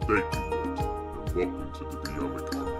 Thank you, Walt, and welcome to the Bionic Army.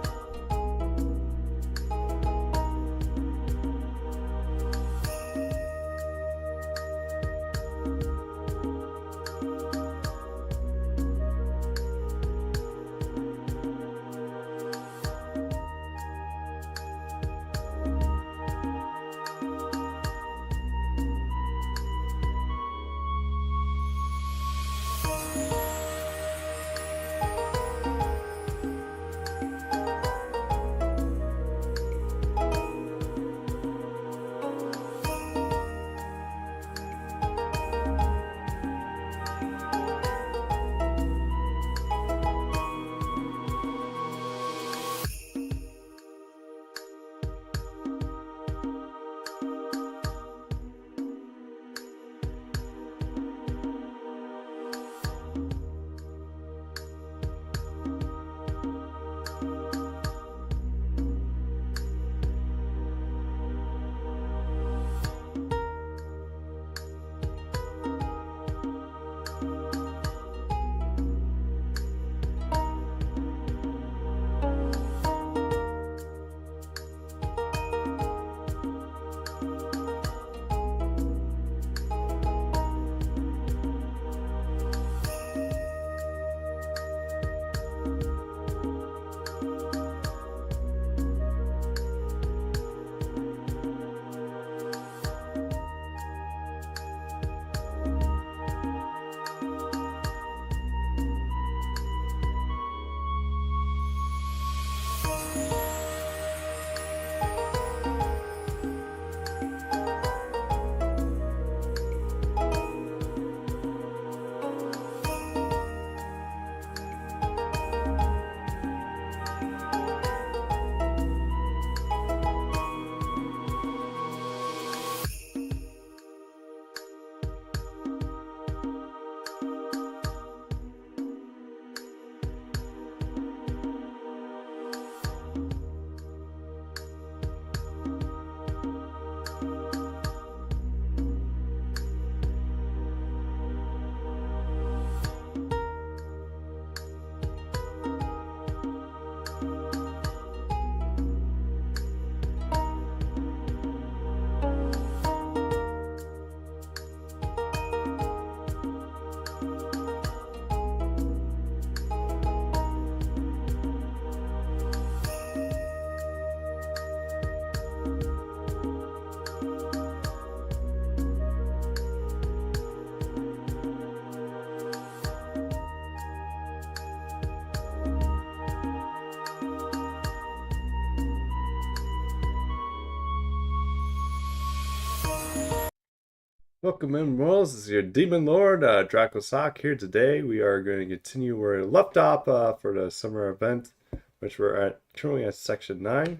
Welcome in, Worlds. This is your Demon Lord, Draco Sock here today. We are going to continue where we left off for the summer event, which we're at currently at section 9.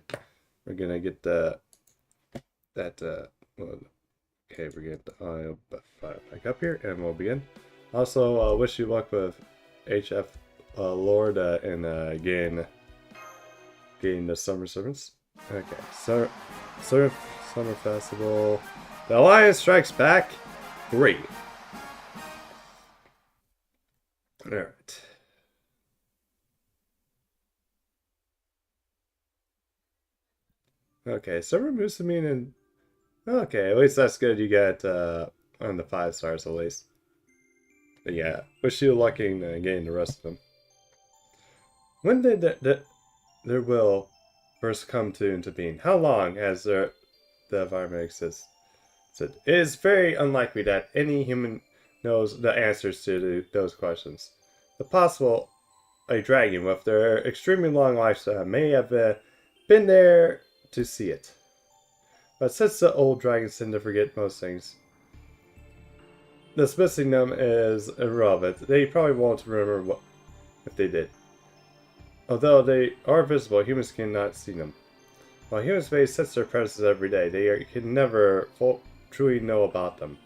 We're going to get okay, we're getting the audio back up here, and we'll begin. Also, wish you luck with HF Lord and getting the Summer Servants. Okay, so Summer Festival. The Alliance strikes back. Great. Alright. Okay, Summer Musamine and... Okay, at least that's good. You got on the 5 stars at least. But yeah, wish you luck in getting the rest of them. When did their will first come into being? How long has the environment exists? It is very unlikely that any human knows the answers to those questions. The possible a dragon with their extremely long lifespan may have been there to see it. But since the old dragons tend to forget most things, dismissing them is irrelevant. They probably won't remember if they did. Although they are visible, humans cannot see them. While humans may sense their presence every day, they can never truly know about them.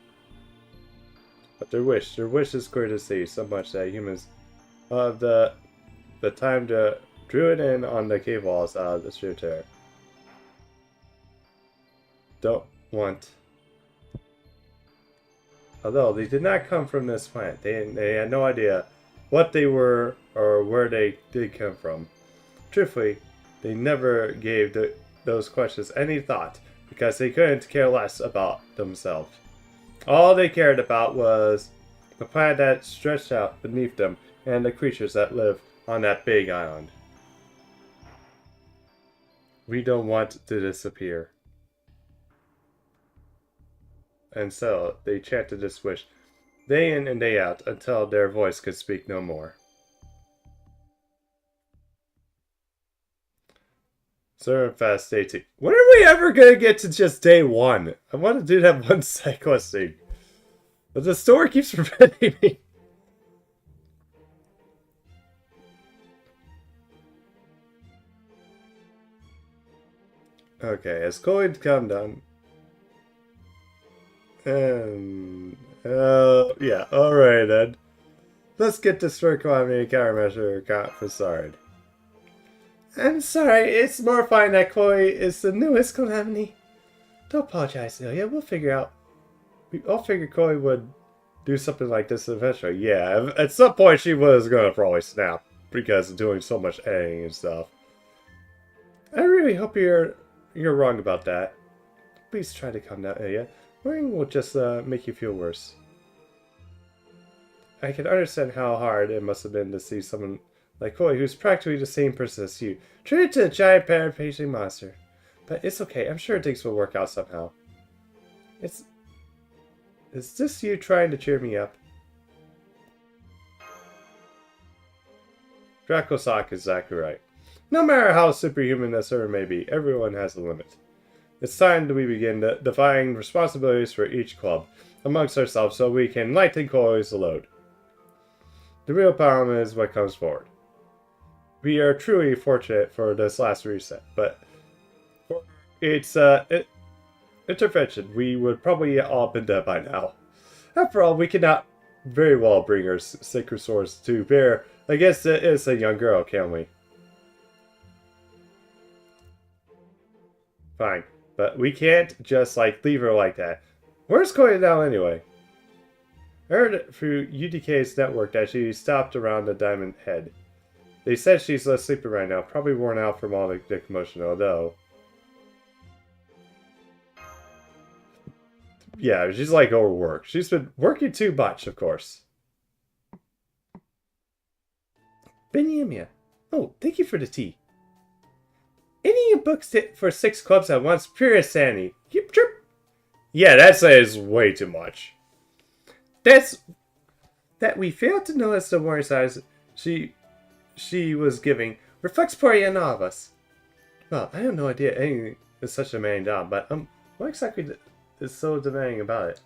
But their wish is clear to see, so much that humans have the time to drew it in on the cave walls out of the sheer terror. Don't want. Although they did not come from this planet, they had no idea what they were or where they did come from. Truthfully, they never gave those questions any thought because they couldn't care less about themselves. All they cared about was the planet that stretched out beneath them and the creatures that live on that big island. We don't want to disappear. And so they chanted this wish day in and day out until their voice could speak no more. ServantFest Day 2. When are we ever gonna get to just day 1? I want to do that one side quest thing. But the story keeps preventing me. Okay, as Coin come down. And yeah, alright then. Let's get this for calamity countermeasure for Sard. I'm sorry, it's mortifying that Chloe is the newest calamity. Don't apologize, Ilya. We'll figure out. We all figured Chloe would do something like this eventually. Yeah, at some point she was gonna probably snap because of doing so much editing and stuff. I really hope you're wrong about that. Please try to calm down, Ilya. Worrying will just make you feel worse. I can understand how hard it must have been to see someone like Chloe, who's practically the same person as you, turn into a giant paraphrasing monster. But it's okay, I'm sure things will work out somehow. Is this you trying to cheer me up? Dracosock is exactly right. No matter how superhuman a servant may be, everyone has a limit. It's time that we begin defying responsibilities for each club amongst ourselves so we can lighten Chloe's load. The real problem is what comes forward. We are truly fortunate for this last reset, but for its intervention, we would probably all been dead by now. After all, we cannot very well bring our sacred swords to bear against an innocent young girl, can we? Fine, but we can't just leave her like that. Where's Chloe now anyway? I heard through UDK's network that she stopped around the Diamond Head. They said she's sleeping right now, probably worn out from all the commotion, although... Yeah, she's overworked. She's been working too much, of course. Benyamia. Oh, thank you for the tea. Any books for 6 clubs at once, pure insanity. Yep, trip. Yeah, that says way too much. That we failed to notice the warning signs she was giving reflects poorly on all of us. Well, I have no idea anything is such a demanding job, but what exactly is so demanding about it?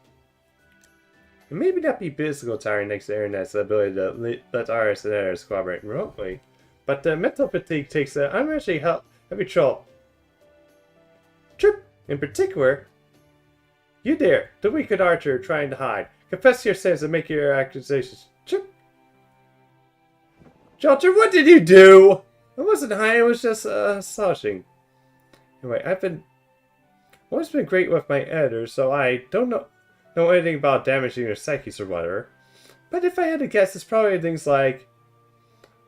It may not be physical tiring next to the internet's ability to let artists and editors collaborate remotely, but the mental fatigue takes an unmentioned heavy toll. Trip, in particular, you there, the wicked archer trying to hide. Confess your sins and make your accusations. Trip. Shelter, what did you do? I wasn't hiding, I was just sloshing. Anyway, I've always been great with my editors, so I don't know anything about damaging their psyches or whatever. But if I had to guess, it's probably things like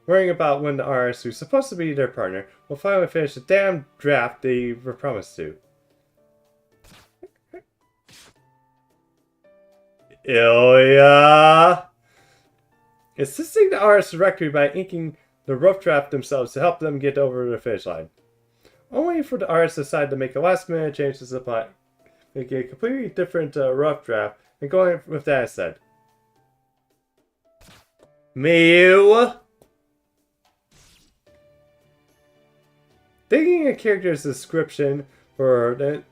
worrying about when the artist, who's supposed to be their partner, will finally finish the damn draft they were promised to. Ilya! Assisting the artist directly by inking the rough draft themselves to help them get over the finish line. Only for the artist to decide to make a last minute change to the plot, make a completely different rough draft, and going with that instead. Mew! Thinking a character's description for the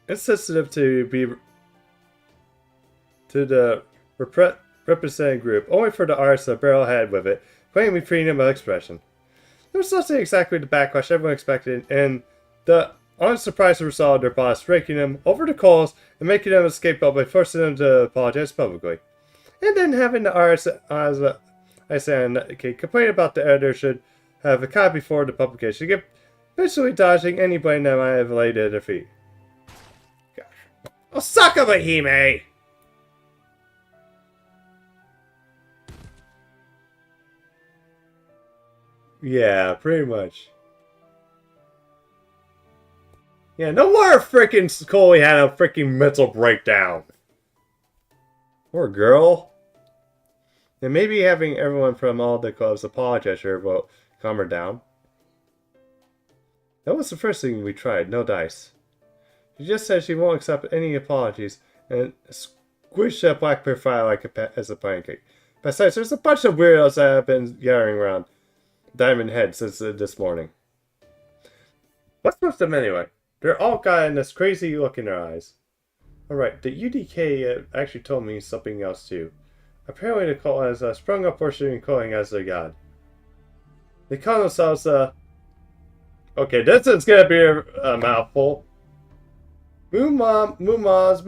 it's sensitive to the represented group, only for the artist to barrel ahead with it, claiming freedom of expression. There was nothing exactly the backlash everyone expected, and the unsurprised result of their boss raking them over the coals and making them a scapegoat by forcing them to apologize publicly. And then having the artist, as I said, complain about the editor should have a copy before the publication, eventually dodging any blame that might have laid at their feet. Gosh. Oh, suck of a Hime! Yeah, pretty much. Yeah, no more freaking Scully had a freaking mental breakdown. Poor girl. And maybe having everyone from all the clubs apologize to her will calm her down. That was the first thing we tried, no dice. She just said she won't accept any apologies and squish that black bear file like as a pancake. Besides, there's a bunch of weirdos that have been gathering around Diamond Head since this morning. What's with them anyway? They're all got this crazy look in their eyes. Alright, the UDK actually told me something else too. Apparently the cult has sprung up worshiping Coing as their god. They call themselves, okay, this is gonna be a mouthful. Moomanians,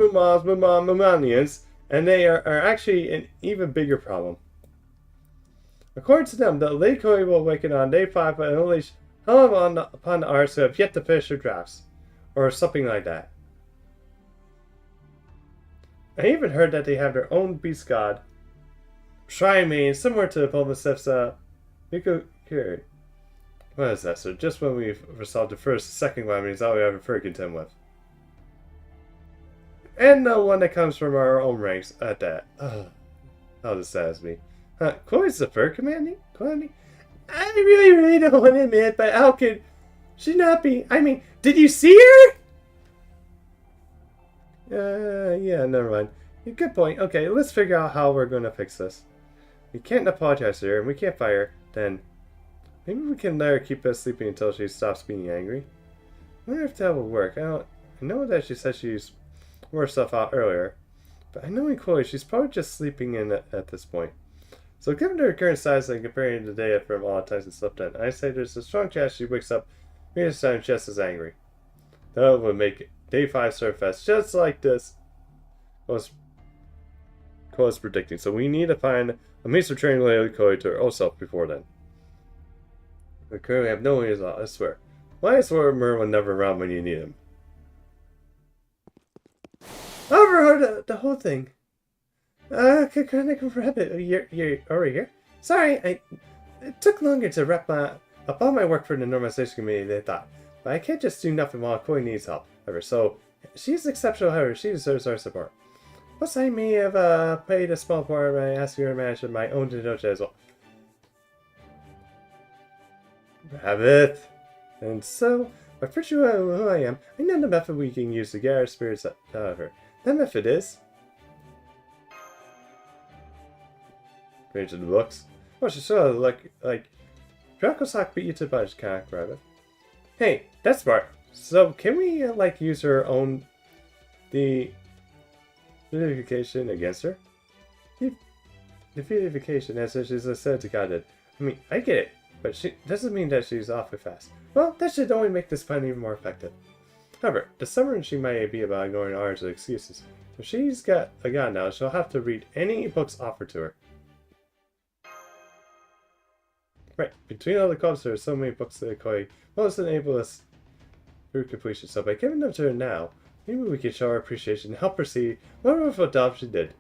and they are actually an even bigger problem. According to them, the Lady Koi will awaken on day 5 and unleash hell upon the arts who have yet to finish their drafts. Or something like that. I even heard that they have their own beast god, shrine main, similar to Pomasif's Miko Kiri. What is that, sir? Just when we've resolved the first and second Lammies, all we have to contend with. And the one that comes from our own ranks at that. How this saddens me. Chloe's the fur commanding? I really don't want to admit, but how could she not be? I mean, did you see her? Yeah, never mind. Good point. Okay, let's figure out how we're going to fix this. We can't apologize to her, and we can't fire her. Then, maybe we can let her keep us sleeping until she stops being angry. I wonder if that will work. I know that she said she's wore stuff out earlier, but I know in Chloe, she's probably just sleeping in at this point. So given her current size and comparing the data from all the times and slept in, I say there's a strong chance she wakes up this time just as angry. That would make Day 5 ServantFest just like this. Was predicting. So we need to find a means of training Lady Koi to her own self before then. We currently have no ways out, I swear. Why I swear Merwin never around when you need him? I overheard the whole thing. Can I grab it? You're already here? Sorry, it took longer to wrap up all my work for the normalization committee than I thought. But I can't just do nothing while Koi needs help. However, so she's exceptional, however, she deserves our support. Plus, I may have played a small part by asking her to manage my own dojo as well. Rabbit! And so, by virtue of who I am, I know the method we can use to get our spirits out of her. That method is... Range of the books. Oh, she's sort of like Dracosock beat you to punch, kind of rabbit. Hey, that's smart. So, can we, use her own... the... Vilification against her? The vilification, as she's said to God did. I mean, I get it, but she doesn't mean that she's awfully fast. Well, that should only make this plan even more effective. However, the summary she might be about ignoring hours of excuses. If she's got a god now, she'll have to read any books offered to her. Right, between all the clubs, there are so many books that Koi most enable us through completion. So by giving them to her now, maybe we can show our appreciation and help her see what a wonderful job she did.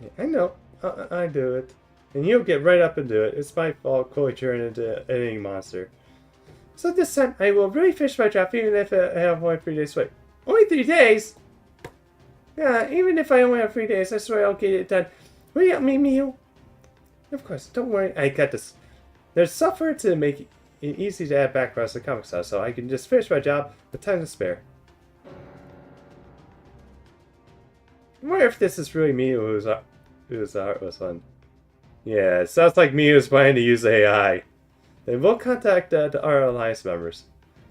Yeah, I know. I do it. And you'll get right up and do it. It's my fault Koi turned into an eating monster. So this time, I will really finish my job even if I have only 3 days to wait. Only 3 days? Yeah, even if I only have 3 days, I swear I'll get it done. Will you help me, Mew? Of course, don't worry. I got this. There's software to make it easy to add backgrounds to comic style, so I can just finish my job with time to spare. I wonder if this is really Mew whose art was fun. Yeah, it sounds like Mew is planning to use AI. Then we'll contact the R Alliance members.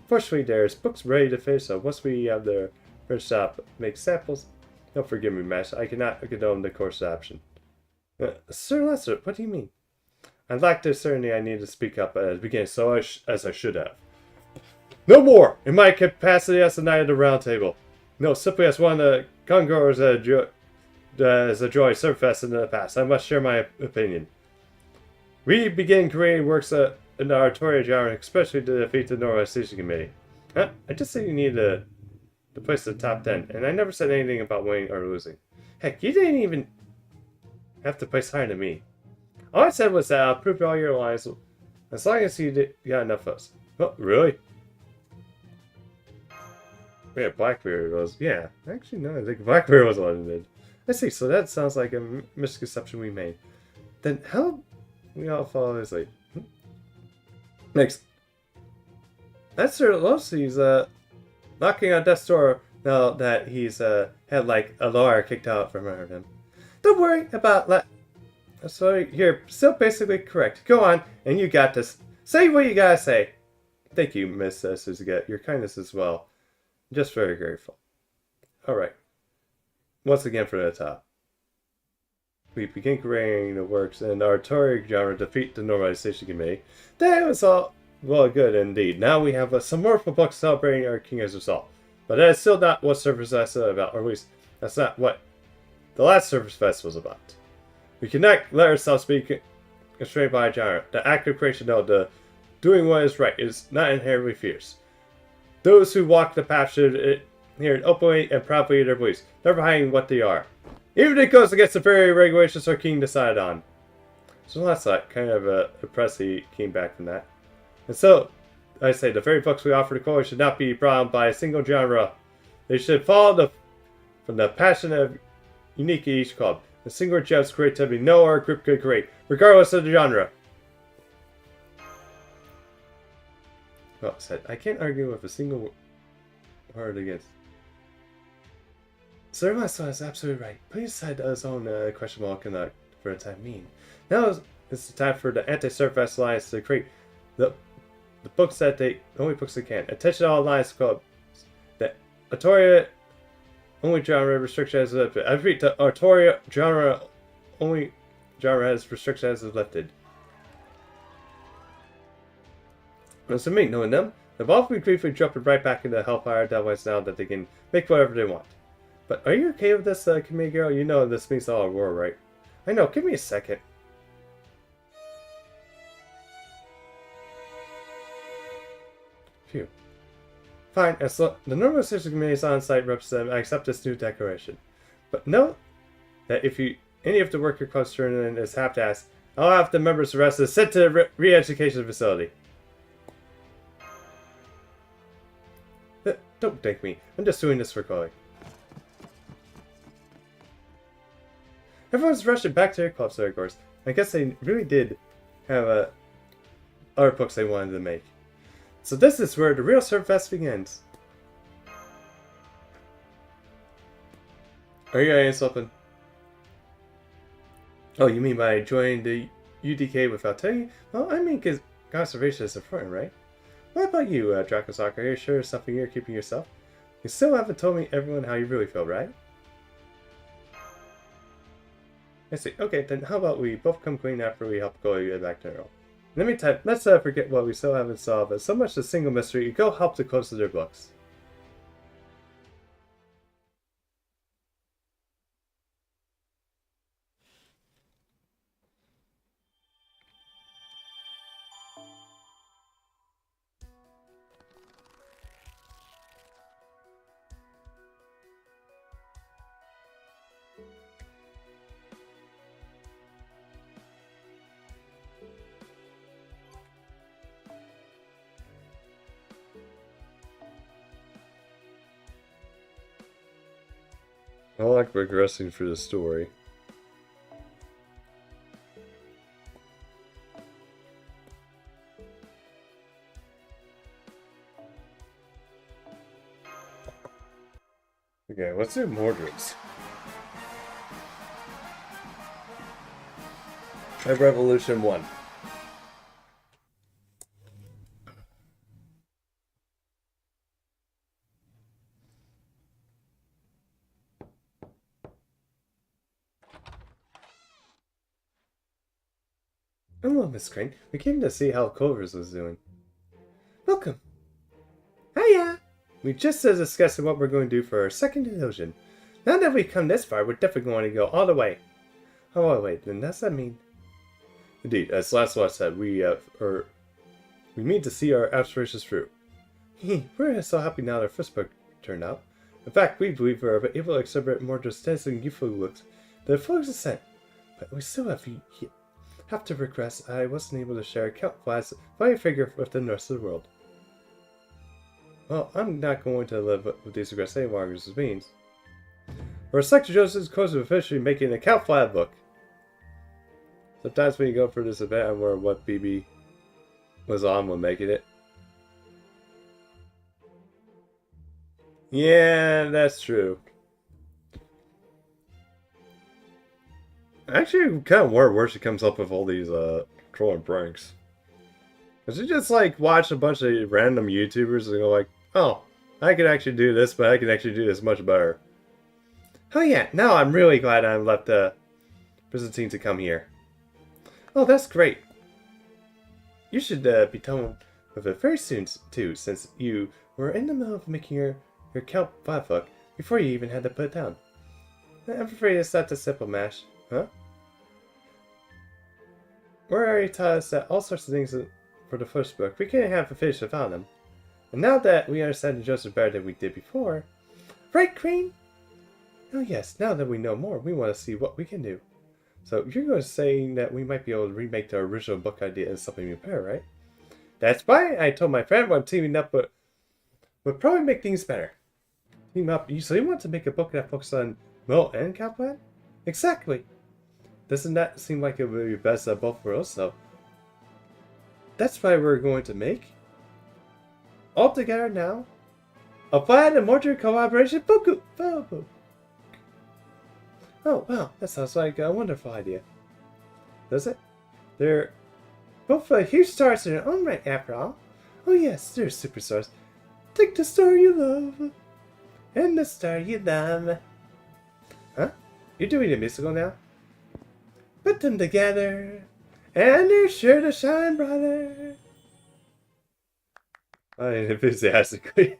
Fortunately, there's books ready to finish, so once we have the first shop make samples, don't forgive me, Mash, I cannot condone the course option. Sir Lester, what do you mean? I lacked the certainty I needed to speak up at the beginning, so as I should have. No more! In my capacity as the Knight of the Round Table. No, simply as one of the conquerors that has enjoyed ServantFest in the past. I must share my opinion. We begin creating works in the artorial genre, especially to defeat the normalization committee. Huh? I just said you need to place the top 10, and I never said anything about winning or losing. Heck, you didn't even have to place higher than me. All I said was that I'll prove all your lies as long as you got enough of us. Oh, really? Yeah, Blackbeard was... Yeah, actually, no, I think Blackbeard was the one who did. I see, so that sounds like a misconception we made. Then how we all follow his lead? Next. That's Sir Lucy's, knocking on death's door now that he's, had, like, a lawyer kicked out from under him. Don't worry about that. So you're still basically correct. Go on, and you got this. Say what you gotta say. Thank you, Miss Suzuka. Your kindness as well. Just very grateful. Alright. Once again from the top. We begin creating the works, and our Tori genre defeat the normalization committee. That was all well good indeed. Now we have some more books celebrating our king as a result. But that is still not what ServantFest is about, or at least that's not what the last ServantFest was about. We cannot let ourselves be constrained by a genre. The act of creation, no, the doing what is right is not inherently fierce. Those who walk the path should adhere openly and proudly to their beliefs, never hiding what they are. Even if it goes against the very regulations our king decided on. So that's that kind of impressed he came back from that. And so, I say, the very books we offer to Coalition should not be bound by a single genre. They should follow from the passion of unique in each club. A single gem's creativity no other group could create, regardless of the genre. Well said. I can't argue with a single word against. Sir Master is absolutely right. Please decide his own questionable conduct for the time being. Now is the time for the Anti-ServantFest Alliance to create the books that the only books they can. Attention all Alliance clubs. The Artoria only genre restriction has lifted. I repeat, the Artoria genre only genre has restriction has lifted. So me, knowing them, they've all been briefly jumping right back into Hellfire Devils now that they can make whatever they want. But are you okay with this, committee girl? You know this means all war, right? I know, give me a second. Phew. Fine, as the normalization committee is on site representative, I accept this new declaration. But note that if any of the worker clubs turn in is half tasked, I'll have the members arrested and sent to the re-education facility. Don't thank me. I'm just doing this for Chloe. Everyone's rushing back to their clubs, of course. I guess they really did have other books they wanted to make. So this is where the real ServantFest begins. Are you guys something? Oh, you mean by joining the UDK without telling you? Well, I mean, because conservation is important, right? What about you, Dracosaka? Are you sure it's something you're keeping yourself? You still haven't told me everyone how you really feel, right? I see. Okay, then how about we both come clean after we help go get back to Earl. In the meantime, let's forget what we still haven't solved. It's so much a single mystery, you go help to close to their books. I like regressing through the story. Okay, let's do Mordred's. Try Revolution 1. Hello, Miss Crane. We came to see how Clovers was doing. Welcome. Hiya! We just discussing what we're going to do for our second illusion. Now that we've come this far, we're definitely going to go all the way. Oh, wait, then does that mean? Indeed, as Lancelot said, we mean to see our aspirations through. We're so happy now that our first book turned out. In fact, we believe we're able to exhibit more distressing and youthful looks than the full extent. But we still have Have to regress I wasn't able to share account files by figure with the rest of the world. Well, I'm not going to live with these regrets any longer, as it means. We're stuck to Joseph's course of officially making an account file book. Sometimes when you go for this event, I wonder what BB was on when making it. Yeah, that's true. Actually, I'm kind of wonder where she comes up with all these trolling pranks. Does she just like watch a bunch of random YouTubers and go like, oh, I can actually do this, but I can actually do this much better. Oh yeah, now I'm really glad I left Byzantine to come here. Oh, that's great. You should be done with it very soon too, since you were in the middle of making your account file book before you even had to put it down. I'm afraid it's not a simple mash, huh? We already taught us that all sorts of things for the first book. We couldn't have finished without them. And now that we understand Joseph better than we did before... Right, Crane? Oh yes, now that we know more, we want to see what we can do. So you're going to say that we might be able to remake the original book idea as something new better, right? That's why I told my friend what teaming up would probably make things better. Team up, so you want to make a book that focuses on Mo and Kaplan? Exactly. Doesn't that seem like it would be best of both worlds, so... That's why we're going to make... All together now... A Plan and Mortar Collaboration book! Oh, wow, that sounds like a wonderful idea. Does it? They're both huge stars in their own right, after all. Oh yes, they're superstars. Take the star you love, and the star you love. Huh? You're doing a musical now? Put them together, and they're sure to shine brighter. Enthusiastically.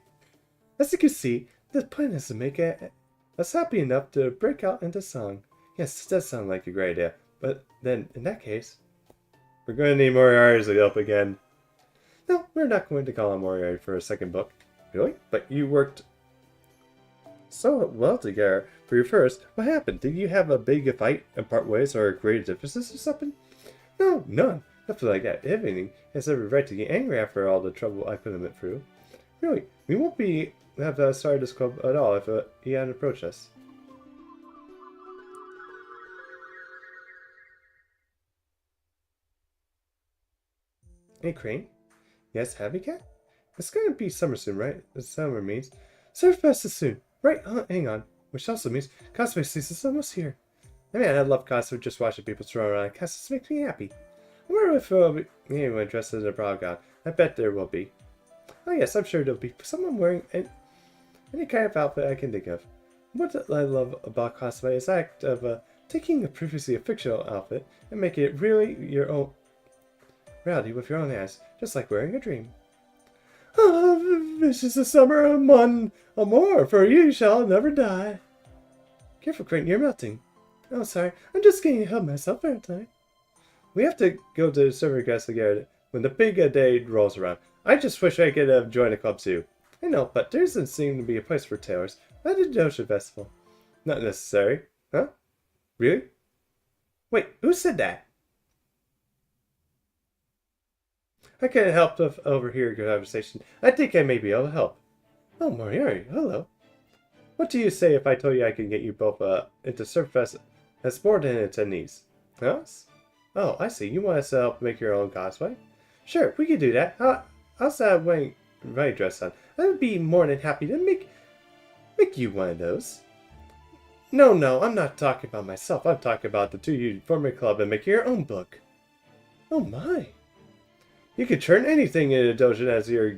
As you can see, the plan is to make us happy enough to break out into song. Yes, it does sound like a great idea, but then, in that case, we're going to need Moriarty's help again. No, we're not going to call on Moriarty for a second book. Really? But you worked so well together for your first. What happened? Did you have a big fight and part ways or great differences or something? No, none. Nothing like that. If anything, he has every right to get angry after all the trouble I put him through. Really, we won't have started this club at all if he hadn't approached us. Hey, Crane? Yes, Happy Cat? It's going to be summer soon, right? Summer means ServantFest is soon. Right, hang on. Which also means cosplay season's almost here. I mean, I love cosplay, just watching people throw around costumes makes me happy. I wonder if there'll be anyone dressed as a brown gown. I bet there will be. Oh yes, I'm sure there'll be someone wearing any kind of outfit I can think of. What I love about cosplay is the act of taking a previously a fictional outfit and making it really your own reality with your own hands, just like wearing a dream. Oh, this is the summer of one or more, for you shall never die. Careful, Crane, you're melting. Oh, sorry, I'm just getting to help myself, aren't I? We have to go to the ServantFest together when the big day rolls around. I just wish I could join a club too. I know, but there doesn't seem to be a place for tailors at the Ocean Festival. Not necessary. Huh? Really? Wait, who said that? I can't help but overhear your conversation. I think I may be able to help. Oh, Moriarty, hello. What do you say if I told you I can get you both into ServantFest as more than attendees? Huh? Oh, I see. You want us to help make your own cosplay? Sure, we can do that. How's that wearing my dress on? I would be more than happy to make you one of those. No, I'm not talking about myself. I'm talking about the two of you form a club and make your own book. Oh my. You could turn anything into a dojo as you're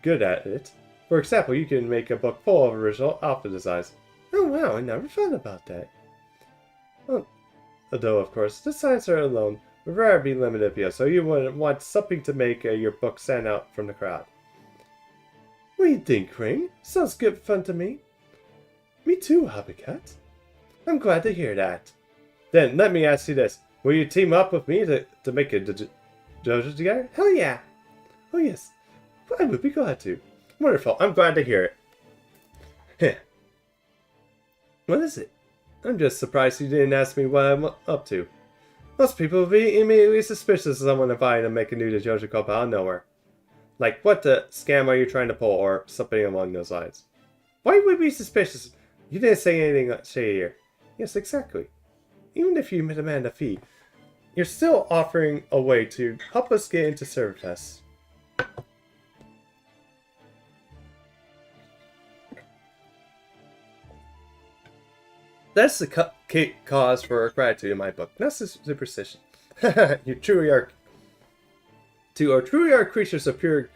good at it. For example, you can make a book full of original outfit designs. Oh wow, I never thought about that. Well, although, of course, the designs are alone would rather be limited appeal, so you wouldn't want something to make your book stand out from the crowd. What do you think, Crane? Sounds good fun to me. Me too, Hobbycat. I'm glad to hear that. Then, let me ask you this. Will you team up with me to make a dojo together? Hell yeah! Oh yes, I would be glad to. Wonderful, I'm glad to hear it. Heh. What is it? I'm just surprised you didn't ask me what I'm up to. Most people would be immediately suspicious of someone trying to make a new dojo club out of nowhere. Like, what the scam are you trying to pull, or something along those lines? Why would we be suspicious? You didn't say anything shady here. Yes, exactly. Even if you demand a fee, you're still offering a way to help us get into ServantFest. That's the cause for gratitude in my book, not superstition. You truly are creatures of pure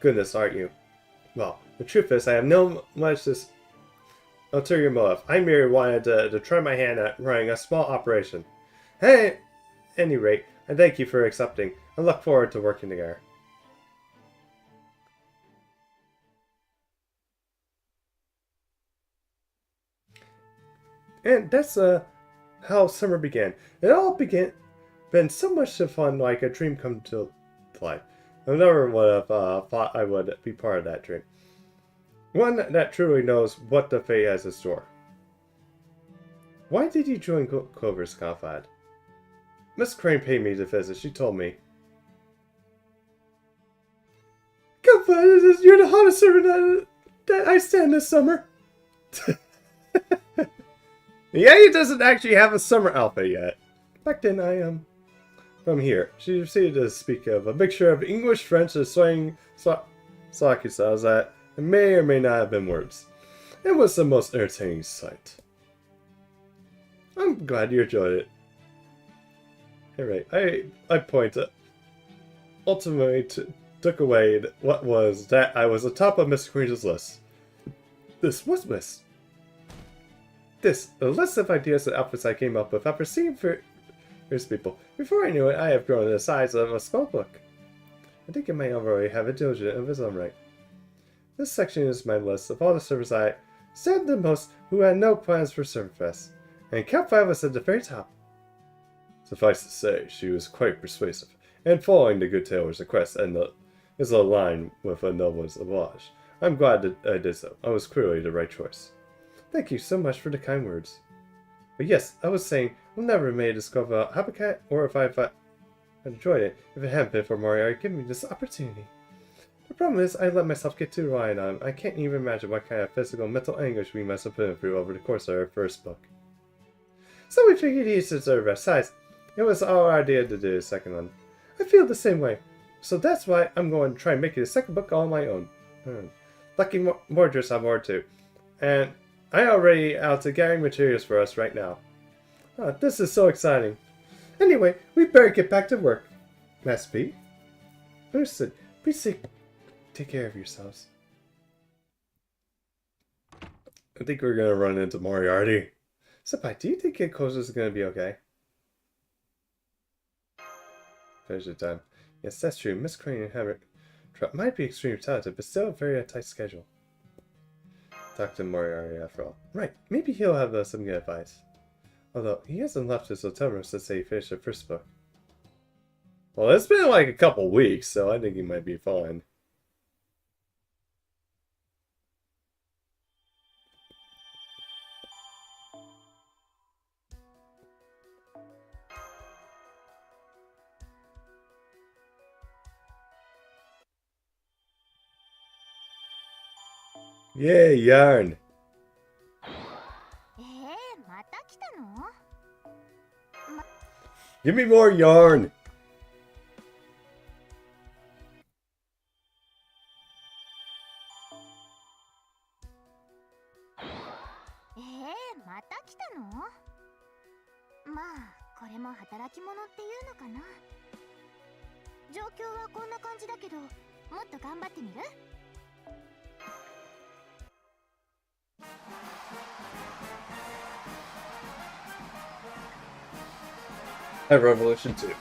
goodness, aren't you? Well, the truth is, I have no much this ulterior motive. I merely wanted to try my hand at running a small operation. Hey, at any rate, I thank you for accepting. I look forward to working together. And that's how summer began. It all been so much fun, like a dream come to life. I never would have thought I would be part of that dream. One that truly knows what the fate has in store. Why did you join Clover's Confide? Miss Crane paid me to visit. She told me. Confide, you're the hottest servant that I stand this summer. Yeah, he doesn't actually have a summer outfit yet. Back then, I am from here. She proceeded to speak of a mixture of English, French, and swaying sake styles that may or may not have been words. It was the most entertaining sight. I'm glad you enjoyed it. Alright, I pointed. Ultimately, took away what was that I was atop of Mr. Queen's list. This was list. A list of ideas and outfits I came up with after seeing various people. Before I knew it, I have grown to the size of a spell book. I think it might already have a diligent of its own right. This section is my list of all the servers I said the most who had no plans for ServantFest, and Cap 5 was at the very top. Suffice to say, she was quite persuasive, and following the good tailor's request is aligned with a noble's oblige. I'm glad that I did so. I was clearly the right choice. Thank you so much for the kind words. But yes, I was saying, I've never made a discover about Habitat, or if I enjoyed it, if it hadn't been for Moriarty giving me this opportunity. The problem is, I let myself get too reliant on him. I can't even imagine what kind of physical and mental anguish we must have put him through over the course of our first book. So we figured he deserved our size. It was our idea to do the second one. I feel the same way. So that's why I'm going to try and make it a second book all on my own. Lucky Mordred's on board too. And I already out to gathering materials for us right now. Oh, this is so exciting. Anyway, we better get back to work. Master B? Understood. Please take care of yourselves. I think we're gonna run into Moriarty. Senpai, do you think Kid Koza's gonna be okay? Finish your time. Yes, that's true. Miss Crane and Hammer might be extremely talented, but still a very tight schedule. Talk to Moriarty after all. Right, maybe he'll have some good advice. Although, he hasn't left his hotel room since he finished the first book. Well, it's been like a couple weeks, so I think he might be fine. Yay, yarn! Give me more yarn! At Revolution 2.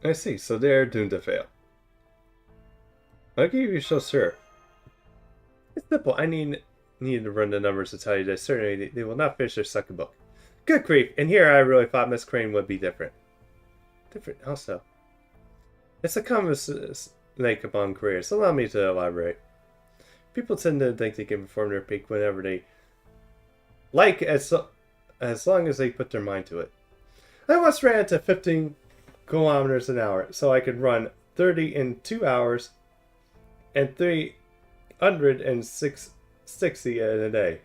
I see, so they're doomed to fail. How can you be so sure? It's simple. I need to run the numbers to tell you that certainly they will not finish their second book. Good grief, and here I really thought Miss Crane would be different. Different also. It's a common snake among careers, so allow me to elaborate. People tend to think they can perform their peak whenever they like, as long as they put their mind to it. I once ran to 15 kilometers an hour, so I could run 30 in 2 hours and 360 in a day.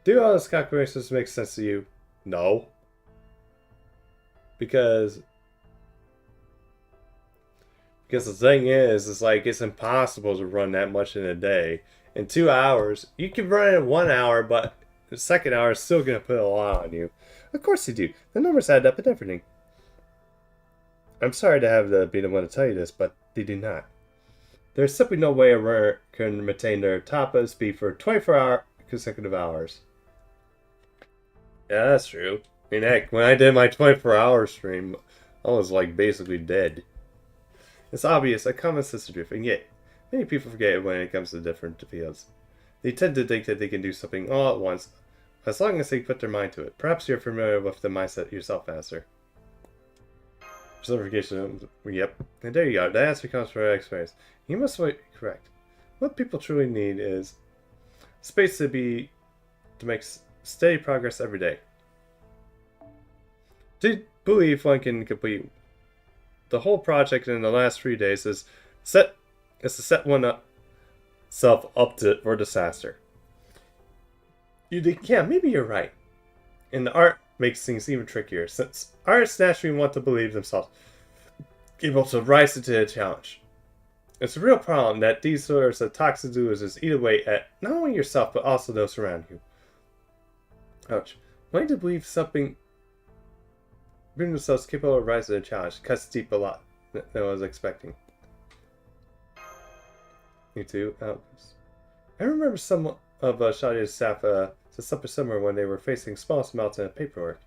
Do all those calculations make sense to you? No. Because the thing is like, it's impossible to run that much in a day. In 2 hours, you can run it in 1 hour, but the second hour is still going to put a lot on you. Of course they do. The numbers add up and everything. I'm sorry to have to be the one to tell you this, but they do not. There's simply no way a runner can maintain their top speed for 24 consecutive hours. Yeah, that's true. I mean, heck, when I did my 24-hour stream, I was like basically dead. It's obvious, a common sense drift, and yet many people forget it when it comes to different fields. They tend to think that they can do something all at once, as long as they put their mind to it. Perhaps you're familiar with the mindset yourself, Master. Simplification, yep. And there you go, the answer comes from experience. You must be correct. What people truly need is space to make steady progress every day. To believe one can complete the whole project in the last 3 days is to set oneself up for disaster. Yeah, maybe you're right. And the art makes things even trickier, since artists naturally want to believe themselves able to rise into the challenge. It's a real problem that these sorts of toxic duos eat away at not only yourself, but also those around you. Ouch. Wanting to believe something, bring themselves capable of rising to the challenge, cuts deep a lot than I was expecting. Me too. I remember some of Shadia's staff said something similar when they were facing small amounts of paperwork.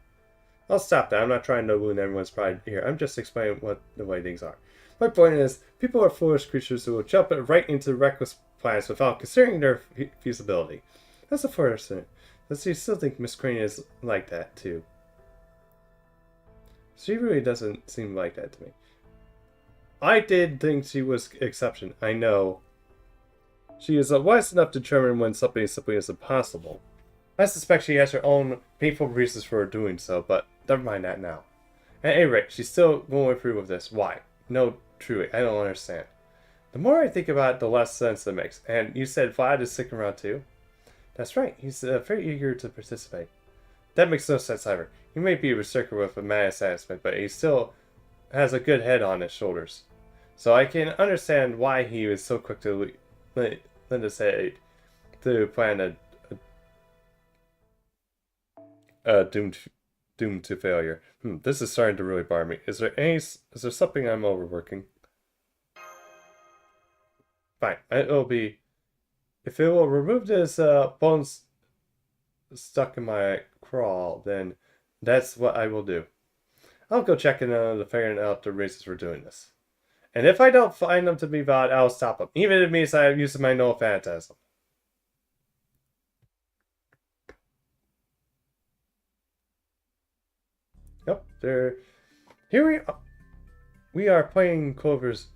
I'll stop that. I'm not trying to wound everyone's pride here. I'm just explaining what the way things are. My point is, people are foolish creatures who will jump right into reckless plans without considering their feasibility. That's the first thing. But you still think Miss Crane is like that, too. She really doesn't seem like that to me. I did think she was an exception. I know. She is wise enough to determine when something simply is impossible. I suspect she has her own painful reasons for doing so, but never mind that now. At any rate, she's still going through with this. Why? No, truly, I don't understand. The more I think about it, the less sense it makes. And you said Vlad is sticking around too? That's right, he's very eager to participate. That makes no sense either. He may be a berserker with a mad assessment, but he still has a good head on his shoulders. So I can understand why he was so quick to lend his aid to plan a doomed to failure. This is starting to really bother me. Is there something I'm overworking? Fine, it'll be. If it will remove this bones stuck in my crawl, then that's what I will do. I'll go check in on figuring out the reasons for doing this. And if I don't find them to be valid, I'll stop them, even if it means I'm using my null phantasm. Yep, there. Here we are playing Clover's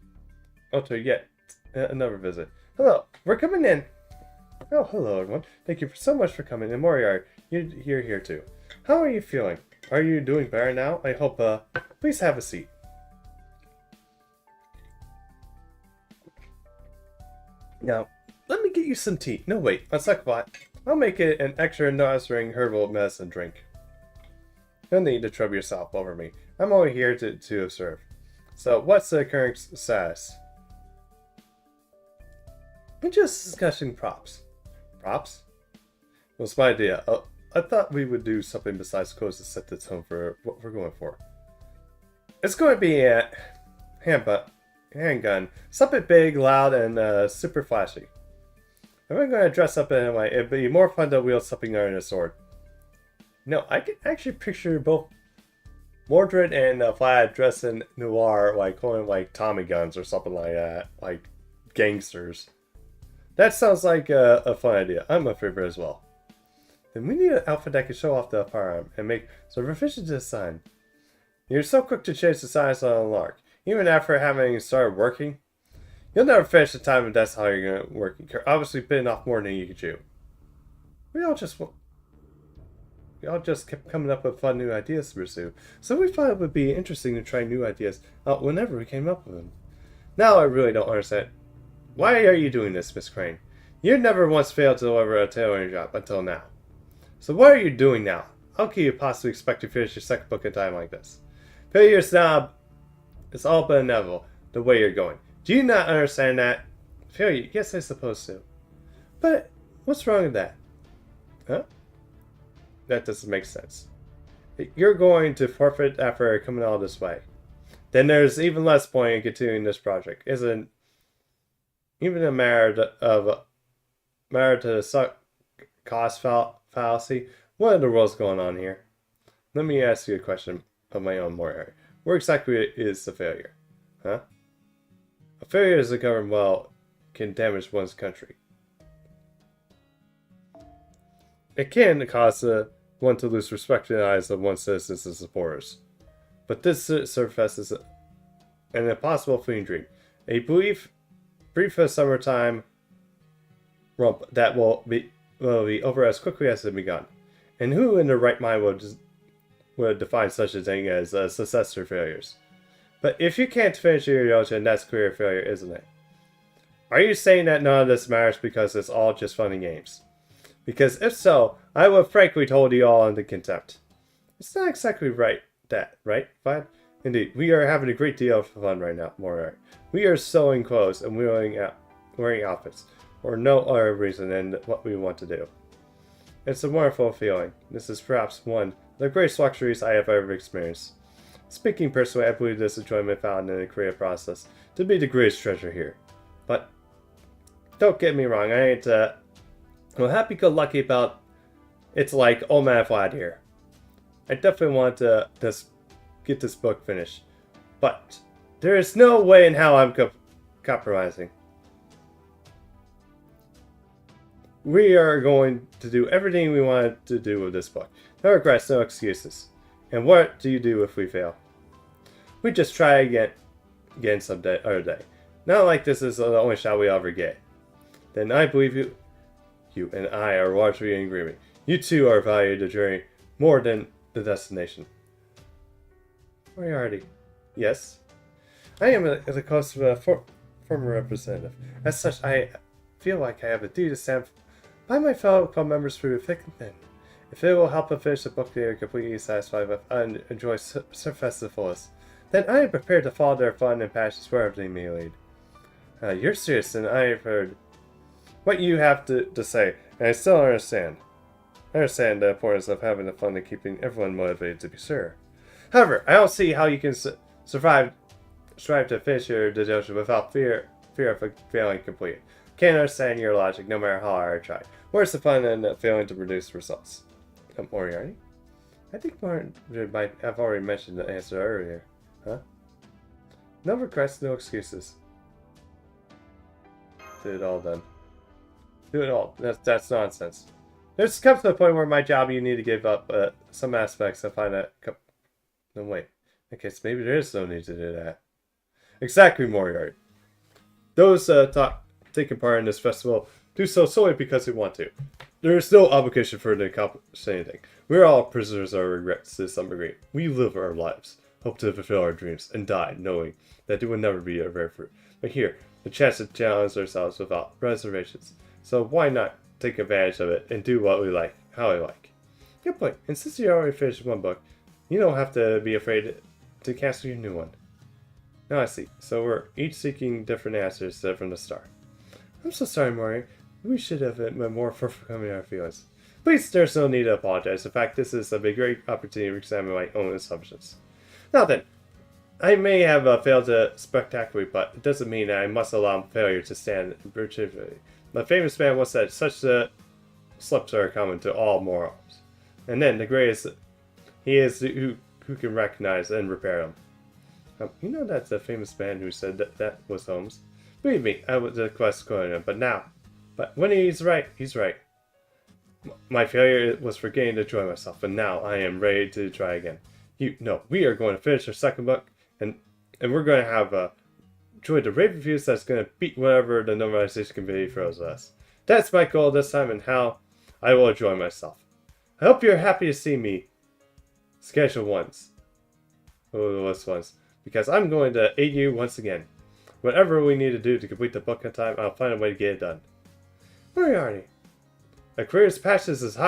altar yet another visit. Hello, we're coming in. Oh, hello everyone. Thank you so much for coming. And Moriarty, you're here too. How are you feeling? Are you doing better now? I hope, please have a seat. Now, let me get you some tea. No, wait, a sec, I'll make it an extra nourishing herbal medicine drink. No need to trouble yourself over me. I'm only here to observe. So, what's the current status? We're just discussing props. Props? Well, it's my idea. I thought we would do something besides clothes to set the tone for what we're going for. It's going to be a handgun. Something big, loud, and super flashy. If I'm going to dress up in a way, it'd be more fun to wield something other than a sword. No, I can actually picture both Mordred and Vlad dressed in noir, like holding like Tommy guns or something like that, like gangsters. That sounds like a fun idea. I'm a favorite as well. Then we need an outfit that can show off the firearm and make some revision to the sign. You're so quick to change the size on a lark. Even after having started working, You'll never finish the time if that's how you're going to work. You're obviously bitten off more than you can chew. We all just kept coming up with fun new ideas to pursue, so we thought it would be interesting to try new ideas out whenever we came up with them. Now I really don't understand. Why are you doing this, Miss Crane? You never once failed to deliver a tailoring job until now. So what are you doing now? How can you possibly expect to finish your second book in time like this? Failure's not... It's all but inevitable, the way you're going. Do you not understand that? Failure, yes I suppose so. But, what's wrong with that? Huh? That doesn't make sense. You're going to forfeit after coming all this way. Then there's even less point in continuing this project. Isn't even a matter to the sunk cost fallacy? What in the world's going on here? Let me ask you a question of my own, Moriarty. Where exactly is the failure? Huh? A failure as a government well can damage one's country. It can cause one to lose respect in the eyes of one's citizens and supporters. But this ServantFest is an impossible fleeting dream. A brief summertime romp that will be over as quickly as it begun. And who in their right mind would define such a thing as success or failures? But if you can't finish your ocean, that's clear failure, isn't it? Are you saying that none of this matters because it's all just fun and games? Because if so, I would frankly hold you all into contempt. It's not exactly right, Vlad? Indeed, we are having a great deal of fun right now, Moriarty. We are sewing clothes and wearing outfits, for no other reason than what we want to do. It's a wonderful feeling. This is perhaps one of the greatest luxuries I have ever experienced. Speaking personally, I believe this enjoyment found in the creative process to be the greatest treasure here. But don't get me wrong, I ain't happy-go-lucky about it's like old man Vlad here. I definitely want to get this book finished, but there is no way in how I'm compromising. We are going to do everything we wanted to do with this book. No regrets, no excuses. And what do you do if we fail? We just try again some other day. Not like this is the only shot we ever get. Then I believe you and I are largely in agreement. You two are valued the journey more than the destination. Moriarty. Yes? I am the close of a former representative. As such, I feel like I have a duty to stand by my fellow club members through thick and thin. If it will help them finish the book they are completely satisfied with and enjoy ServantFest to the fullest, then I am prepared to follow their fun and passions wherever they may lead. You're serious, and I have heard what you have to say, and I still understand. I understand the importance of having the fun and keeping everyone motivated, to be sure. However, I don't see how you can strive to finish your devotion without fear of failing completely. Can't understand your logic, no matter how hard I try. Where's the fun in failing to produce results? Moriarty? I think Martin might have already mentioned the answer earlier. Huh? No regrets, no excuses. Do it all then. Do it all. That's nonsense. There's comes to the point where my job you need to give up some aspects and find that. No wait. Okay, so maybe there is no need to do that. Exactly, Moriarty. Those taking part in this festival do so solely because they want to. There is no obligation for them to accomplish anything. We are all prisoners of our regrets to some degree. We live our lives, hope to fulfill our dreams, and die knowing that they will never be a rare fruit. But here, the chance to challenge ourselves without reservations. So why not take advantage of it and do what we like, how we like? Good point. And since you already finished one book, you don't have to be afraid to cancel your new one. Now I see. So we're each seeking different answers from the start. I'm so sorry, Maury. We should have been more forthcoming in our feelings. Please, there's no need to apologize. In fact, this is a great opportunity to examine my own assumptions. Now then, I may have failed spectacularly, but it doesn't mean that I must allow failure to stand virtually. The famous man once said, such slips are common to all morals. And then the greatest, he is who can recognize and repair them. You know that's the famous man who said that was Holmes. Believe me, I was the quest quoting him, but when he's right, he's right. My failure was forgetting to enjoy myself, but now I am ready to try again. We are going to finish our second book, and we're going to have enjoy the rave reviews that's going to beat whatever the normalization committee throws at us. That's my goal this time and how I will enjoy myself. I hope you're happy to see me. Schedule once. Oh, this ones. Because I'm going to aid you once again. Whatever we need to do to complete the book in time, I'll find a way to get it done. Moriarty. A career's passions is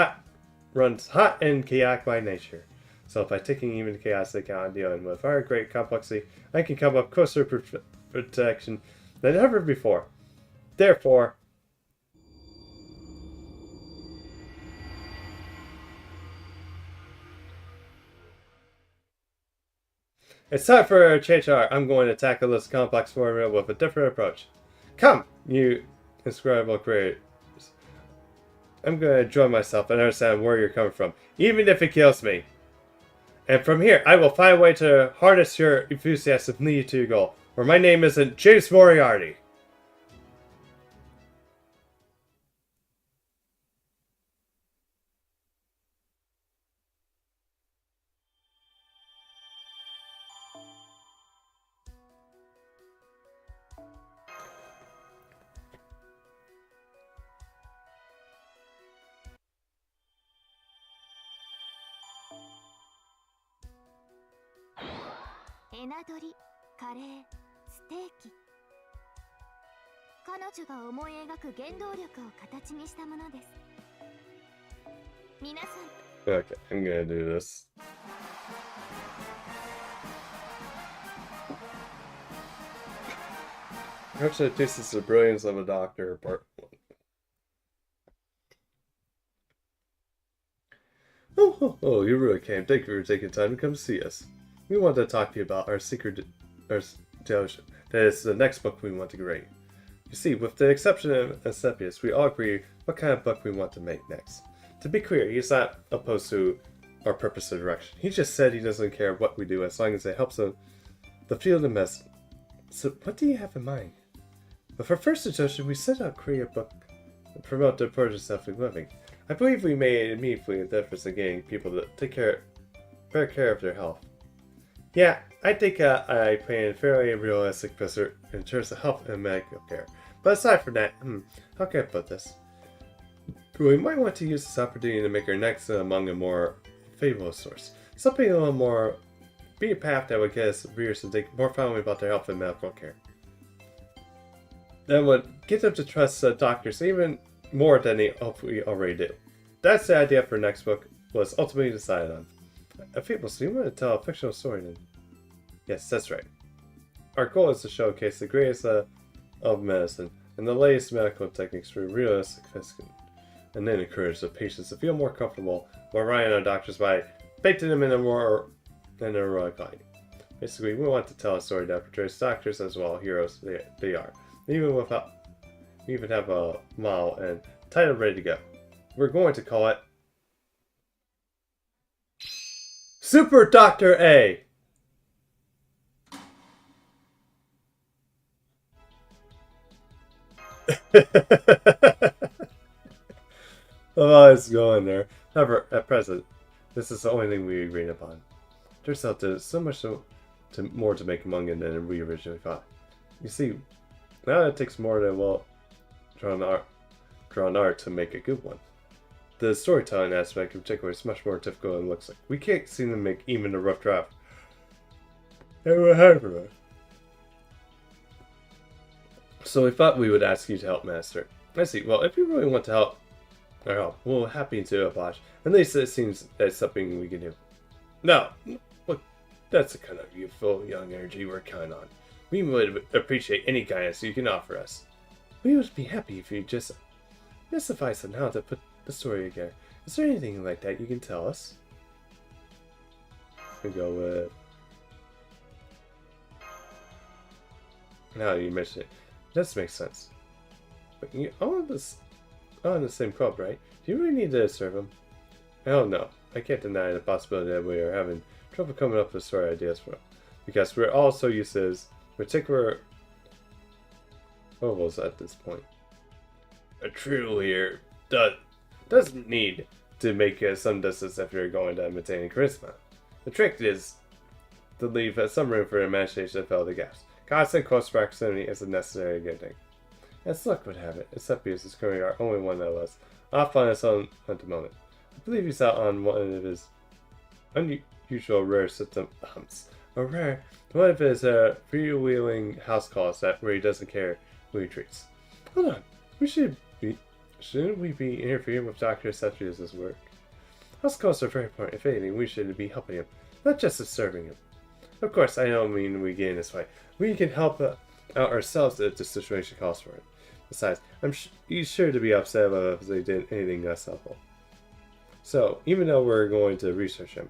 runs hot and chaotic by nature. So by taking even chaos into account and dealing with our great complexity, I can come up closer to protection than ever before. Therefore, it's time for a change art. I'm going to tackle this complex formula with a different approach. Come, you inscribable creators. I'm going to enjoy myself and understand where you're coming from, even if it kills me. And from here, I will find a way to harness your enthusiasm and lead you to your goal, where my name isn't James Moriarty. Okay, I'm gonna do this. Actually, this is the brilliance of a doctor, part 1. Oh, you really came. Thank you for taking time to come see us. We want to talk to you about our secret, that is the next book we want to create. You see, with the exception of Asclepius, we all agree what kind of book we want to make next. To be clear, he's not opposed to our purpose or direction. He just said he doesn't care what we do as long as it helps the field of medicine. So, what do you have in mind? But for first suggestion, we set out to create a book and promote the importance of healthy living. I believe we made immediately a difference in getting people to better care of their health. Yeah, I think I painted a fairly realistic picture in terms of health and medical care. But aside from that, how can I put this? We might want to use this opportunity to make our next among a more favorable source. Something a little more be a path that would get us readers to think more fondly about their health and medical care. That would get them to trust doctors even more than they hopefully already do. That's the idea for next book, was ultimately decided on. A fable, so you want to tell a fictional story then? Yes, that's right. Our goal is to showcase the greatest of medicine and the latest medical techniques for realistic physics, and then encourage the patients to feel more comfortable while relying on doctors by painting them in a more heroic light. Basically, we want to tell a story that portrays doctors as well heroes they are. We even have a model and title ready to go. We're going to call it Super Dr. A. Oh, it's going there. However, at present, this is the only thing we agreed upon. Turns out there's so much more to make Among Us than we originally thought. You see, now it takes more than drawn art to make a good one. The storytelling aspect in particular is much more difficult than it looks like. We can't seem to make even a rough draft. And we're hard for us. So we thought we would ask you to help master. I see. Well, if you really want to help, we're happy to oblige. At least it seems that's something we can do. No, look, that's the kind of youthful, young energy we're counting on. We would appreciate any guidance you can offer us. We would be happy if you just advice on how to put the story together. Is there anything like that you can tell us? We go with. Now you mention it. This makes sense. But you all in the same club, right? Do you really need to serve them? Hell no. I can't deny the possibility that we are having trouble coming up with story ideas for them. Because we're all so used to this particular ovals at this point. A true leader doesn't need to make some distance if you're going to maintain charisma. The trick is to leave some room for imagination to fill the gaps. Constant close proximity is a necessary good thing. As luck would have it, Asepius is currently our only one of us, off on his own at the moment. I believe he's out on one of his unusual rare system humps. One of his freewheeling house calls where he doesn't care who he treats. Hold on, shouldn't we be interfering with Dr. Asepius' work? House calls are very important. If anything, we should be helping him, not just serving him. Of course, I don't mean we get in this way. We can help out ourselves if the situation calls for it. Besides, he's sure to be upset about if they did anything less helpful. So, even though we're going to research him,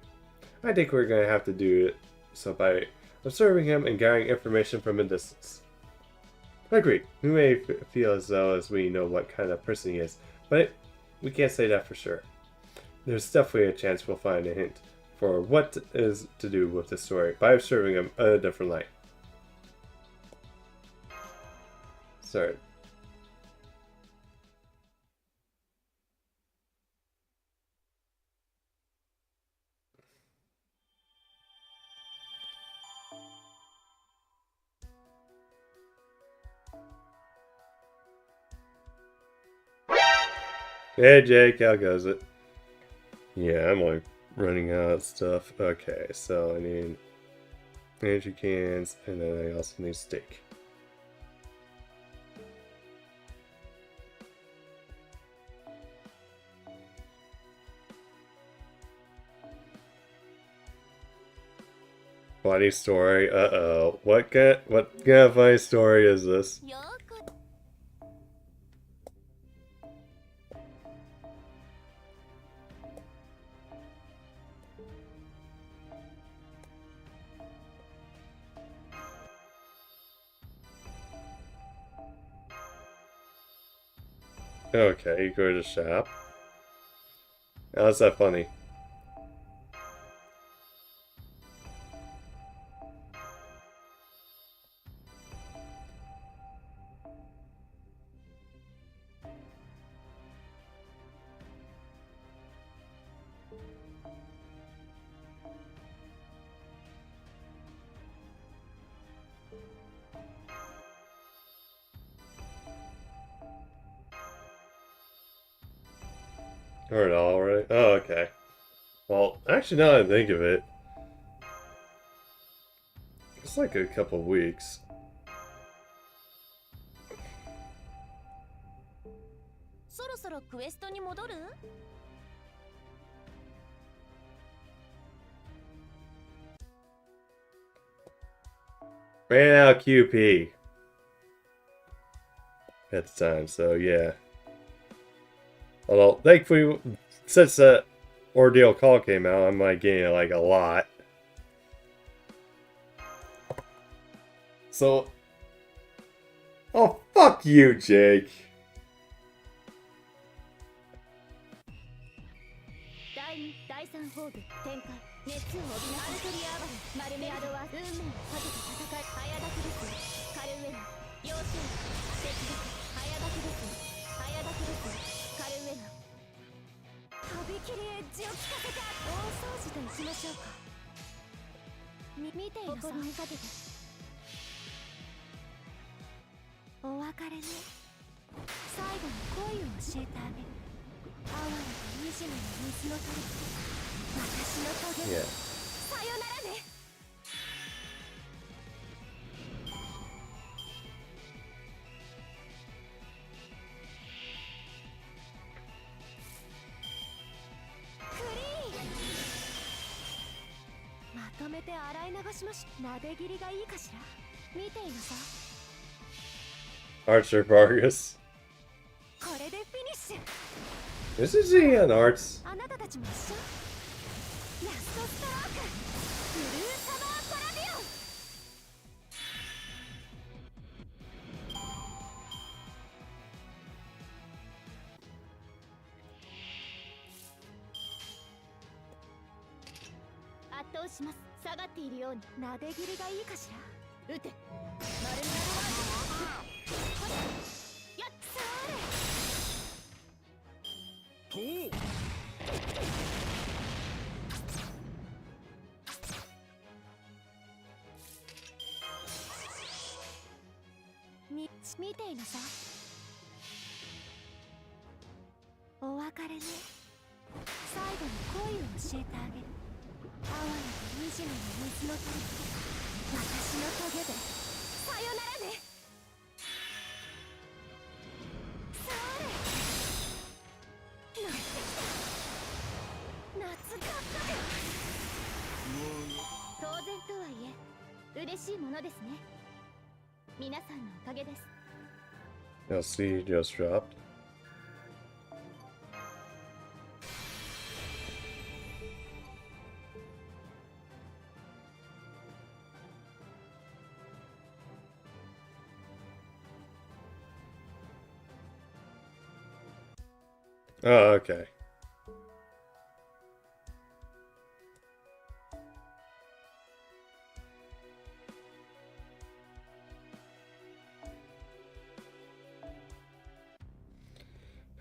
I think we're going to have to do it so by observing him and gathering information from a distance. Agreed. We may feel as though we know what kind of person he is, but we can't say that for sure. There's definitely a chance we'll find a hint for what is to do with the story by observing him in a different light. Sorry. Hey Jake, how goes it? Yeah, I'm like running out of stuff. Okay, so I need energy cans, and then I also need steak. Funny story. Uh-oh. What kind of funny story is this? Okay, you go to the shop. How's that funny? Heard it all already? Oh, okay. Well, actually, now that I think of it, it's like a couple weeks. Ran out QP at the time, so yeah. Although, thankfully, since that Ordeal Call came out, I might gain like a lot. So, oh fuck you, Jake. Yeah. Archer Vargas. This is he on arts. みていなさい。お別れね。最後に恋を教えてあげる。哀れと惨めの水の鳥と私の棘でさよならね。それ乗ってきた。夏がったで。当然とはいえ嬉しいものですね。皆さんのおかげです。You'll see, just dropped. Oh, okay.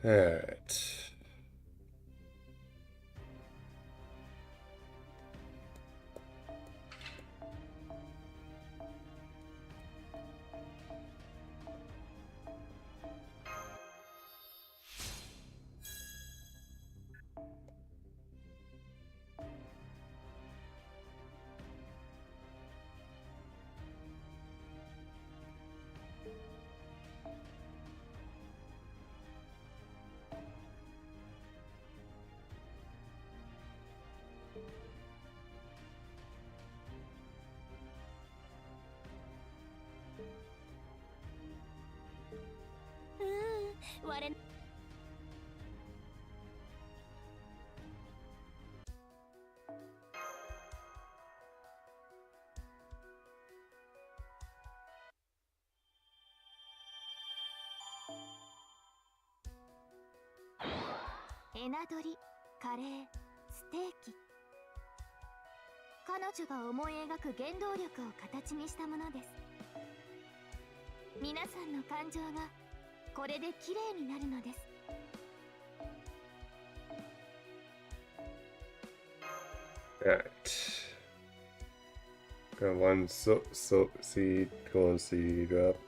Alright.我エナドリ、カレー、ステーキ。彼女が思い描く原動力を形にしたものです。皆さんの感情がこれで綺麗になるのです。Alright. Got one seed, golden seed drop.「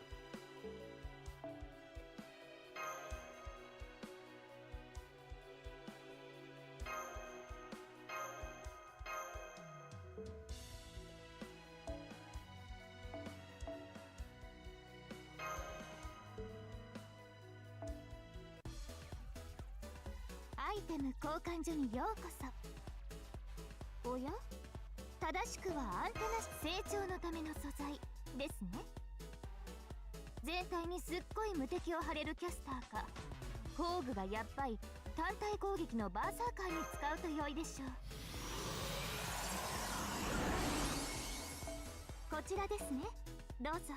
アイテム交換所にようこそ」。おや？正しくはアンテナ成長のための素材ですね。全体にすっごい無敵を張れるキャスターか、工具がやっぱり単体攻撃のバーサーカーに使うと良いでしょう。こちらですね、どうぞ。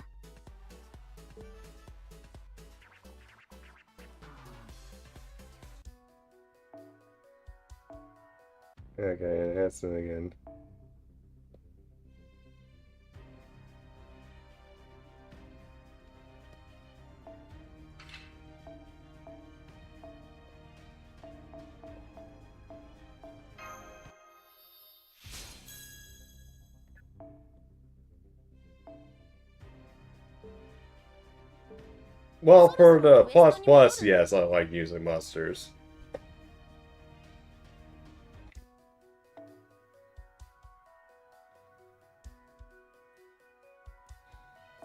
Okay, enhancement again. Well, for the plus, yes, I like using musters.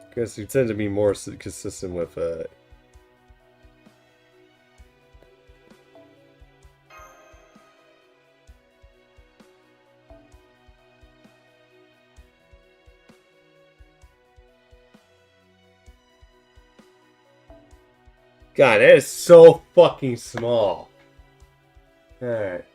Because you tend to be more consistent with God, that is so fucking small. Alright.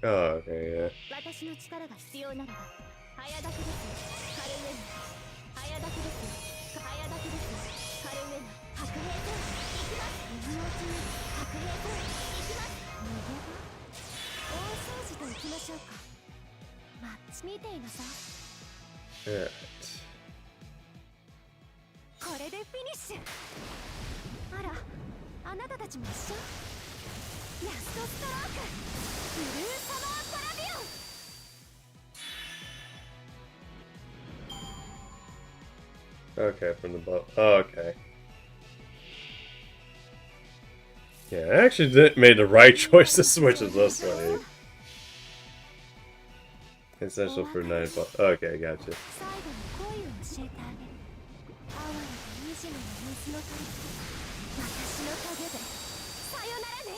Oh, okay, yeah. 私の力が必要ならば早だけですカルウェナ早だけです早だけですカルウェナ白兵隊行きます今のうちに白兵隊行きます逃げ場大掃除と行きましょうかマッチ見ていなさい Alright. これでフィニッシュあらあなたたちも一緒ラストストロークブルーサマーパラビオン Okay, from the boat. Oh, okay. Yeah, I actually made the right choice to switch it this way. Essential for 9 bucks. Okay, gotcha. 最後に恋を教えてあげる哀れと惨めな水の鳥私の影でさよならね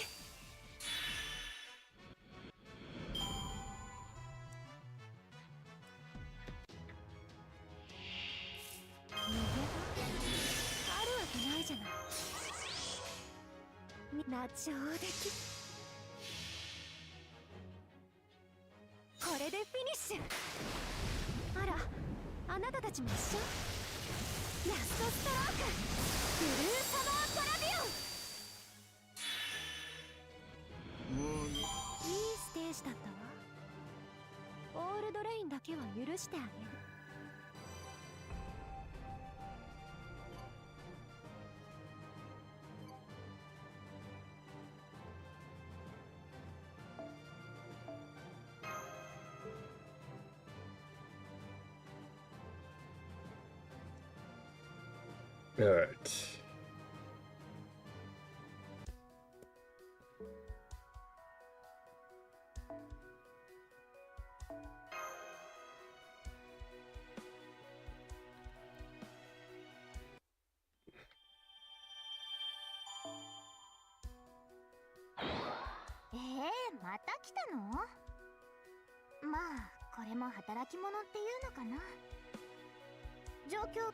逃げ場あるわけないじゃないナチョウ的これでフィニッシュあらあなたたちも一緒ラストストロークブルーサマーパラビオンいいステージだったわオールドレインだけは許してあげる Alright. Eh, また来たのまあこれも働き者っていうのかな状況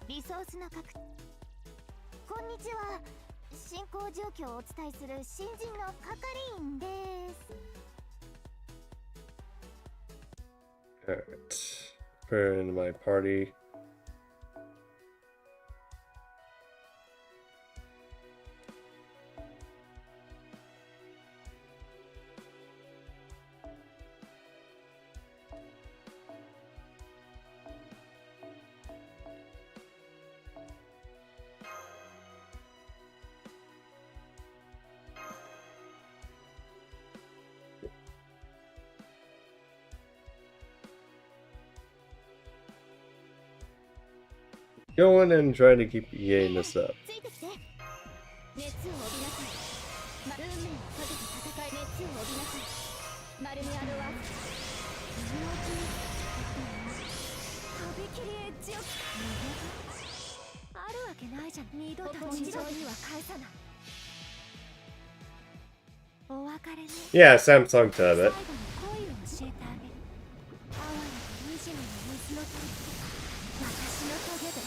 リソースの確こんにちは進行状況をお伝えする新人の係員です Alright. Put her in my party. Going and trying to keep getting this up. ついてきて熱を帯びなさい運命をかけて戦い熱を帯びなさいマルメアドワーズ今のうちにとびきりエッジをあるわけないじゃん二度と地上には返さないお別れね Yeah, Samsung tab 最 it. 後に恋を教えてあげる哀れと惨めな水の鳥私の棘で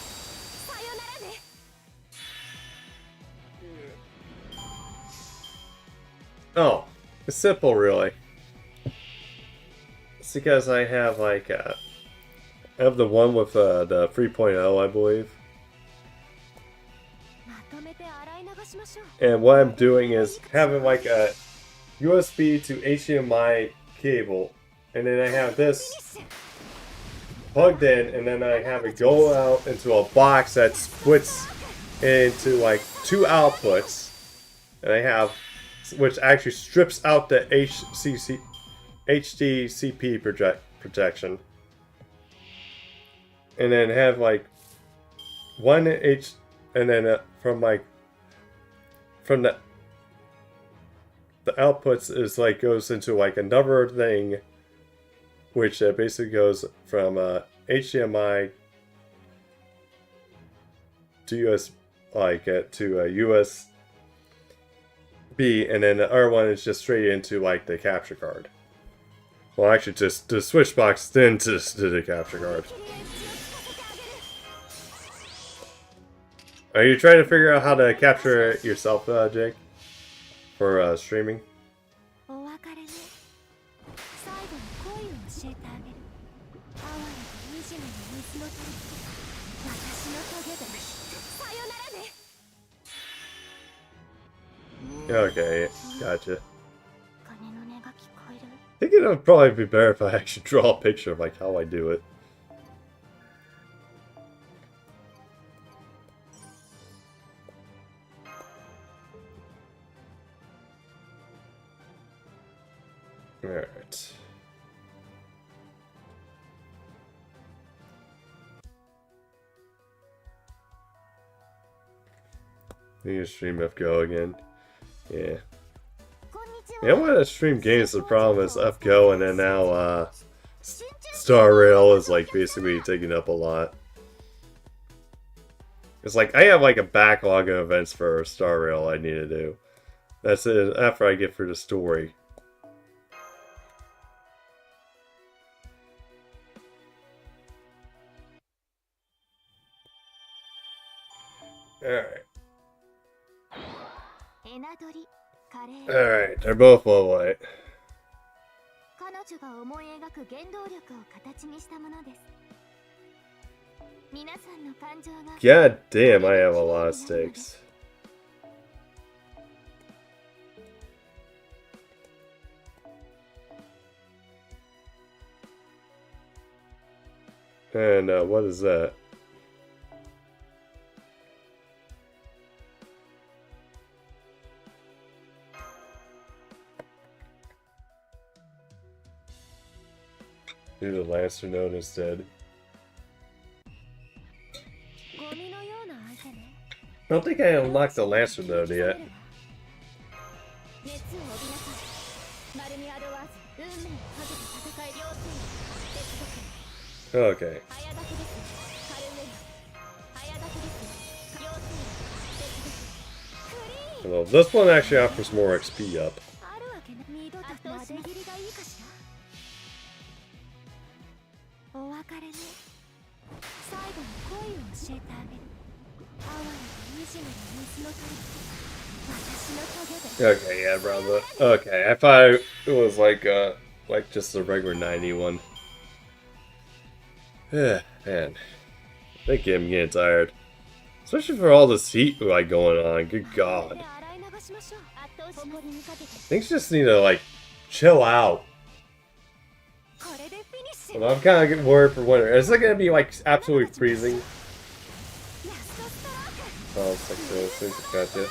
さよならね Oh, it's simple, really. It's because I have like I have the one with the 3.0, I believe. まとめて洗い流しましょう And what I'm doing is having like a USB to HDMI cable, and then I have this plugged in, and then I have it go out into a box that splits into like two outputs, and I have which actually strips out the HDCP protection, and then have like one and then from the outputs is like goes into like another thing, which basically goes from HDMI to US to USB, and then the other one is just straight into like the capture card. Well, actually, just the switch box then to the capture card. Are you trying to figure out how to capture it yourself, Jake, for streaming? お別れね Okay, gotcha. I think it would probably be better if I actually draw a picture of like how I do it. Alright. You can stream FGO again. Yeah. Yeah, I want to stream games. The problem is FGO, and then now Star Rail is like basically taking up a lot. It's like I have like a backlog of events for Star Rail I need to do. That's it after I get through the story. Alright. Alright, they're both level 8. God damn, I have a lot of stakes. And what is that? Do the Lancer node instead. I don't think I unlocked the Lancer node yet. Okay. Well, this one actually offers more XP up. Okay, yeah, brother. Okay, I thought it was like just a regular 91. Yeah, man. I think I'm getting tired. Especially for all this heat like going on. Good God. Things just need to like chill out. Well, I'm kind of getting worried for winter. Is it gonna be like absolutely freezing? Oh, it's like this. Gotcha.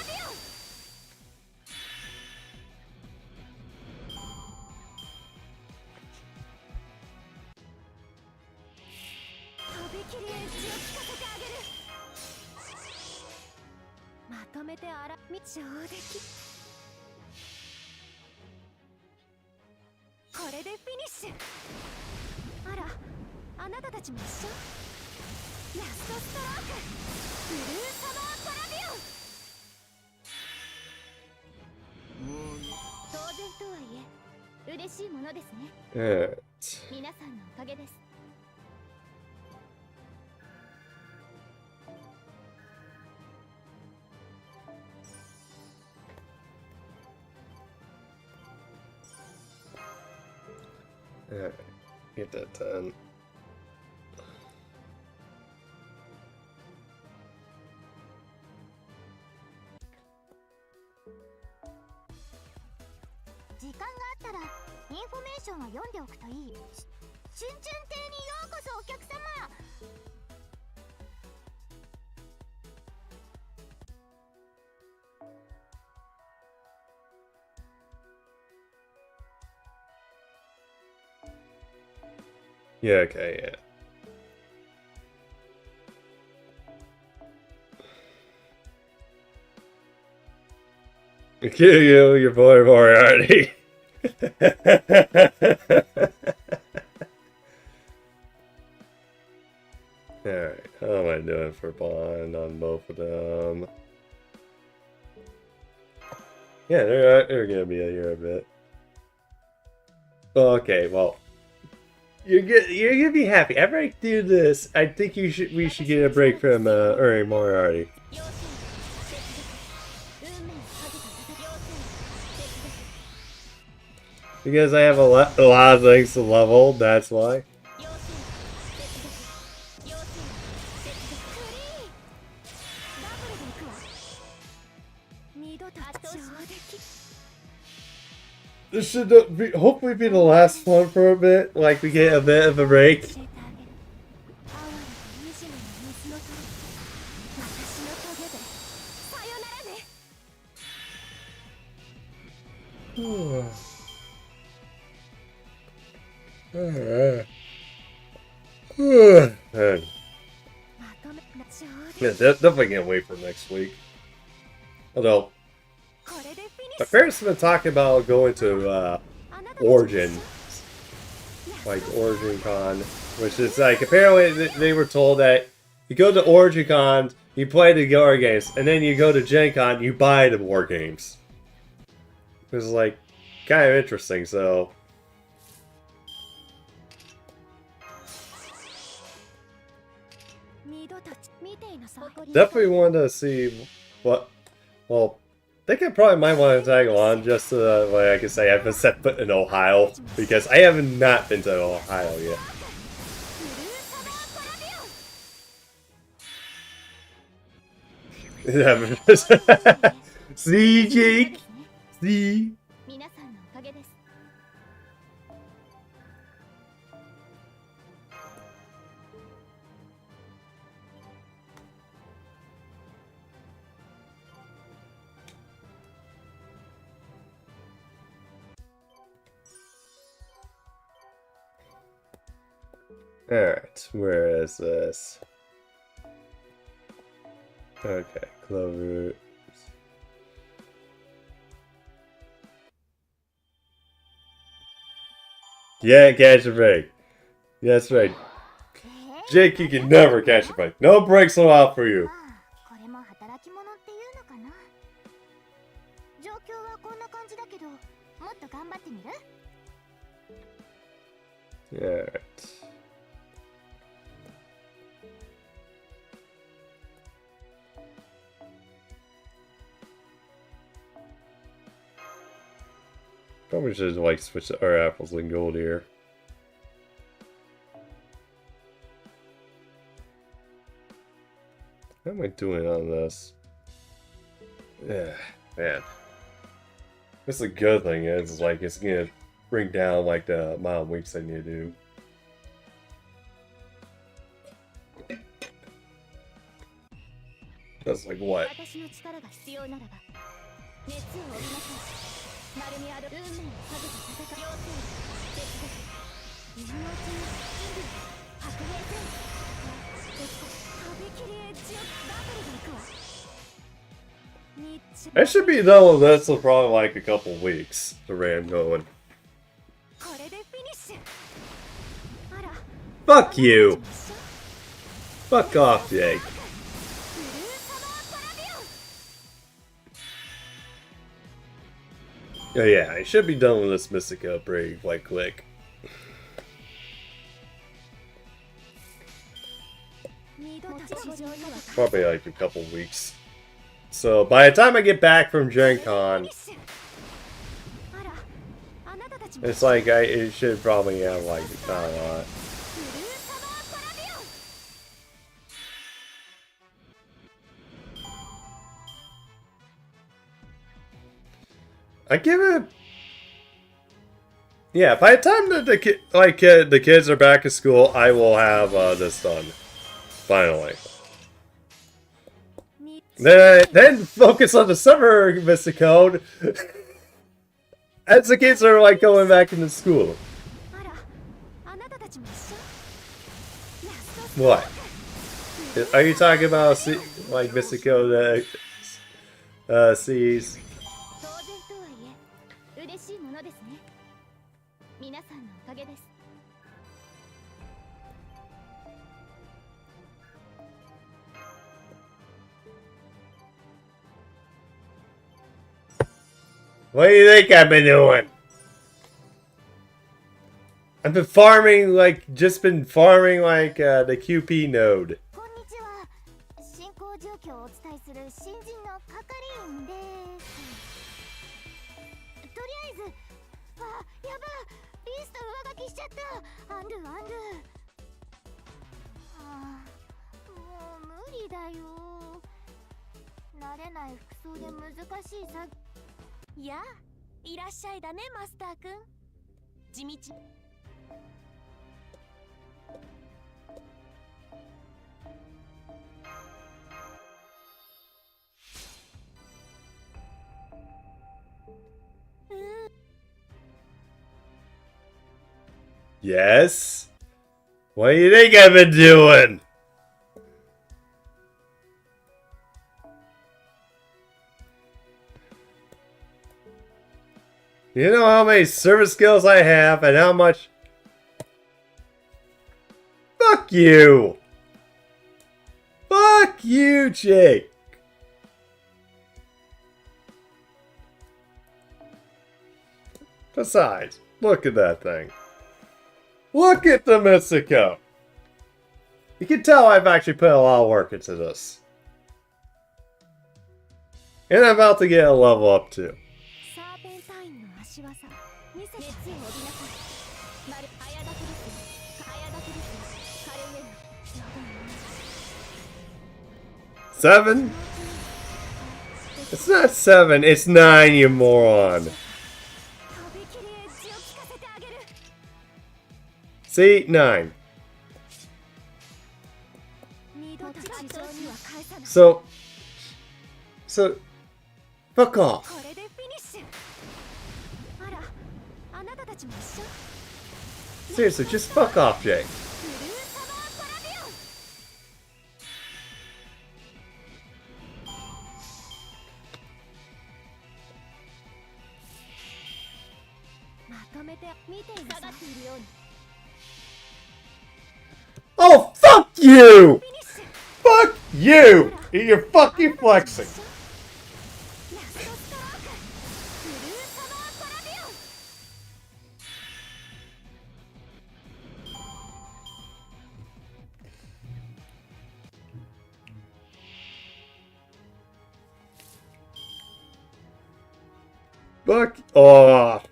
Alright. Alright, get that done. Yeah, okay, yeah. Kill you, your boy Moriarty. Alright, how am I doing for bond on both of them? Yeah, they're gonna be here a bit. Okay, well. You're gonna be happy. After I do this, I think we should get a break from earning Moriarty. Because I have a lot of things to level, that's why. This should hopefully be the last one for a bit, like we get a bit of a break. Yeah, definitely can't wait for next week. Although, my parents have been talking about going to Origin, like Origin Con, which is like apparently they were told that you go to Origin Con, you play the war games, and then you go to Gen Con, you buy the war games. It was like kind of interesting, so. Definitely want to see what. Well, I think I probably might want to tag along just so that way I can say I've been set foot in Ohio, because I have not been to Ohio yet. See, Jake? See? Alright, where is this? Okay, Clover. Yeah, catch a break. That's right. Jake, you can never catch a break. No breaks allowed for you. Alright. Probably should like switch our apples and gold here. How am I doing on this? Yeah, man. That's the good thing is like it's gonna bring down like the amount of weeks I need to do. That's like what? I should be done with this in probably like a couple weeks. The RAM going. Fuck you! Fuck off, Jake. Oh yeah, I should be done with this Mystica break right quick. Probably like a couple weeks. So by the time I get back from Gen Con, it's like it should probably have like not a lot. I give it. Yeah, by the time that the kids are back at school, I will have this done. Finally. Then focus on the summer Mystic Code. As the kids are like going back into school. What? Are you talking about like Mystic Code C's? What do you think I've been doing? I've been farming, like, the QP node. 上書きしちゃった。アンドゥアンドゥ。ああ、もう無理だよ。慣れない服装で難しいさ。やあ、いらっしゃいだねマスターくん。地道。Yes? What do you think I've been doing? You know how many service skills I have and how much... Fuck you! Fuck you, Jake! Besides, look at that thing. Look at the Mystico! You can tell I've actually put a lot of work into this. And I'm about to get a level up too. Seven? It's not 7, it's 9, you moron. See? 9. So, fuck off. Seriously, just fuck off, Jake. Oh, fuck you! Fuck you! You're fucking flexing. Fuck off.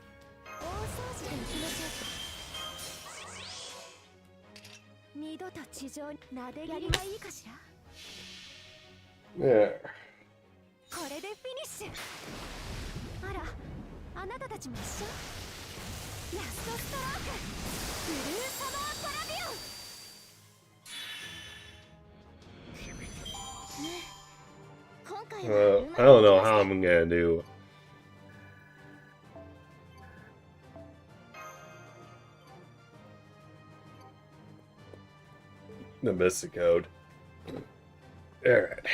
There. I don't know how I'm gonna do. The Mystic Code. Alright.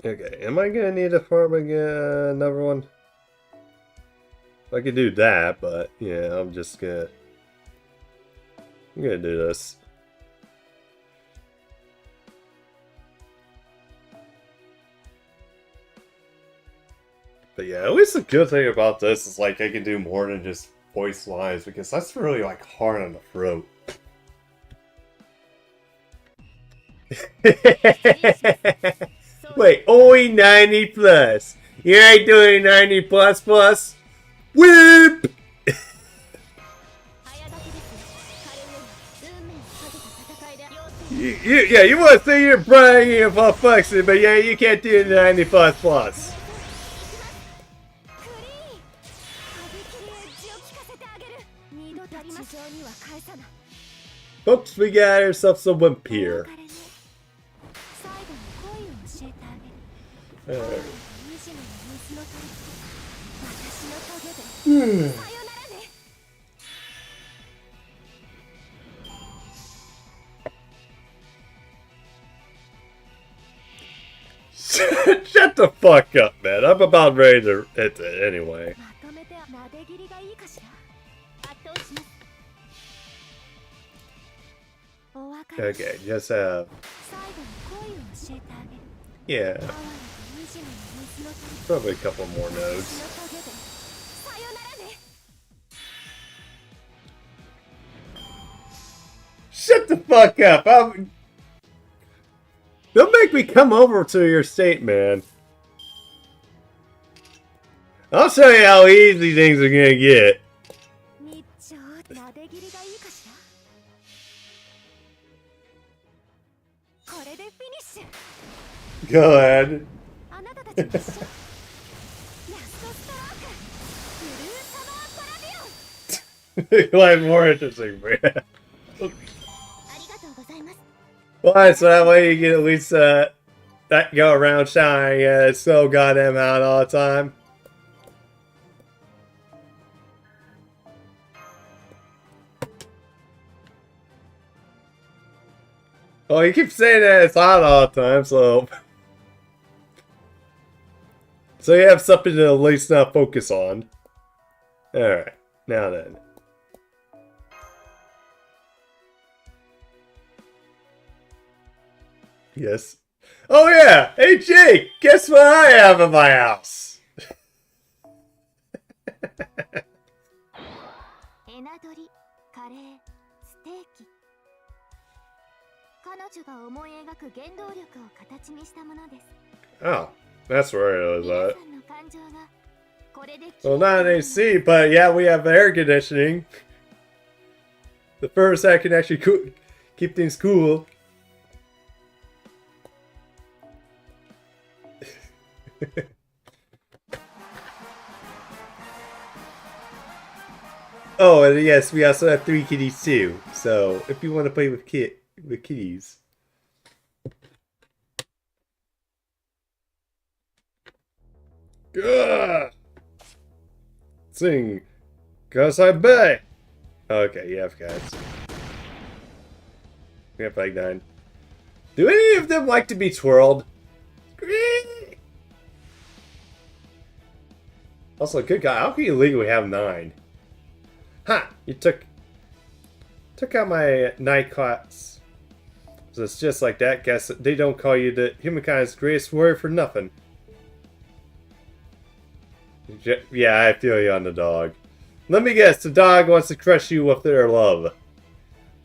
Okay, am I gonna need to farm again? Another one? I could do that, but yeah, I'm gonna do this. But yeah, at least the good thing about this is like I can do more than just voice lines because that's really like hard on the throat. Wait, only 90 plus. You ain't doing 90 plus plus? Whip! Yeah, you want to say you're bragging about flexing, but yeah, you can't do 90 plus plus. Oops, we got ourselves a wimp here. Shut the fuck up, man. I'm about ready to hit it anyway. Okay, just yeah. Probably a couple more nodes. Shut the fuck up! Don't make me come over to your state, man. I'll show you how easy things are gonna get. 日常なで切りがいいかしら。これでフィニッシュ。 Go ahead. あなたたちも一緒。ラストストローク。ブルーサマーパラディオン。Like more interesting, man. ありがとうございます。 Why? So that way you can at least that go around shining. Yeah, it's so goddamn hot all the time. Oh, you keep saying that it's hot all the time, so you have something to at least not focus on. All right, now then. Yes. Oh yeah! Hey Jake! Guess what I have in my house? エナドリ、カレー、ステーキ。彼女が思い描く原動力を形にしたものです。 Oh, that's where it was 皆 at. さんの感情がこれで Well, not an AC, but yeah, we have air conditioning. The first that can actually keep things cool. Oh, and yes, we also have 3 kitties too. So if you want to play with kitties. Gah! Sing, 'cause I bet. Okay, you have cats. We have like 9. Do any of them like to be twirled? Also, good guy. How can you legally have 9? Ha! You took out my night class. So it's just like that. Guess they don't call you the humankind's greatest warrior for nothing. Yeah, I feel you on the dog. Let me guess, the dog wants to crush you with their love.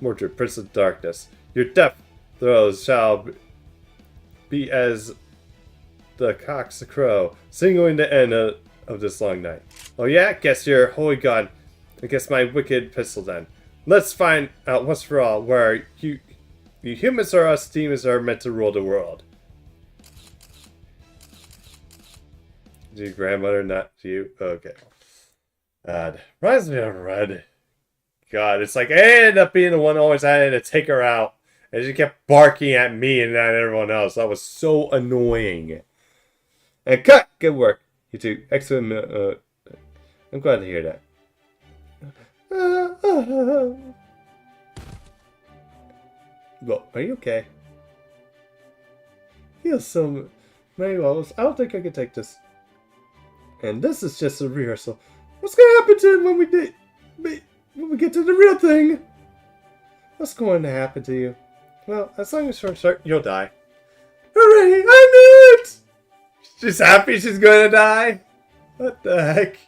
Mordred, Prince of Darkness. Your death throes shall be as the cock's crow, signaling the end of this long night. Oh yeah? Guess you're holy god. I guess my wicked pistol then. Let's find out once for all where you humans or us demons are meant to rule the world. Your grandmother, not you? Okay. God. Reminds me of Red. God, it's like I ended up being the one always had to take her out. And she kept barking at me and not everyone else. That was so annoying. And cut! Good work. You two. Excellent. I'm glad to hear that. Well, are you okay? Here's some manuals. I don't think I can take this. And this is just a rehearsal. What's gonna happen to him when we get to the real thing? What's going to happen to you? Well, as long as you're certain, you'll die. Hooray! I knew it! She's happy she's gonna die? What the heck?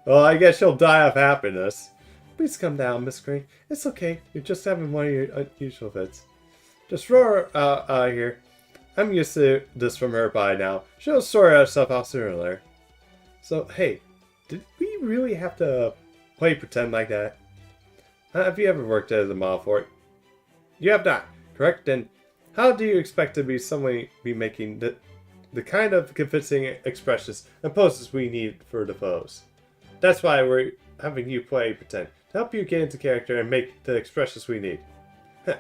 Well, I guess she'll die of happiness. Please come down, Miss Green. It's okay. You're just having one of your unusual fits. Just roar out here. I'm used to this from her by now. She'll sort herself out sooner or later. So, hey, did we really have to play pretend like that? Have you ever worked as a model for it? You have not, correct? Then how do you expect to be making the kind of convincing expressions and poses we need for the pose? That's why we're having you play pretend, to help you get into character and make the expressions we need.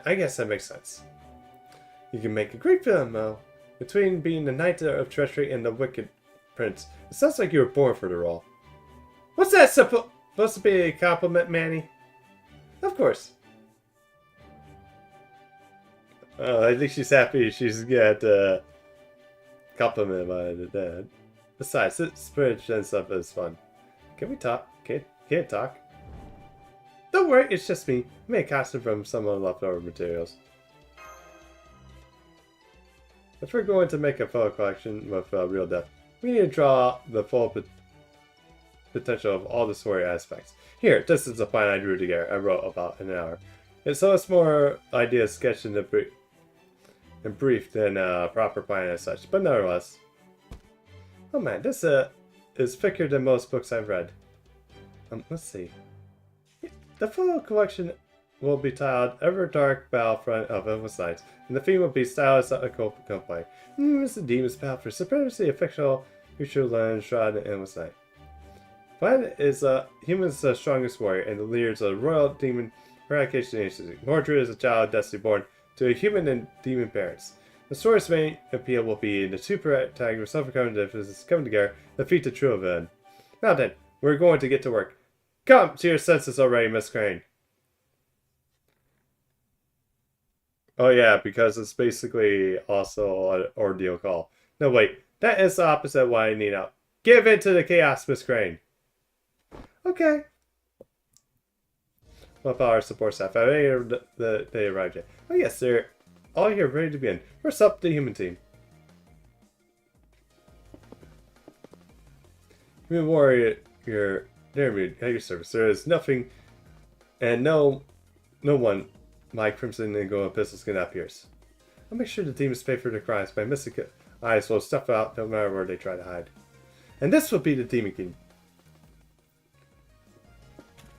I guess that makes sense. You can make a great film, though. Between being the Knight of Treachery and the Wicked Prince, it sounds like you were born for the role. What's that supposed to be a compliment, Manny? Of course. I think she's happy she's got compliment by the dad. Besides, this spiritual and stuff is fun. Can we talk? Can't talk. Don't worry, it's just me. I made a costume from some of the leftover materials. If we're going to make a photo collection with real depth, we need to draw the full potential of all the story aspects. Here, this is a plan I drew together. I wrote about in an hour. It's so it's more ideas sketched in the brief. and brief than a proper plan as such, but nevertheless. Oh man, this is thicker than most books I've read. Let's see. The full collection will be titled Ever Dark Battlefront of Endless Nights, and the theme will be stylized a gunplay. It's the demon's path for supremacy, a fictional future land shrouded in endless night. Planet is human's strongest warrior and the leaders of the Royal Demon Eradication Agency. Mordred is a child of destiny born to a human and demon parents. The story's main appeal will be in the two protagonists overcoming differences, coming together, defeat the true villain. Now then, we're going to get to work. Come to your senses already, Miss Crane. Oh yeah, because it's basically also an ordeal call. No wait, that is the opposite of what I need now. Give in to the chaos, Miss Crane. Okay. What about our support staff? Have they arrived yet? Oh yes, they're all here ready to begin. First up, the human team. Human warrior, at your service. There is nothing and no one my Crimson and Gold pistols can not pierce. I'll make sure the demons pay for their crimes by missing eyes will stuff out no matter where they try to hide. And this will be the Demon King.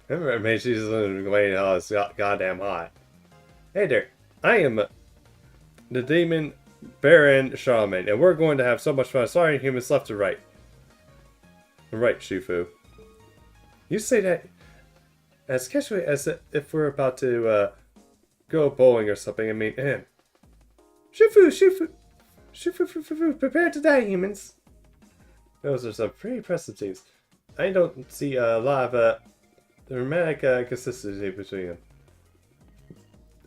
Remember, man, she's complaining how it's goddamn hot. Hey there, I am the Demon Baron Charlemagne, and we're going to have so much fun slaughtering humans left to right. Right, Shufu. You say that as casually as if we're about to go bowling or something. I mean, Shufu, prepare to die, humans. Those are some pretty impressive teams. I don't see a lot of dramatic consistency between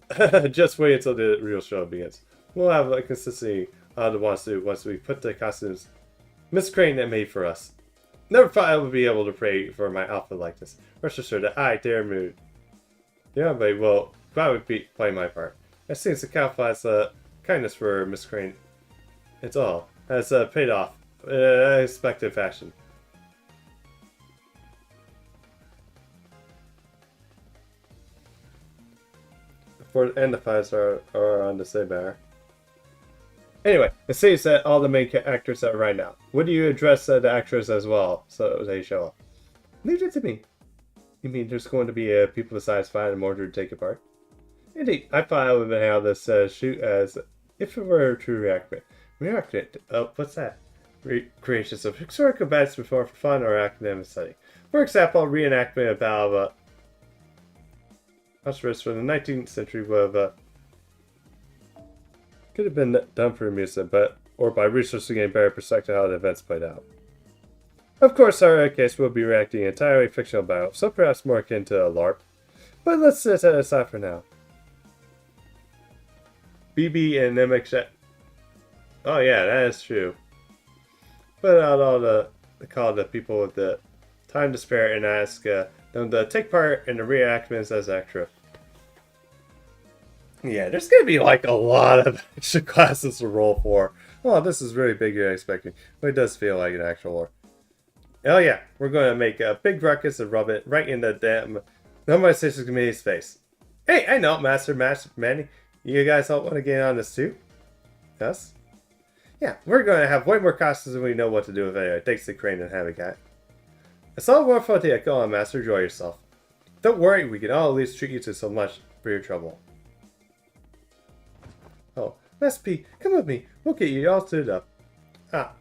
them. Just wait until the real show begins. We'll have a consistency on the wants to once we put the costumes Miss Crane that made for us. Never thought I would be able to pray for my outfit like this. Rest assured that I dare mood. Yeah, but well, I would play my part. It seems to count as kindness for Miss Crane. It's all has paid off in an unexpected fashion. And the fives are on the same banner. Anyway, it seems that all the main actors are right now. Would you address the actors as well so they show up? Leave it to me. You mean there's going to be people besides Fine and Mordred to take it part? Indeed, I thought I would have this shoot as if it were a true reenactment. What's that? Creations of historical events before for fun or academic study. For example, a reenactment about Auschwitz from the 19th century would have could have been done for amusement, or by researching a better perspective how the events played out. Of course, our case will be reacting entirely fictional battle, so perhaps more akin to a LARP. But let's set that aside for now. BB and MX. Oh yeah, that is true. Put out all the call the people with the time to spare and ask them to take part in the reenactments as extra. Yeah, there's gonna be like a lot of extra classes to roll for. Oh, this is really bigger than expecting. But it does feel like an actual war. Oh yeah, we're gonna make a big ruckus and rub it right in the damn Normalization Committee's face. Hey, I know, Master Manny. You guys all want to get on this too? Yes? Yeah, we're gonna have way more costumes than we know what to do with anyway. Thanks to Crane and Habitat. It's all worth it. Go on, Master. Enjoy yourself. Don't worry, we can all at least treat you to so much for your trouble. Oh, Master P, come with me. We'll get you all stood up. Ah.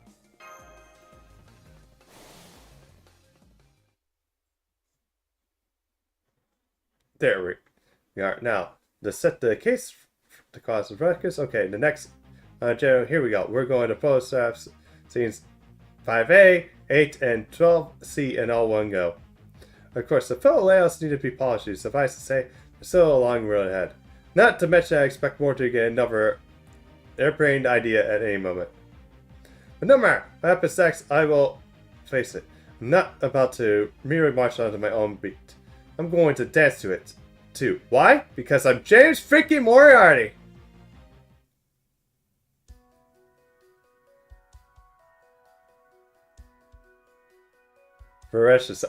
There we are. Now, to set the case to cause of ruckus. Okay, the next general, here we go. We're going to photograph scenes 5A, 8, and 12C in all one go. Of course, the photo layouts need to be polished. Suffice to say, there's still a long road ahead. Not to mention, I expect more to get another airbrained idea at any moment. But no matter what happens next, I will face it. I'm not about to merely march onto my own beat. I'm going to dance to it, too. Why? Because I'm James freaking Moriarty! For Resh is...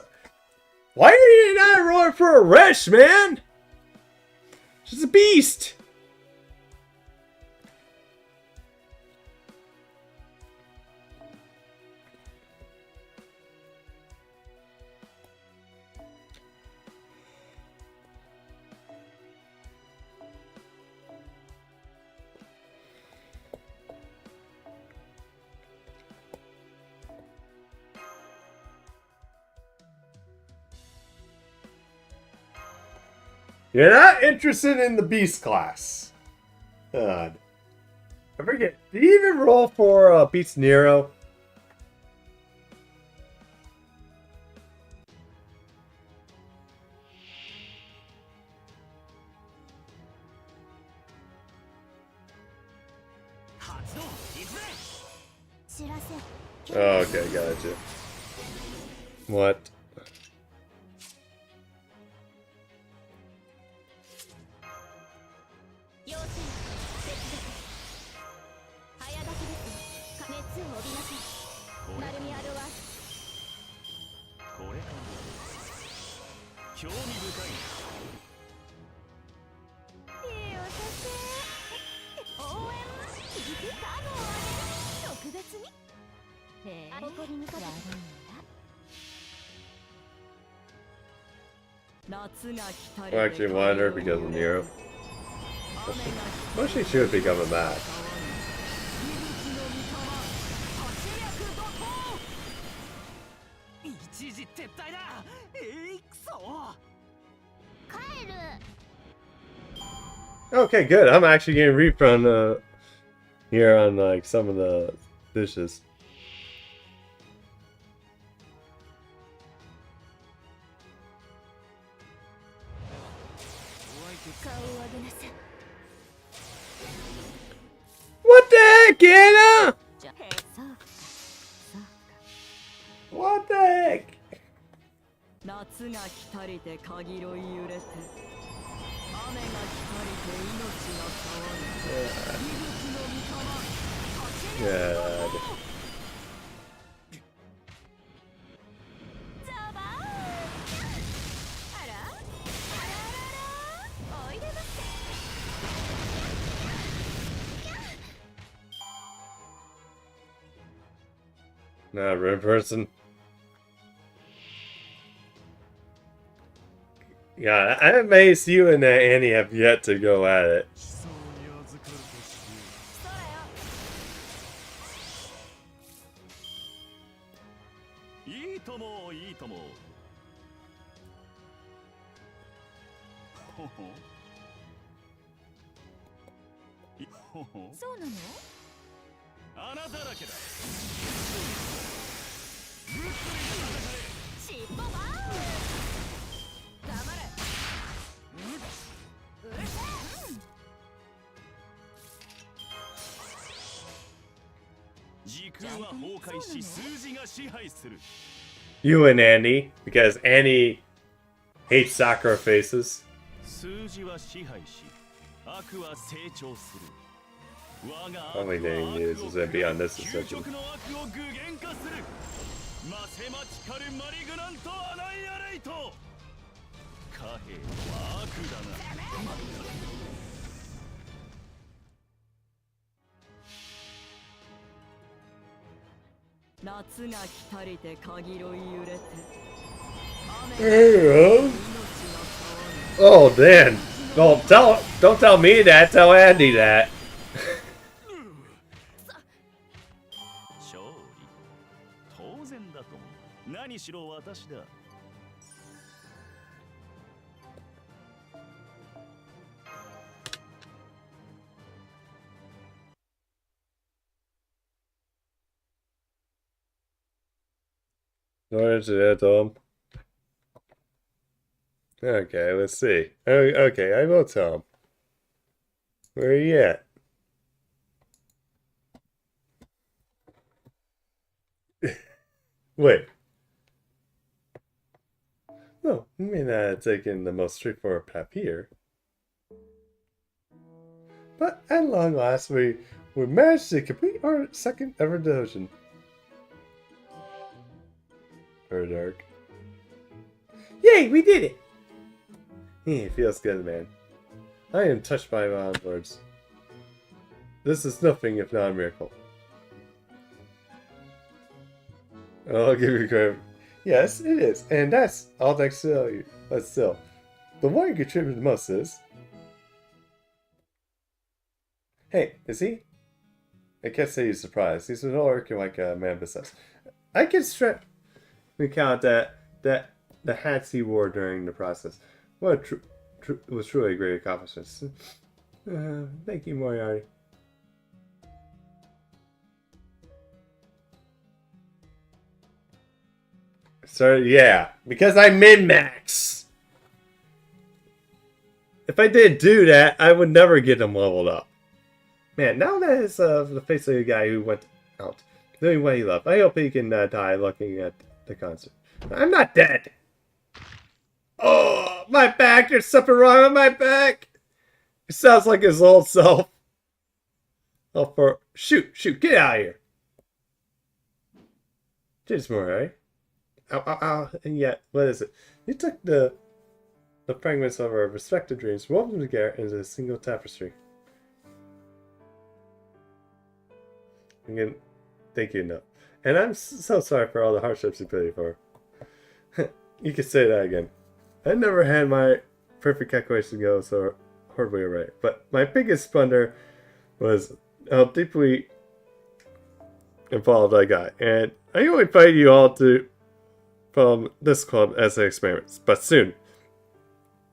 Why are you not rolling for a Resh, man? She's a beast! You're not interested in the beast class. God. I forget. Did you even roll for Beast Nero? Oh, okay, gotcha. What? I actually wanted her because of Nero. Well, she should be coming back. Okay, good. I'm actually getting refund here on like some of the dishes. What the heck, Anna? What the heck? God. Not a real person. Yeah, I'm amazed you and Annie have yet to go at it. You and Annie, because Annie hates Sakura faces. Only thing is that beyond this discussion. Oh, Dan! Don't tell me that. Tell Andy that. No answer to that, Tom. Okay, let's see. Okay, I will tell him. Where are you at? Wait. No, you may not have taken the most straightforward path here. But at long last, we managed to complete our second ever devotion. Very dark. Yay, we did it! It feels good, man. I am touched by my own words. This is nothing if not a miracle. I'll give you credit. Yes, it is, and that's all thanks to you. But still, the one who contributed the most is... Hey, is he? I can't say he's surprised. He's not working like a man possessed. I can recount that the hats he wore during the process. What a was truly a great accomplishment. Thank you, Moriarty. So yeah, because I min-max. If I didn't do that, I would never get him leveled up. Man, now that is the face of the guy who went out, doing what he loved. I hope he can die looking at the concert. I'm not dead. Oh, my back! There's something wrong with my back. It sounds like his old self. Oh, for shoot, get out of here. Just more, right? Ow, ow, ow. And yet, what is it? You took the fragments of our respective dreams, wove them together into a single tapestry. Again, thank you, no. And I'm so sorry for all the hardships you put me for. You can say that again. I never had my perfect calculation go so horribly right, but my biggest blunder was how deeply involved I got, and I only invite you all to from this club as an experiment, but soon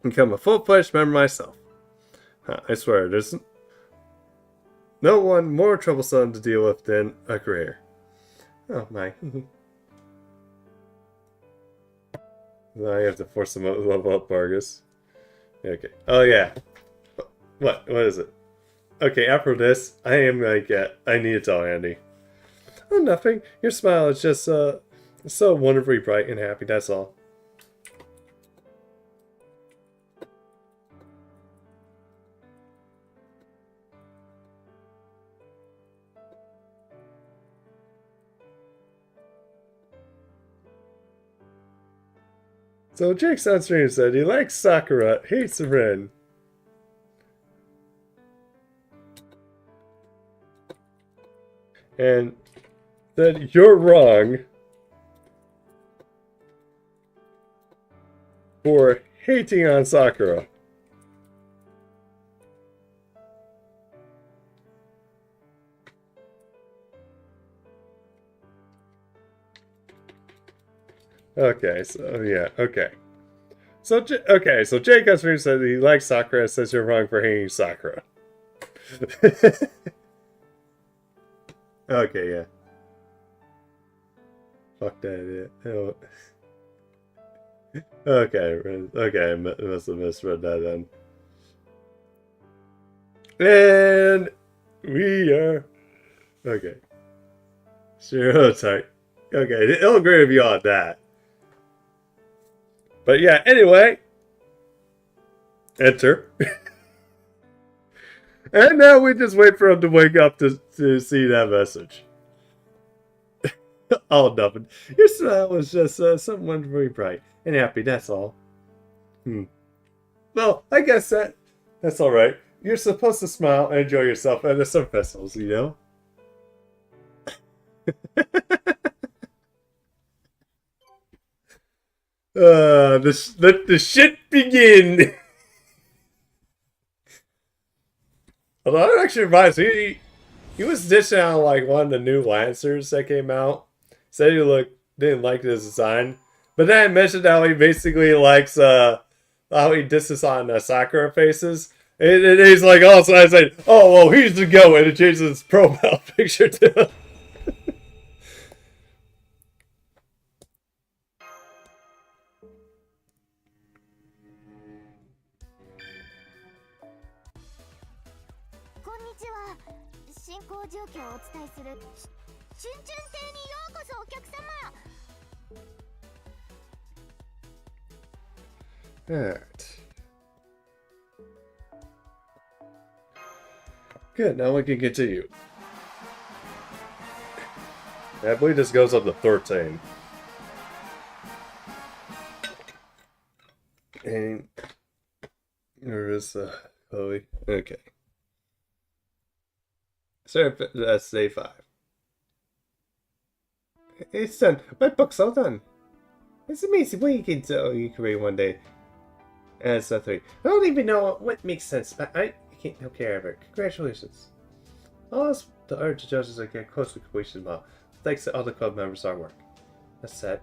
become a full-fledged member myself. I swear, there's no one more troublesome to deal with than a career. Oh my. Now I have to force him to level up Vargas. Okay. Oh yeah. What is it? Okay, after this, I am like, I need to tell Andy. Oh, nothing. Your smile is just so wonderfully bright and happy, that's all. So Jake's on stream said he likes Sakura, hates Rin. And that you're wrong for hating on Sakura. Okay, so yeah, okay. So Jake on stream said he likes Sakura and says you're wrong for hating Sakura. Okay, yeah. Fuck that, yeah. Oh. Okay, I must have misread that then. And we are... Okay. Stereotype. Okay, I'll agree with you on that. But yeah, anyway. Enter. And now we just wait for him to wake up to see that message. Oh, nothing. Your smile was just so wonderfully bright and happy, that's all. Well, I guess that's alright. You're supposed to smile and enjoy yourself at some festivals, you know? Let the shit begin! Although that actually reminds me, he was dishing out like one of the new Lancers that came out. Said he didn't like the design. But then I mentioned how he basically likes how he disses on Sakura faces. And he's like, oh, so I said, oh, well, he's the go, and it changes his profile picture to Alright. Good, now we can continue. I believe this goes up to 13. And there is Chloe. Okay. So that's day 5. It's done. My book's all done. It's amazing what you can do you create one day. And it's 3. I don't even know what makes sense, but I can't take care of it. Congratulations. All us, the other judges are getting close to completion now. Thanks to all the club members' hard work. That's sad.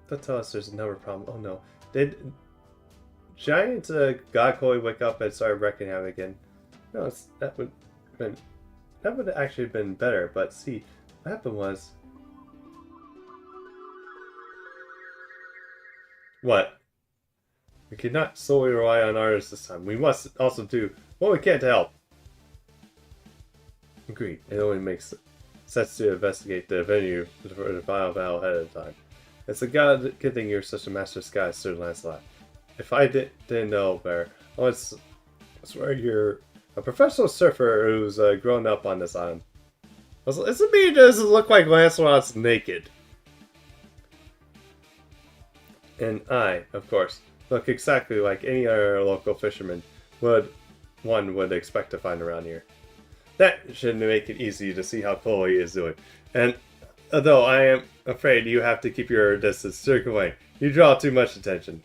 Don't tell us there's another problem. Oh no. Giant God Koi wake up and start wrecking havoc again. No, that would actually have been better, but see, what happened was... What? We cannot solely rely on artists this time. We must also do what we can to help. Agreed. It only makes sense to investigate the venue for the final battle ahead of time. It's a good thing you're such a master of skies, Sir Lancelot. If I didn't know better, I swear you're a professional surfer who's grown up on this island. It's a me does look like Lancelot's naked. And I, of course, look exactly like any other local fisherman one would expect to find around here. That should make it easy to see how Chloe is doing. And although I am afraid you have to keep your distance, Sir Gawain, you draw too much attention.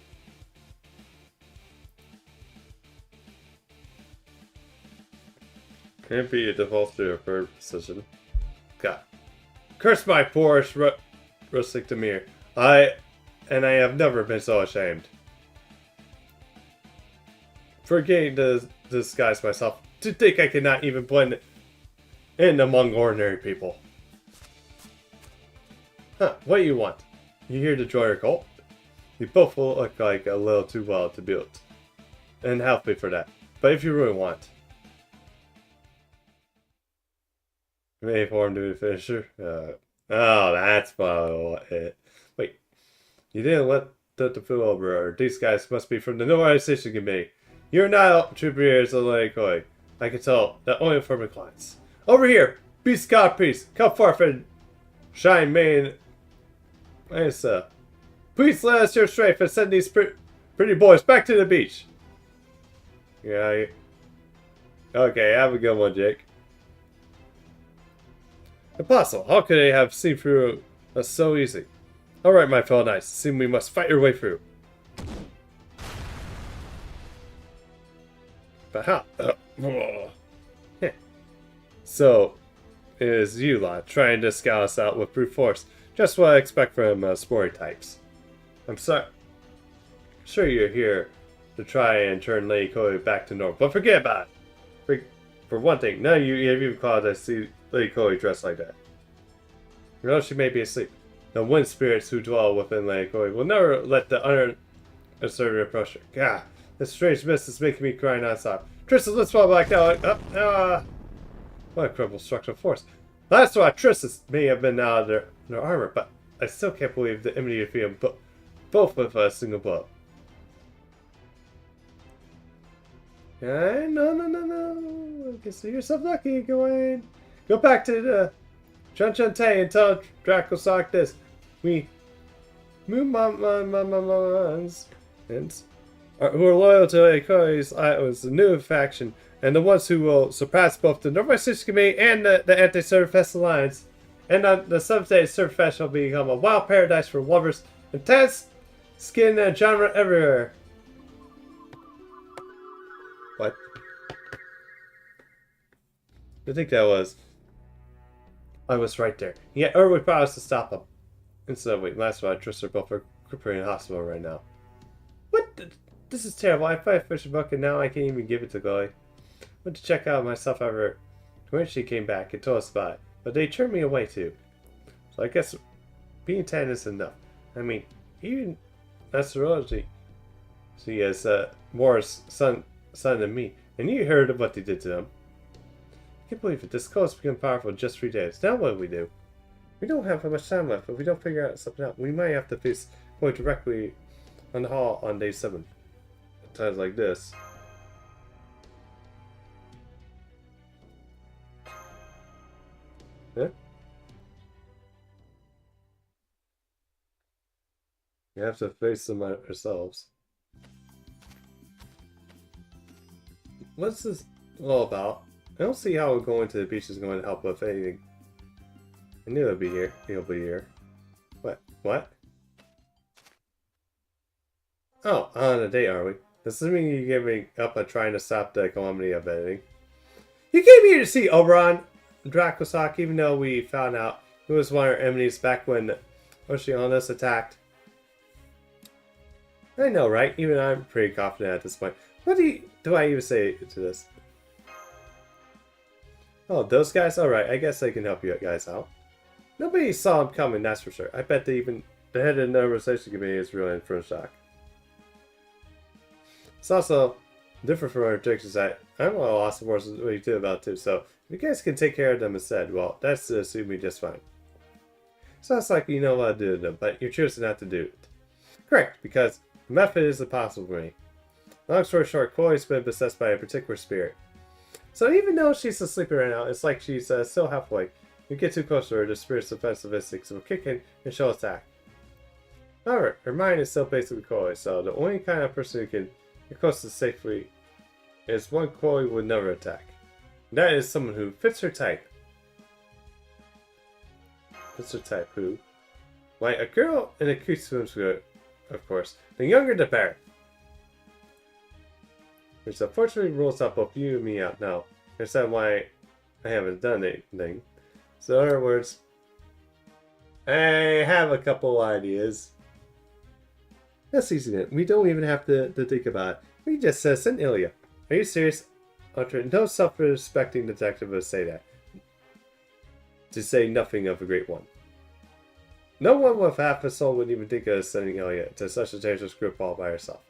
Can't be a default to her position. God. Curse my poor rustic demeanor. I have never been so ashamed. Forgetting to disguise myself, to think I cannot even blend in among ordinary people. Huh, what do you want? You here to join our cult? You both will look like a little too well to build. And help me for that. But if you really want. May form to be a finisher? Oh, that's probably it. Wait, you didn't let the fool over, or these guys must be from the Normalization Committee. You're not troopers of Lady Koi. I can tell that only from the clients. Over here! Beast God Priest! Come forth and shine main. Please let us your strength and send these pretty boys back to the beach. Yeah. Okay, have a good one, Jake. Impossible. How could they have seen through us so easy? Alright, my fellow knights. It seems we must fight our way through. But how? So, it is you lot trying to scout us out with brute force. Just what I expect from sporty types. I'm sorry. Sure you're here to try and turn Lady Koi back to normal, but forget about it. For one thing, none of you have even called to see Lady Koi dressed like that. You know she may be asleep. The wind spirits who dwell within Lady Koi will never let the unassertive approach her. God, this strange mist is making me cry non-stop. Tristan, let's fall back out. What a incredible structural force. Last while, Tristan may have been out of their armor, but I still can't believe the immunity to them both with a single blow. No. Consider yourself lucky, Gawain. Go back to the Chun Tay and tell Dracosoc this. We Moomons who are loyal to Ikoi's was the new faction, and the ones who will surpass both the Normalization Committee and the Anti-ServantFest Alliance. And on the 7th day, ServantFest shall become a wild paradise for lovers, intense skin and genre everywhere. What? I think that was... I was right there. Yeah, or we promised to stop them. Instead of waiting last while, Tristan both are crippling in the hospital right now. What? This is terrible. I find a fish book and now I can't even give it to Chloe. Went to check out myself ever when she came back and told us about it, but they turned me away too. So I guess being 10 is enough. I mean, even astrology, she has more son than me, and you heard of what they did to them. I can't believe it. This cult has become powerful in just 3 days. Now what do we do? We don't have much time left. If we don't figure out something out, we might have to face going directly on the hall on day 7. At times like this. Yeah? We have to face them ourselves. What's this all about? I don't see how going to the beach is going to help with anything. I knew it'd be here. He'll be here. What? Oh, on a date, are we? Does this mean you're giving up on trying to stop the calamity of editing? You came here to see Oberon Dracosoc, even though we found out who was one of our enemies back when Oceanus attacked. I know, right? Even I'm pretty confident at this point. What do I even say to this? Oh, those guys? Alright, I guess they can help you guys out. Nobody saw them coming, that's for sure. I bet they even the head of the normalization committee is really in for shock. It's also different from our predictions that I'm a lost of what you do about it too, so if you guys can take care of them instead, well, that's assuming just fine. Sounds like you know what to do to them, but you're choosing not to do it. Correct, because the method is impossible for me. Long story short, Chloe's been possessed by a particular spirit. So even though she's asleep right now, it's like she's still halfway. You get too close to her, the spirit's offensive instincts will kick in and she'll attack. However, her mind is still basically Chloe, so the only kind of person who can get close to safely is one Chloe would never attack. And that is someone who fits her type. Fits her type who? Like a girl in a cute swimsuit, of course. The younger the better. Which unfortunately rules out both you and me out now. That's not why I haven't done anything. So in other words, I have a couple ideas. That's easy then. We don't even have to think about it. We just send Ilya. Are you serious? Ultra, no self-respecting detective would say that. To say nothing of a great one. No one with half a soul would even think of sending Ilya to such a dangerous group all by herself.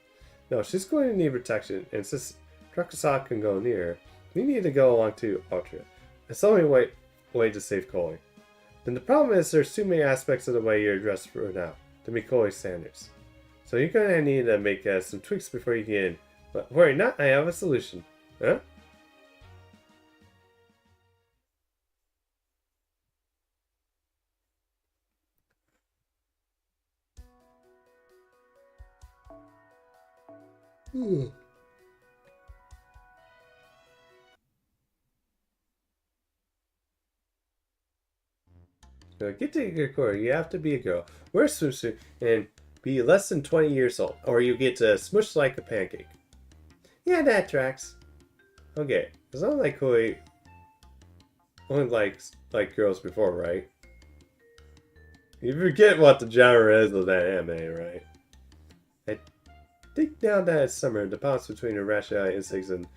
No, she's going to need protection, and since Drakusok can go near her, we need to go along too, Ultra. It's the only way to save Chloe. And the problem is there's too many aspects of the way you're dressed for now to meet Chloe's standards. So you're going to need to make some tweaks before you get in. But worry not, I have a solution. Huh? Get to your core. You have to be a girl. Wear a swimsuit and be less than 20 years old, or you get smushed like a pancake. Yeah, that tracks. Okay, it's not like Chloe only likes girls before, right? You forget what the genre is of that anime, right? I think now that it's summer, the balance between irrationality instincts and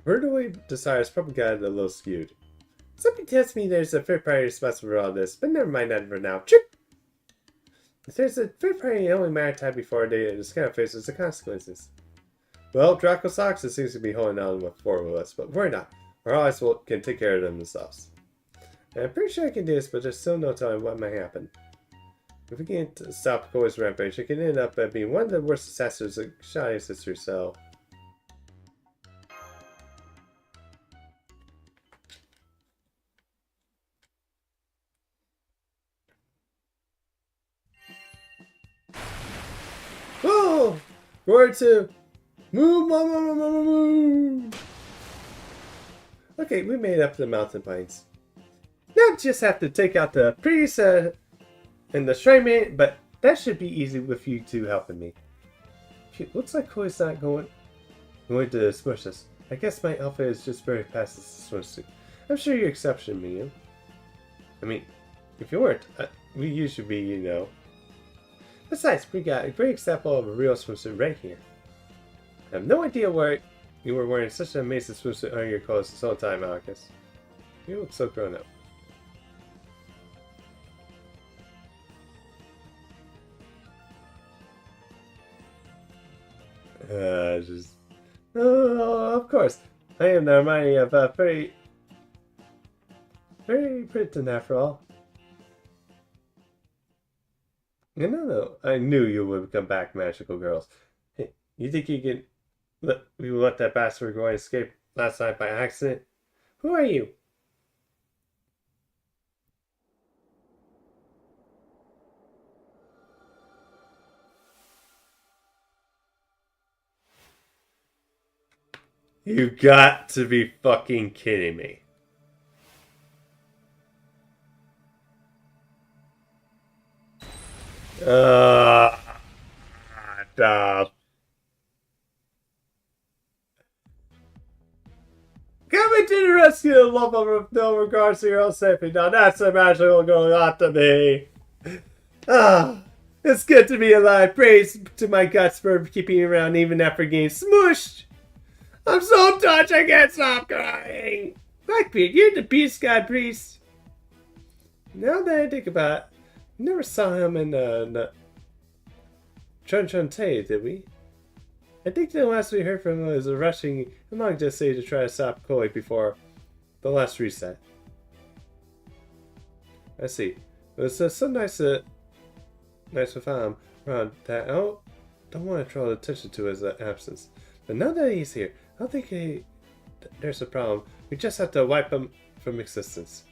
worldly desires probably got it a little skewed. Something tells me there's a third party responsible for all this, but never mind that for now. Chip! If there's a third party, it only matter time before they just kind of faces the consequences. Well, Draco Sox seems to be holding on with four of us, but worry not. Our allies can take care of them themselves. And I'm pretty sure I can do this, but there's still no telling what might happen. If we can't stop Chloe's rampage, it can end up being one of the worst disasters of Shadi's history, so... Oh! Roar to moo. Okay, we made it up to the mountain pines. Now just have to take out the priest and the shrine man, but that should be easy with you two helping me. It looks like Chloe's not going to smush us. I guess my outfit is just very past the swimsuit. I'm sure you're exception me. I mean, if you weren't, we usually be, you know. Besides, we got a great example of a real swimsuit right here. I have no idea why you were wearing such an amazing swimsuit under your clothes this whole time, Marcus. You look so grown up. Oh, of course. I am the Hermione of very pretty after all. No. I knew you would come back, magical girls. Hey, you think you can let that bastard go and escape last night by accident? Who are you? You got to be fucking kidding me. Stop. Coming to the rescue of love with no regards to your own safety. Now that's a magical girl ought to be. It's good to be alive. Praise to my guts for keeping me around even after getting smooshed. I'm so touched I can't stop crying. Blackbeard, you're the Peace God priest. Now that I think about it, we never saw him in Chun-Chun-Tay, did we? I think the last we heard from him was rushing along just say to try to stop Koi before the last reset. I see. It was so nice to find him around that. I don't want to draw attention to his absence. But now that he's here, I don't think there's a problem. We just have to wipe him from existence.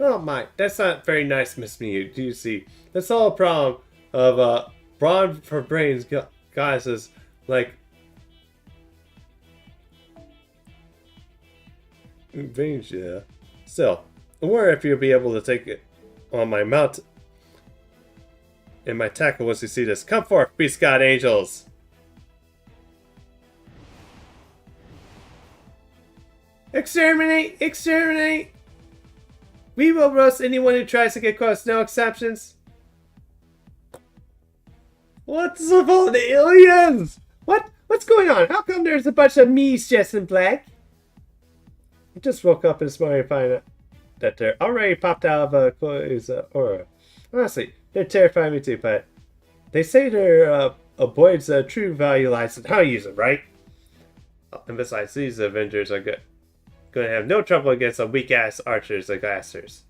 Oh my, that's not very nice, Miss Mew. Do you see? That's all a problem of brawn for brains guys is like brains, yeah. Still, I wonder if you'll be able to take it on my mount in my tackle once you see this. Come forth, Beast God Angels! Exterminate! Exterminate! We will roast anyone who tries to get across, no exceptions. What's up all the aliens? What's going on? How come there's a bunch of me's just in black? I just woke up this morning and find out that they're already popped out of Chloe's aura. Honestly, they're terrifying me too, but they say their avoids true value lies in how you use it, right? Oh, and besides, these Avengers are going to have no trouble against some weak-ass archers like Asters.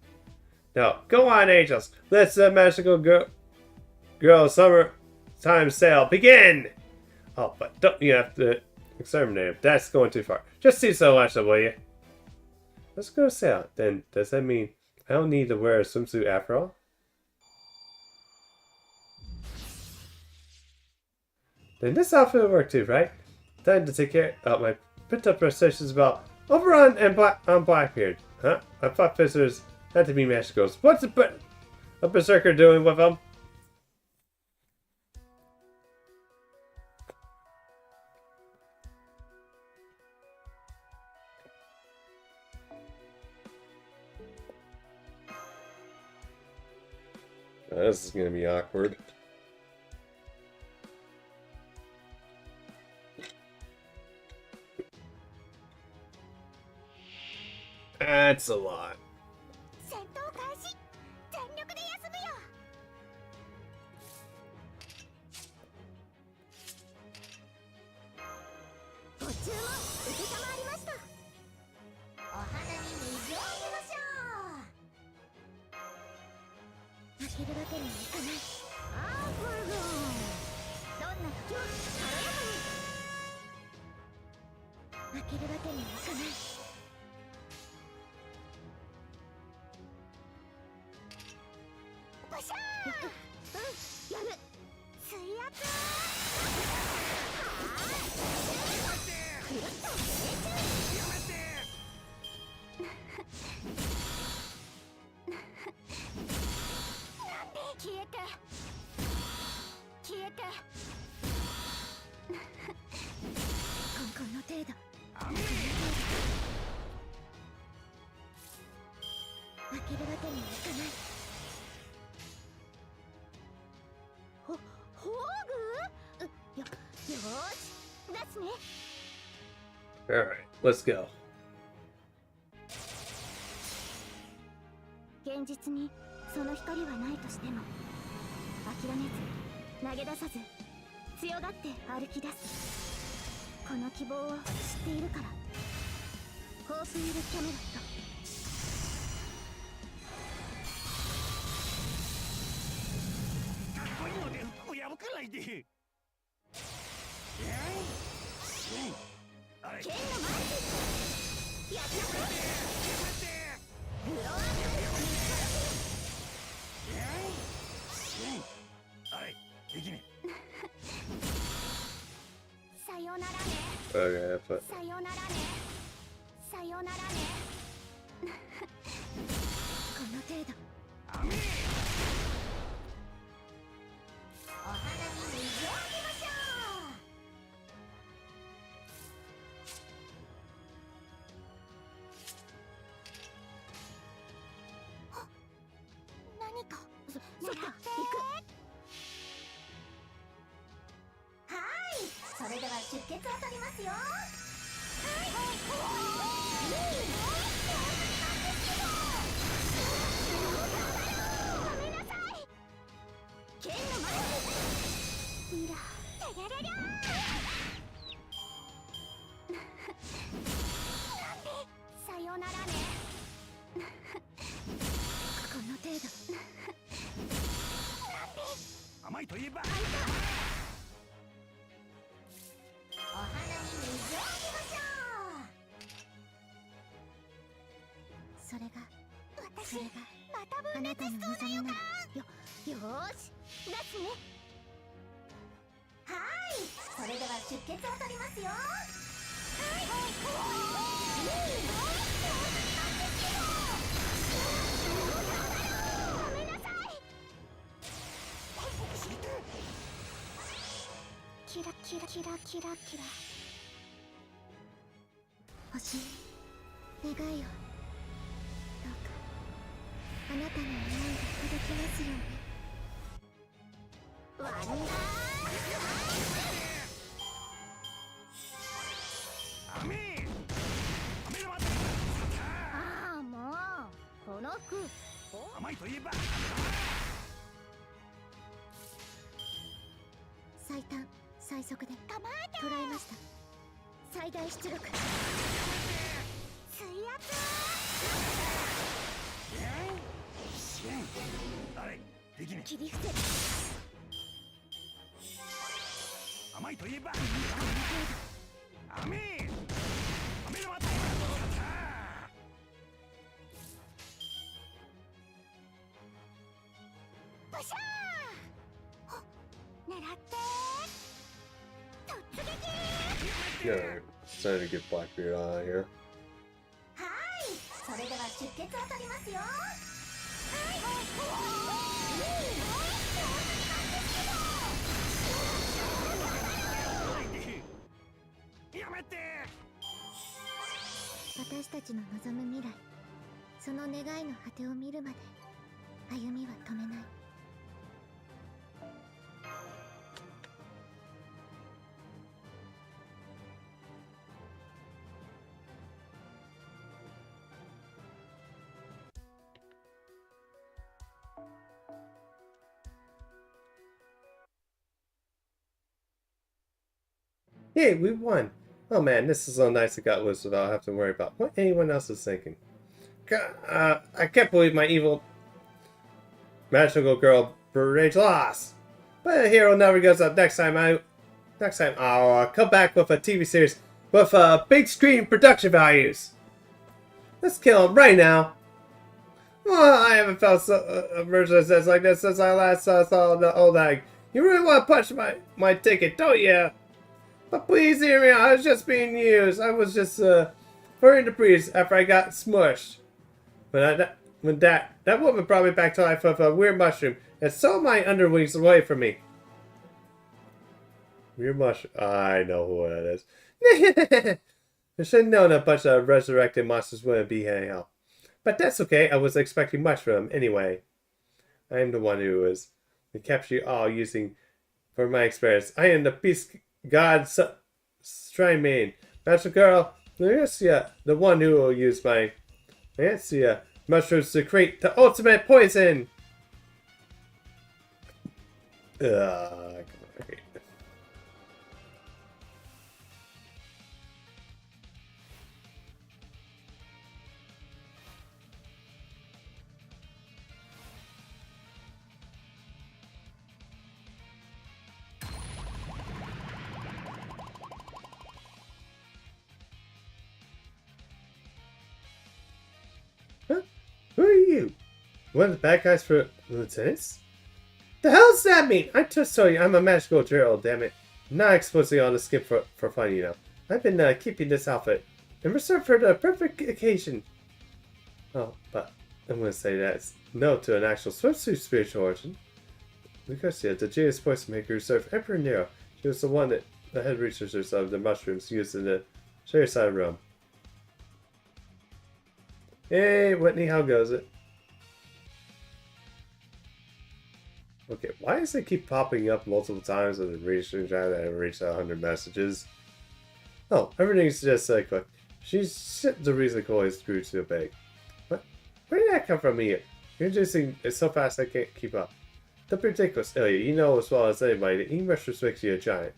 Now, go on, Angels. Let's the magical girl summertime sale begin! Oh, but don't you have to exterminate him. That's going too far. Just see so much, will you? Let's go sail. Then, does that mean I don't need to wear a swimsuit after all? Then this outfit will work too, right? Time to take care of my pent-up frustrations about Overrun and Blackbeard. Huh? I thought visitors had to be magicals. What's a berserker doing with them? This is gonna be awkward. That's a lot. Alright, let's go. 現実にその光はないとしても諦めず投げ出さず強がって歩き出すこの希望を知っているからホープ・イル・キャメロット Okay, but さよならねさよならねこの程度お花見に行きましょう何かそっか行くそれでは出血を取りますよ。ごめんなさい。剣の前にいらてやれりゃさよならね。この程度。甘いといえばお花に水をあげましょう。それが私また分裂しそうな予感。よーし出すね。それでは出血を取りますよ。ごめんなさい。キラキラキラキラキラ星願いをどうかあなたの思いが届きますように。ワンダー雨の待ああもうこの服甘いといえば最短最速で捉えました。最大出力水圧あれできね切り伏せ甘いといえば雨の待ブシャー狙って突撃。 Yeah, starting to get Blackbeard on here. それでは出血を取りますよ。やめて私たちの望む未来、その願いの果てを見るまで歩みは止めない。Hey, we won! Oh man, this is so nice it got loose without having to worry about what anyone else is thinking. God, I can't believe my evil magical girl Rage lost! But a hero never gives up. Next time I'll come back with a TV series with big screen production values. Let's kill him right now. Well, I haven't felt so emergencies like this since I last saw the old egg. You really want to punch my ticket, don't you? But please hear me out. I was just being used. I was just hurrying to breeze after I got smushed. When that woman brought me back to life with a weird mushroom and stole my underwings away from me. Weird mushroom. I know who that is. I should have known a bunch of resurrected monsters wouldn't be hell. But that's okay. I was expecting much from them anyway. I am the one who was to capture you all using, for my experience. I am the beast god shrine main. Magical girl, Lucia, the one who will use my mushrooms to create the ultimate poison. Great. Huh? Who are you? One of the bad guys for lieutenants? The hell does that mean? I just told you I'm a magical drill, damn it. Not exposing on the skin for fun, you know. I've been keeping this outfit in reserve for the perfect occasion. Oh, but I'm gonna say that's no to an actual swimsuit spiritual origin. Lucasia, the genius poison maker who served Emperor Nero. She was the one that the head researchers of the mushrooms used in the share side room. Hey, Whitney, how goes it? Okay, why does it keep popping up multiple times with the reaching trying to reach 100 messages? Oh, everything's just quick. She's the reason Chloe's grew so big. What? Where did that come from here? You're introducing it so fast I can't keep up. Don't be ridiculous, Ilya. You know as well as anybody that e-rushers makes you a giant.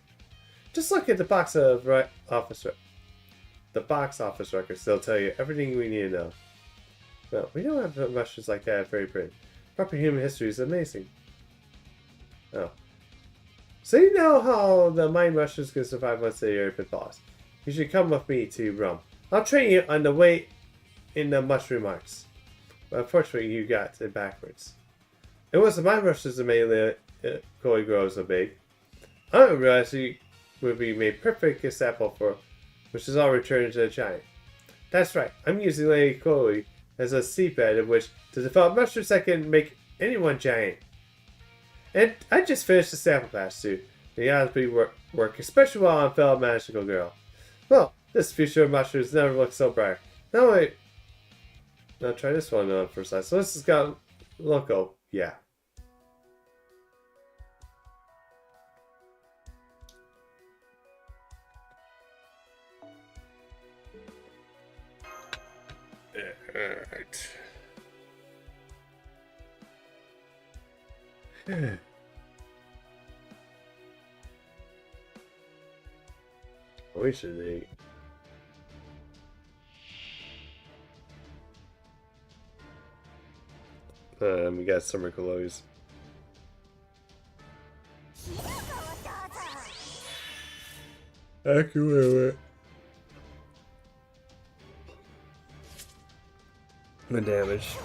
Just look at the box office records. They'll tell you everything we need to know. Well, we don't have rushers like that at Fairy Britain. Proper human history is amazing. Oh. So you know how the mind rushers can survive once they are lost. You should come with me to Rome. I'll train you on the way in the mushroom arcs. But unfortunately, you got it backwards. It was the mind rushers that made Chloe grow so big. I didn't realize she would be made perfect example for, which is all returned to the giant. That's right. I'm using Lady Chloe as a seedbed in which to develop mushrooms that can make anyone giant. And I just finished the sample pass too. The odds be work especially well on fellow magical girl. Well, this future of mushrooms never looked so bright. Now wait. Now try this one on for size. So this has got loco. Yeah. Alright. We should eat. We got summer clothes. Accurate. The damage.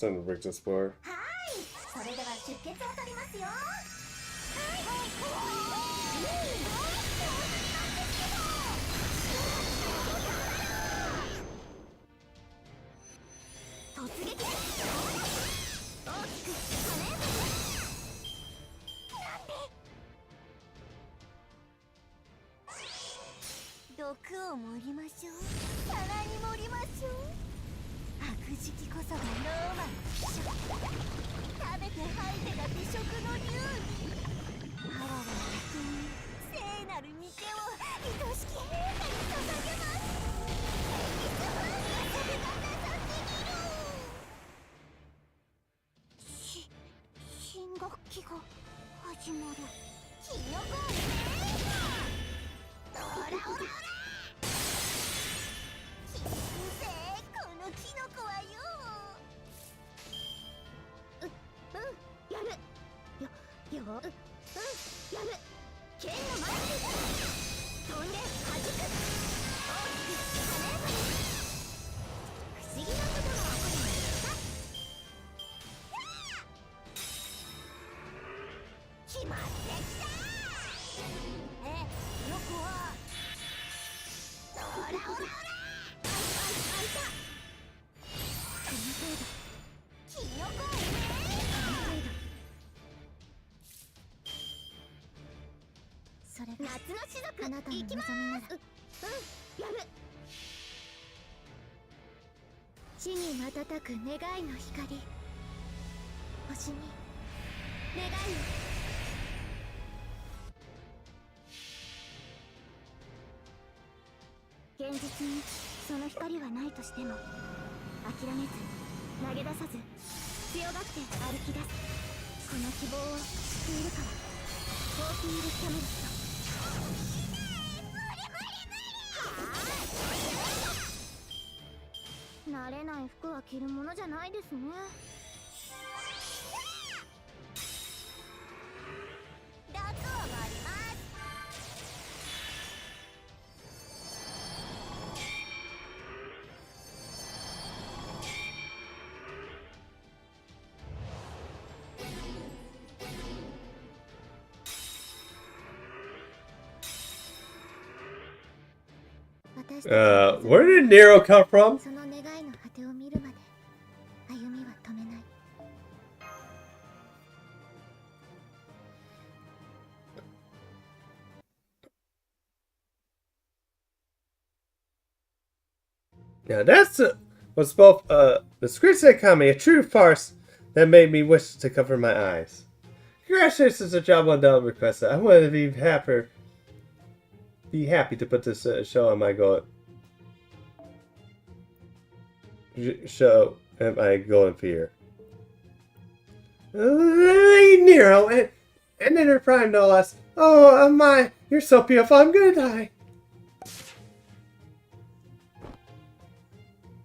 Son of Rick's Explorer. あなたの望みならやる。地に瞬く願いの光、星に願いを。現実にその光はないとしても諦めず投げ出さず強がって歩き出す。この希望を知っているからウォーキングキャメルスト。慣れない服は着るものじゃないですね。だと思います。Where did Nero come from? その願いの果てを見るまで歩みは止めない。Now that's was both the disgraceful comedy, a true farce that made me wish to cover my eyes. Congratulations on job well done, requested. I want to be happy to put this show on my golden fear. Nero, and in her prime, no less. Oh my, you're so beautiful. I'm gonna die.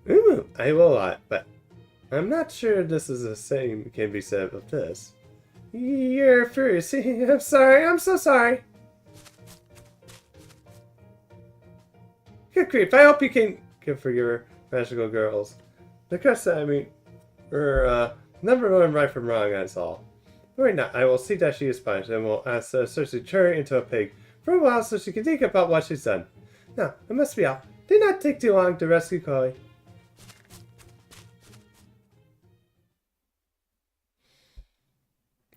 Ooh, I will lot, but I'm not sure this is the same can be said of this. You're furious. I'm sorry. I'm so sorry. Good grief. I hope you can forgive her, magical girls. Because, I mean, we're never knowing right from wrong, that's all. Worry not. I will see that she is punished, and will ask Cersei to turn her into a pig for a while so she can think about what she's done. Now, it must be off. Did not take too long to rescue Chloe.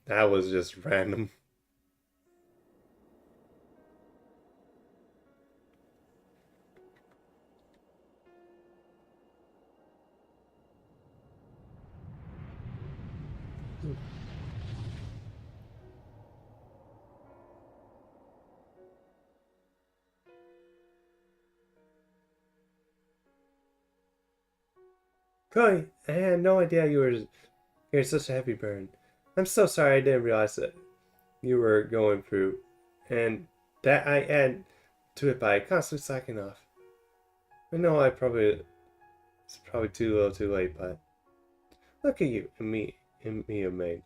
That was just random. Chloe, I had no idea you're such a heavy burden. I'm so sorry I didn't realize that you were going through, and that I add to it by constantly slacking off. I know it's probably too little too late, but look at you and me have made.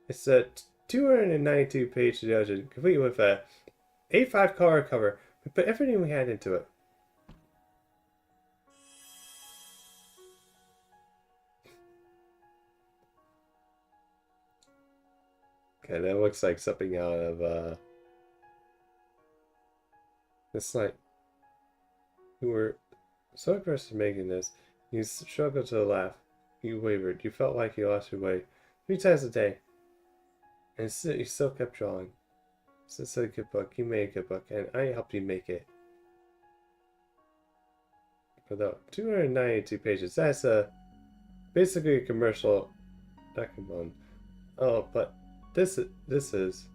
It's a 292-page dungeon, complete with a A5 color cover. We put everything we had into it. Okay, that looks like something out of, it's like, you were so aggressive making this, you struggled to laugh, you wavered, you felt like you lost your way 3 times a day, and you still kept drawing. It's a good book, you made a good book, and I helped you make it. For the 292 pages, that's basically a commercial document. Oh, but this is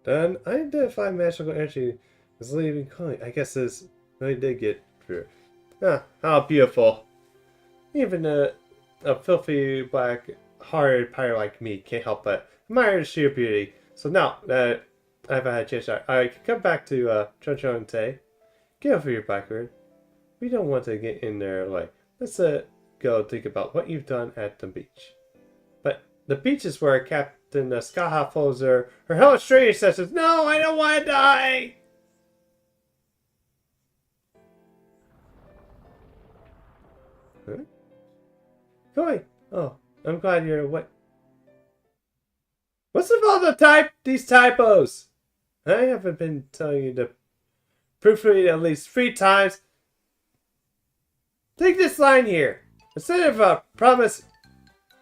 then identified magical energy is leaving Chloe. I guess this really did get through. Ah, how beautiful. Even a filthy black-hearted pirate like me can't help but admire the sheer beauty. So now that I've had a chance, I can come back to Choncho and say, get over your blackbird. We don't want to get in there like, let's go think about what you've done at the beach. But the beach is where Captain Skaha follows her hellish strange says, no, I don't want to die! Huh? Chloe! Oh, I'm glad you're awake. What's with all these typos? I haven't been telling you to proofread at least 3 times. Take this line here. Instead of promise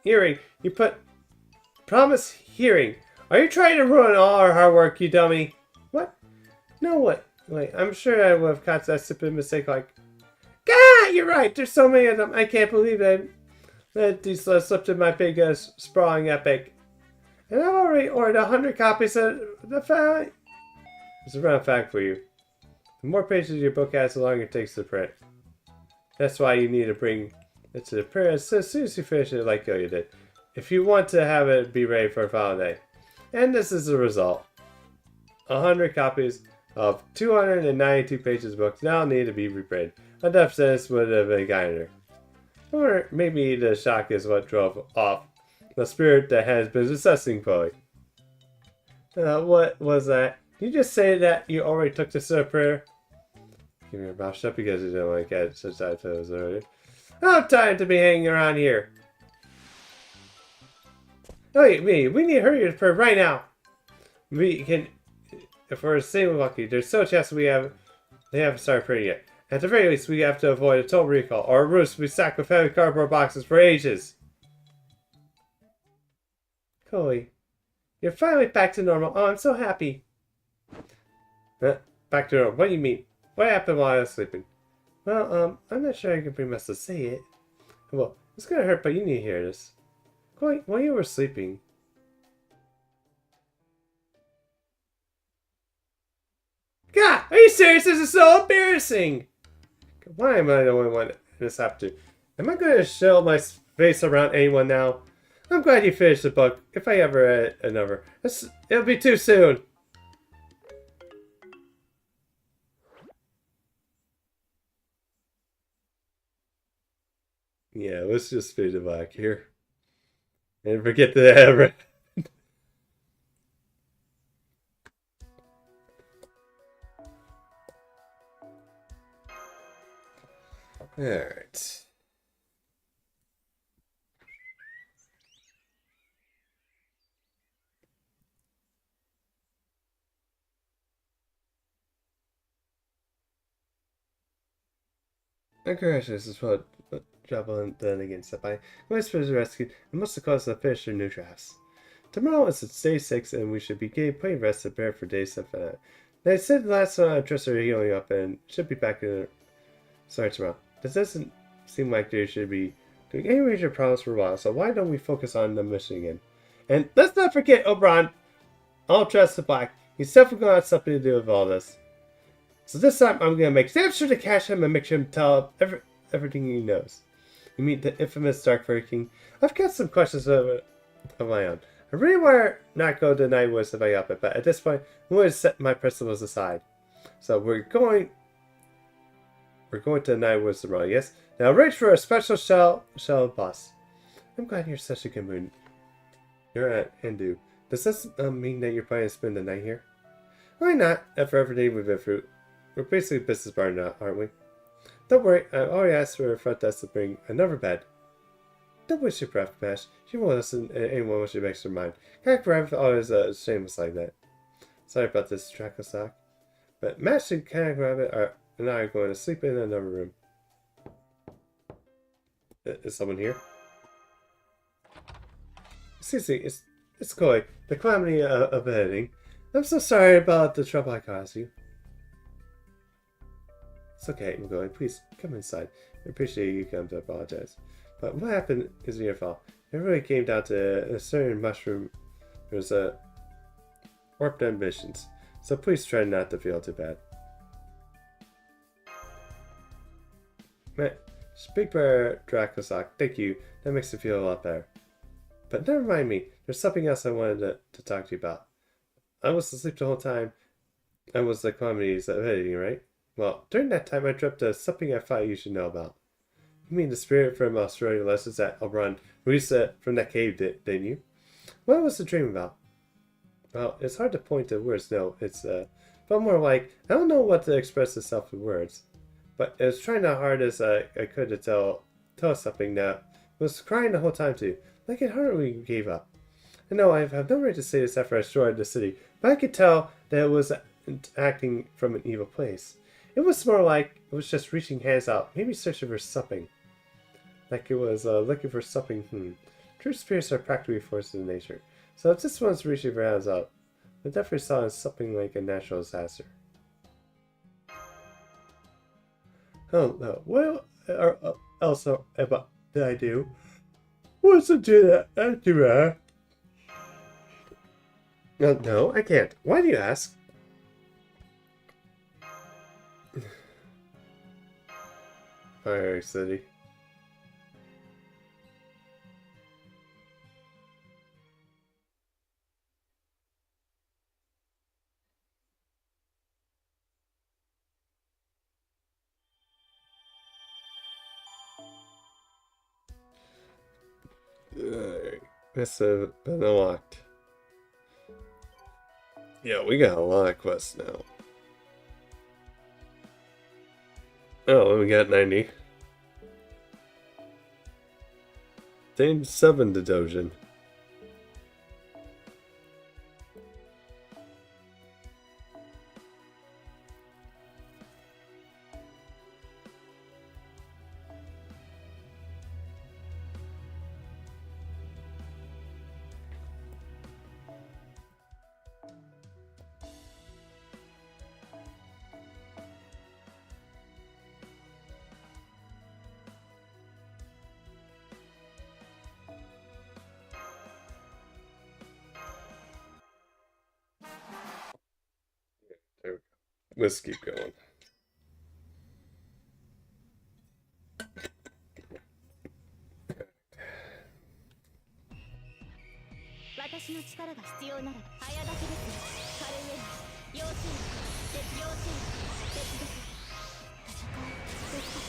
hearing, you put promise hearing. Are you trying to ruin all our hard work, you dummy? What? No, what? Wait, I'm sure I would have caught that stupid mistake like... God, you're right. There's so many of them. I can't believe that these slipped in my big sprawling epic. And I've already ordered 100 copies of the fact. It's a random fact for you. The more pages your book has, the longer it takes to print. That's why you need to bring it to the printer as soon as you finish it like you did. If you want to have it be ready for a final day. And this is the result. 100 copies of 292 pages of books now need to be reprinted. A death sentence would have been kinder. Or maybe the shock is what drove off the spirit that has been possessing Chloe. What was that? Did you just say that you already took this prayer? Give your mouth shut because you don't want to get such titles earlier. I'm tired to be hanging around here. Oh, we need to hurry to prayer right now. We can, if we're staying lucky, there's still a chance they haven't started praying yet. At the very least, we have to avoid a total recall, or roofs will be stacked with heavy cardboard boxes for ages. Chloe, you're finally back to normal. Oh, I'm so happy. Back to normal. What do you mean? What happened while I was sleeping? Well, I'm not sure I can bring myself to say it. Well, it's gonna hurt, but you need to hear this. Chloe, while you were sleeping... God, are you serious? This is so embarrassing! Why am I the only one this happened to? Am I going to show my face around anyone now? I'm glad you finished the book. If I ever read another, it'll be too soon. Yeah, let's just fade it back here. And forget that I ever... Alright. Congratulations for trouble then again set by Whisper's rescue and must have caused the fish or new drafts. Tomorrow is day 6 and we should be getting plenty of rest to prepare for day 7. They said the last time I dressed her healing up and should be back in sorry tomorrow. This doesn't seem like there should be doing any major problems for a while, so why don't we focus on the mission again? And let's not forget Oberon, all dressed in black. He's definitely going to have something to do with all this. So this time I'm going to make damn sure to catch him and make sure him tell everything he knows. You meet the infamous Dark Fairy King? I've got some questions of my own. I really want to not go to Nightwoods if I up it, but at this point I'm going to set my principles aside. So we're going to Nightwoods tomorrow, yes? Now arrange for a special shell bus. I'm glad you're such a good mood. You're at Hindu. Does this mean that you're planning to spend the night here? Why not? After everything we've been through. We're basically business bar now, aren't we? Don't worry, I already asked for a front desk to bring another bed. Don't waste your breath, Mash. She won't listen to anyone once she makes her mind. Can't grab always shameless like that. Sorry about this, Dracostock. But Mash and Can't Grab It and I are going to sleep in another room. Is someone here? Excuse me, it's Chloe, the calamity of editing. I'm so sorry about the trouble I caused you. It's okay, Chloe. Please come inside. I appreciate you come to apologize. But what happened isn't your fault. It really came down to a certain mushroom. There's warped ambitions. So please try not to feel too bad. Speak for Dracostock. Thank you. That makes it feel a lot better. But never mind me. There's something else I wanted to talk to you about. I was asleep the whole time. I was the calamities of editing, right? Well, during that time I dreamt of something I thought you should know about. You mean the spirit from Australia lessons that Oberon released from that cave, didn't you? What was the dream about? Well, it's hard to point to words, no. It's but more like, I don't know what to express itself in words. But I was trying as hard as I could to tell something that was crying the whole time too. Like it hardly gave up. I know I have no right to say this after I destroyed the city, but I could tell that it was acting from an evil place. It was more like it was just reaching hands out, maybe searching for something. Like it was looking for something. True spirits are practically forces in nature. So if this one's reaching for hands out, I definitely saw it as something like a natural disaster. Oh no, what else did I do? What's to do that? No, I can't. Why do you ask? Fire City. This has been unlocked. Yeah, we got a lot of quests now. Oh, we got 90. Stage 7 to Dojin. There we go. Let's keep going. 私の力が必要なら早だけですよ。カルメン、要注意、要注意、別です。戦いですか。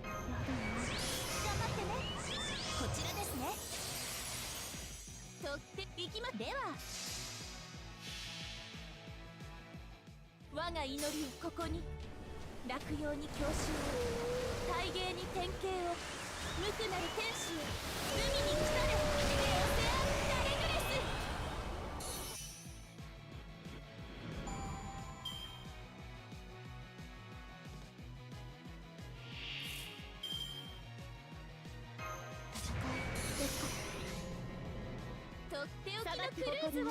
やだな。頑張ってね。こちらですね。とって行きまでは。我が祈りをここに。落葉に郷愁を、大芸に典型を、無垢なる天使を、海に来たれ、エオセアンダレグレス。戦いですか。とっておきのクルーズを。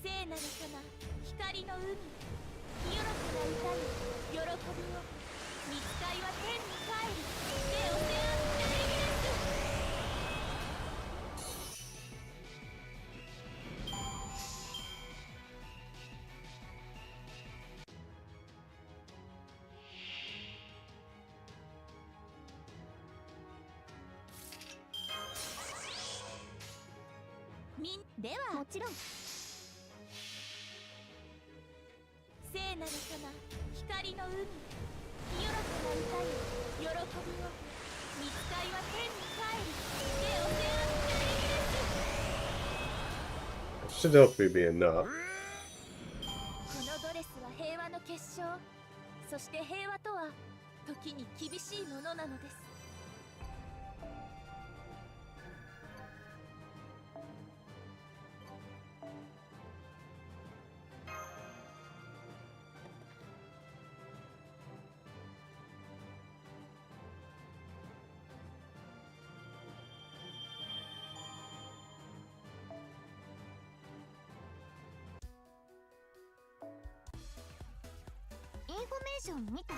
聖なる様、光の海、清らかな歌よ、喜びを。見つかいは天に帰る。エオセアンダレグレス。ではもちろん。聖なる様、光の海、清らかな歌よ、喜びを。見つかいは天に帰る。エオセアンダレグレス。 Should hopefully be enough. このドレスは平和の結晶。そして平和とは時に厳しいものなのです。インフォメーション見た？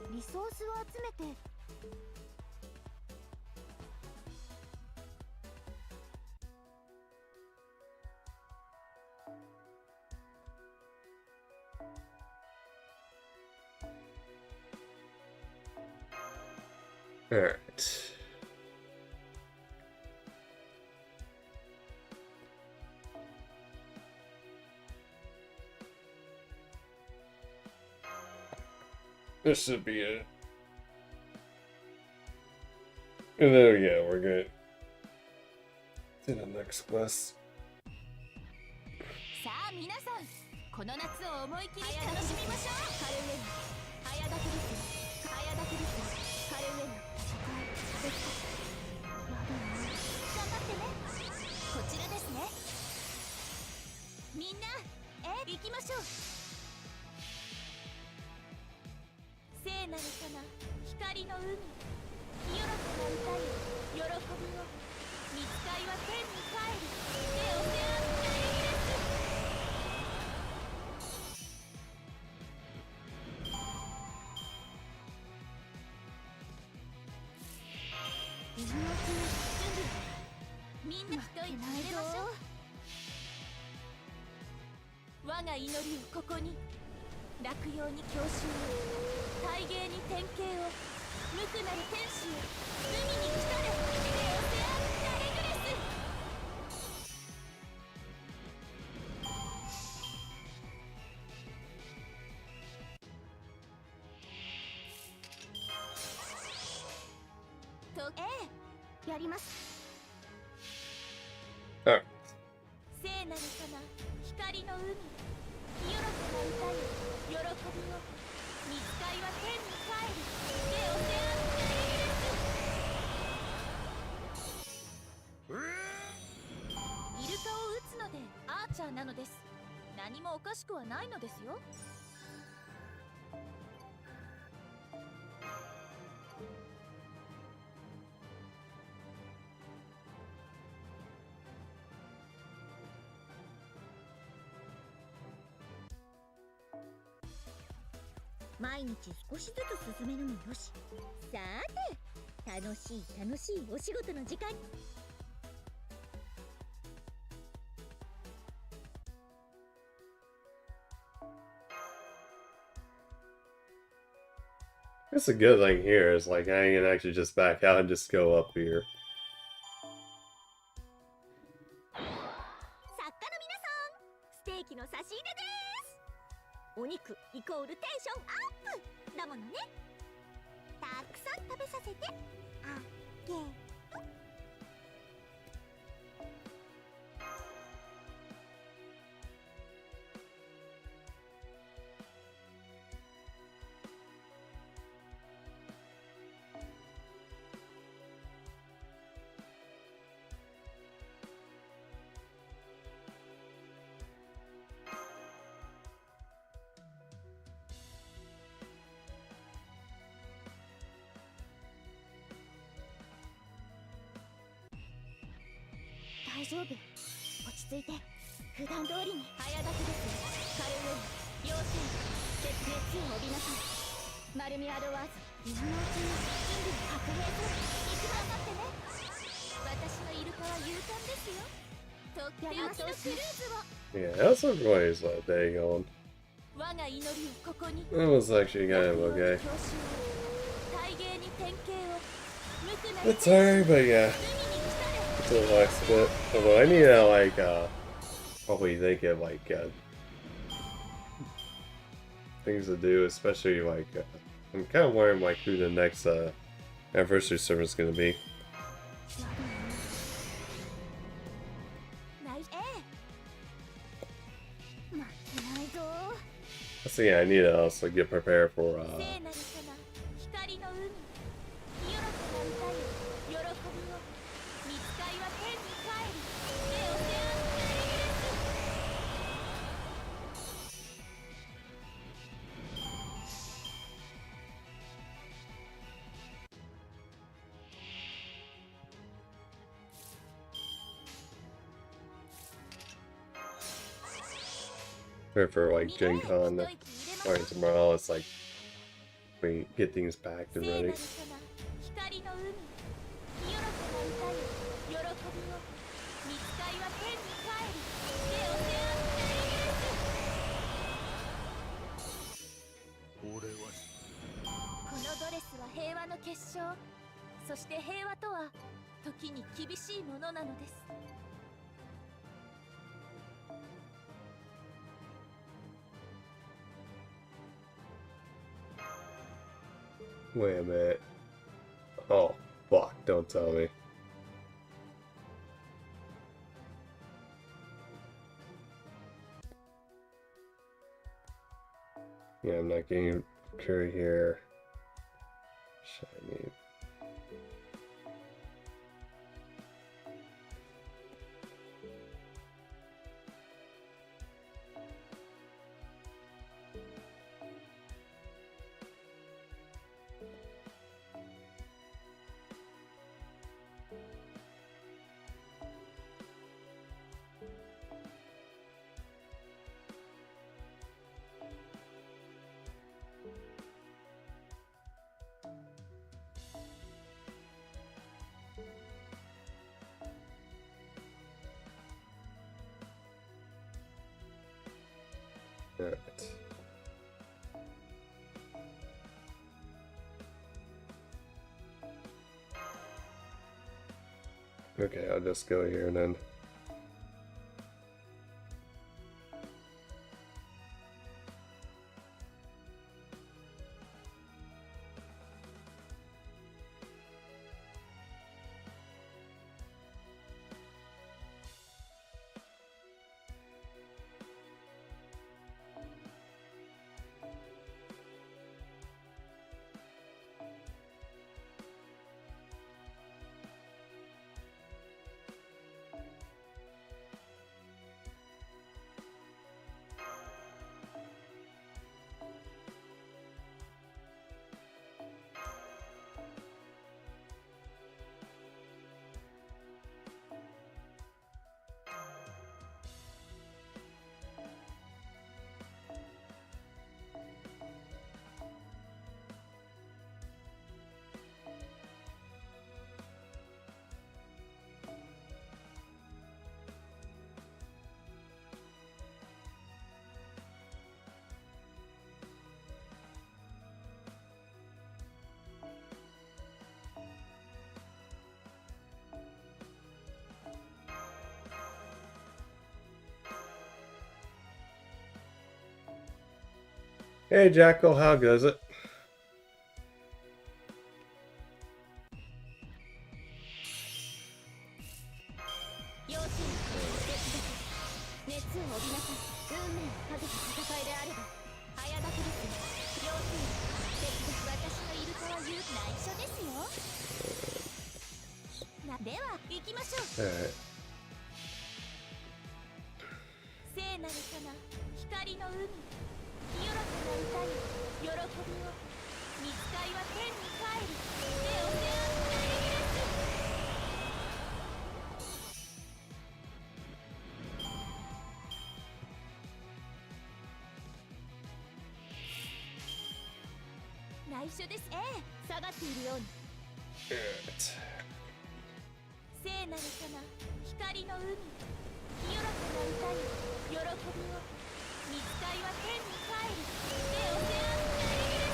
リソースを集めて。Alright. This should be it. And there, yeah, we're good. To the next quest. さあ皆さん、この夏を思い切り楽しみましょう。カルメン、早だけです。早だけです。カルメン、戦いですか。やだな。頑張ってね。こちらですね。みんな、行きましょう。なるかな光の海、清らかな歌よ喜びを、見つかいは天に帰る、手を背負ったエギレス。今のうちに準備、みんな一息入れましょう。我が祈りをここに、落葉に郷愁を、大芸に典型を、無垢なる天使を、海に来たれ、手を背負ったエグレス。と、やります。Alright. 聖なるかな光の海、清らかな歌よ喜びを、見つかいは天に帰る、手を背負ったエギレス。イルカを撃つのでアーチャーなのです。何もおかしくはないのですよ。毎日少しずつ進めるもよし。さーて、楽しいお仕事の時間。That's a good thing here is like I can actually just back out and just go up here. 作家の皆さん、ステーキの差し入れです。お肉イコールテンションアップだものね。たくさん食べさせてあげる。大丈夫、落ち着いて、普段通りに。早立てです。カルウェイ、要請、熱を帯びなさい。マルミアドワーズ、今のうちに準備確認する。一番待ってね。私のイルカは勇敢ですよ。とっておきのクルーズを。 Yeah, that's a ways day going. 我が祈りをここに。 That was actually kind of okay. 大芸に典型を、無垢なる It's hard, but yeah. To the last bit. Although I need to like probably think of like things to do, especially like I'm kind of wondering like who the next anniversary server is gonna be. ない。負けないぞ。 So yeah, I need to also get prepared for 聖なるかな光の海、清らかな歌よ喜びを、見つかいは天に帰る、手を背負ったエギレス。 for like Gen Con starting tomorrow. It's like we get things packed and 聖な ready. るかな光の海、清らかな歌よ喜びを、見つかいは天に帰る、手を背負ったエギレス。俺はこのドレスは平和の結晶。そして平和とは時に厳しいものなのです。 Wait a minute. Oh, fuck, don't tell me. Yeah, I'm not getting curry here. Shiny. Okay, I'll just go here and then. Hey Jackal, how goes it? 用心熱を帯びなさい。運命をかけた戦いであれば早だけですね。用心鉄です。私のイルカは言う内緒ですよ。では行きましょう。 Alright. 聖なる様、光の海、清らかな歌に喜びを。見つかいは天に帰る。エオセアンナイギレス。内緒です。下がっているように。 Alright. 聖なる様、光の海、清らかな歌に喜びを。見つかいは天に帰る。エオセアンナイギレ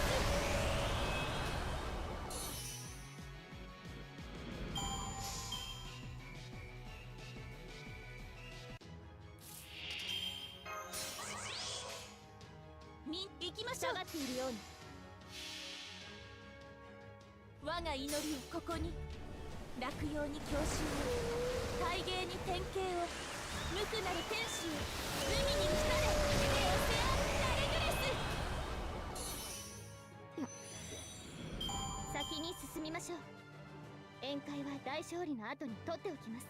ス。行きましょう。下がっているように。我が祈りをここに。落葉に郷愁を、大芸に典型を、無垢なる天使を、海に来たれ。エオセアンナレグレス。先に進みましょう。宴会は大勝利の後に取っておきます。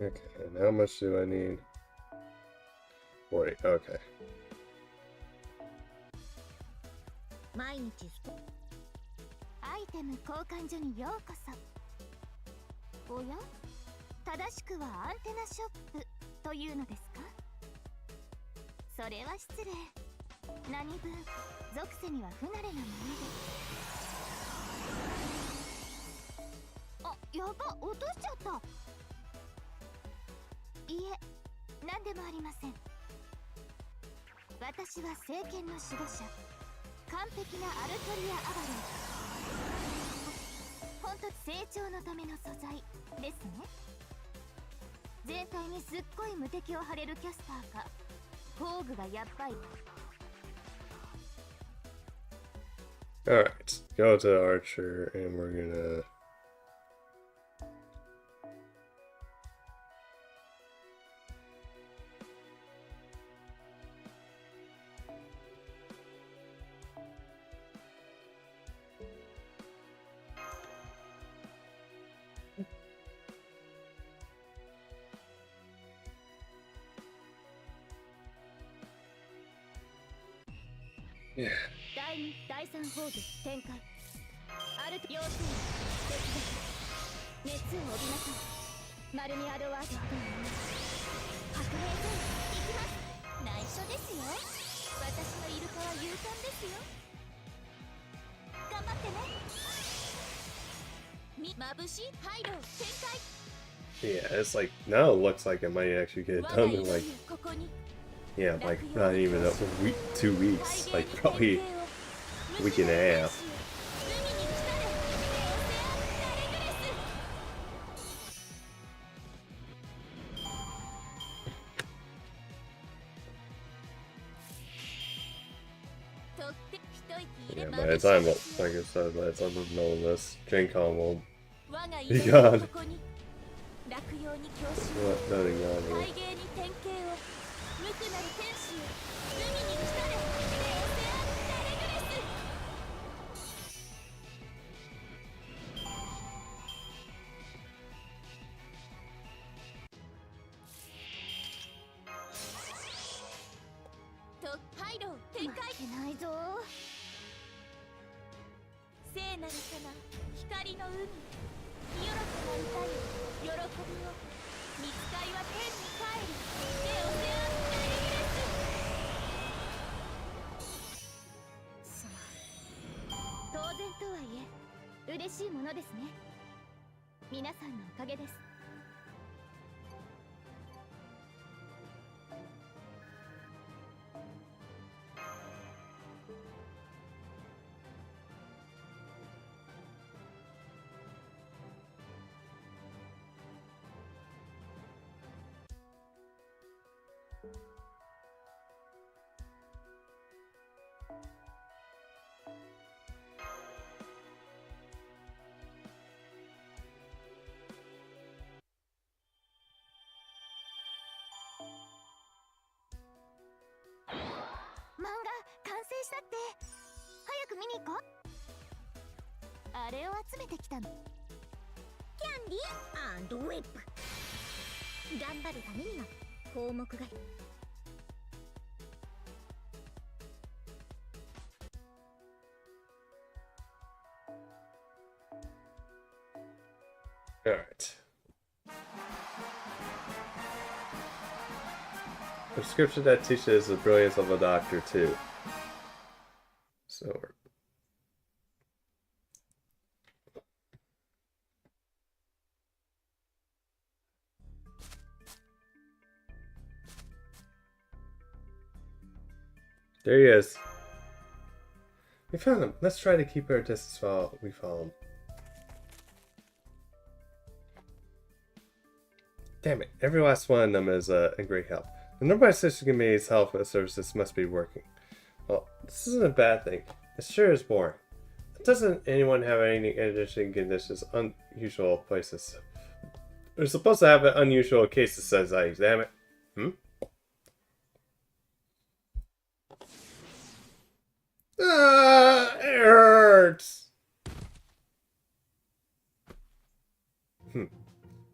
Okay, and how much do I need? 40, okay. 毎日アイテム交換所にようこそ。おや、正しくはアンテナショップというのですか？それは失礼。何分属性には不慣れなもので。あ、やば、落としちゃった。いえ、何でもありません。私は聖剣の守護者、完璧なアルトリア・アバロン。本当成長のための素材ですね。全体にすっごい無敵を張れるキャスターか、工具がやっぱり。 Alright, go to Archer and we're gonna... Yeah. 第2、第3砲具展開。アルト要注意。鉄です。熱を帯びなさい。マルミアドワードという。白兵戦行きます。内緒ですよ。私のイルカは勇敢ですよ。頑張ってね。眩しいハイロー展開。 Yeah, it's like, now it looks like it might actually get done in like, ここに yeah, like not even a week, 2 weeks, like probably a week and a half. とって一息入れ Yeah, ま by ぶ the しい time, です like I said, by the time I'm knowing this, Gen Con will 我が be イルカは gone. ここに落葉に教 Not 師 noting を on 海 it. 芸に典型を無垢なる天使よ海に来たれレオセアンダレグレス とハイロー展開負けないぞ。聖なる様光の海清らかな歌よ喜びを見つかいは天に帰るレオセアンダレグレス当然とはいえ嬉しいものですね。皆さんのおかげです。漫画完成したって。早く見に行こう。あれを集めてきたの。キャンディー&ウェップ。頑張るためには項目が Alright. Prescription that teaches the brilliance of a doctor, too. So. There he is. We found him. Let's try to keep our distance while we follow him. Damn it, every last one of them is a great help. The number of sisters give me help services must be working. Well, this isn't a bad thing. It sure is boring. Doesn't anyone have any interesting conditions, unusual places? We're supposed to have an unusual cases as I examine. It hurts!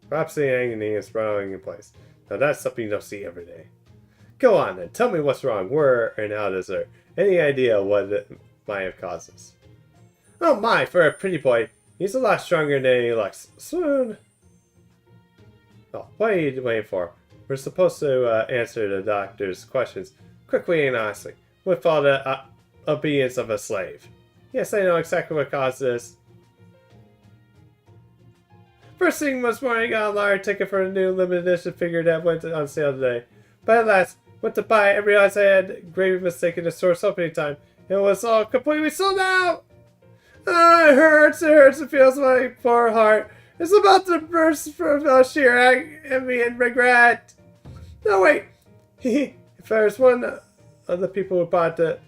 Perhaps the agony is spiraling in place. Now that's something you don't see every day. Go on then, tell me what's wrong, where and how does there? Any idea what it might have caused this? Oh my, for a pretty boy, he's a lot stronger than he looks. Soon. Oh, what are you waiting for? We're supposed to answer the doctor's questions quickly and honestly, with all the obedience of a slave. Yes, I know exactly what caused this. First thing this morning, I got a lottery ticket for a new limited edition figure that went on sale today. But at last, went to buy it and realized I had gravely mistaken the store's opening time. It was all completely sold out! It hurts, it feels my poor heart. It's about to burst from sheer envy and regret. No, wait! If there's one of the people who bought it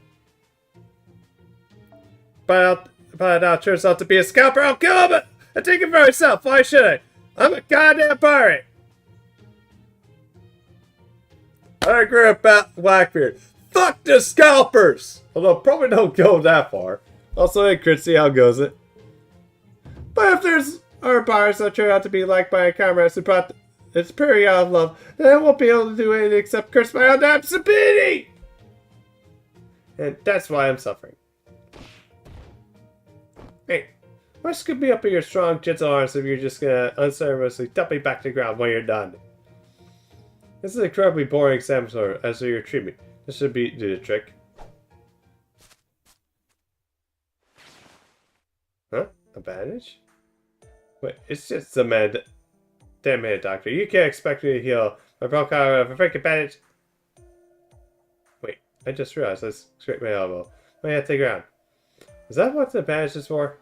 turns out to be a scalper, I'll kill him! I take it for myself. Why should I? I'm a goddamn pirate. I agree about Blackbeard. Fuck the scalpers. Although probably don't go that far. Also, I could see how goes it. But if there's our pirates that turn out to be liked by a comrades who brought its period out of love, then I won't be able to do anything except curse my own damn stupidity. And that's why I'm suffering. Hey. What's gonna be up in your strong, gentle arms if you're just gonna unceremoniously dump me back to the ground when you're done? This is an incredibly boring exam as your treatment. This should do the trick. Huh? A bandage? Wait, it's just a med. Damn it, doctor. You can't expect me to heal my broken arm with a freaking bandage. Wait, I just realized I scraped my elbow. I had to the ground. Is that what the bandage is for?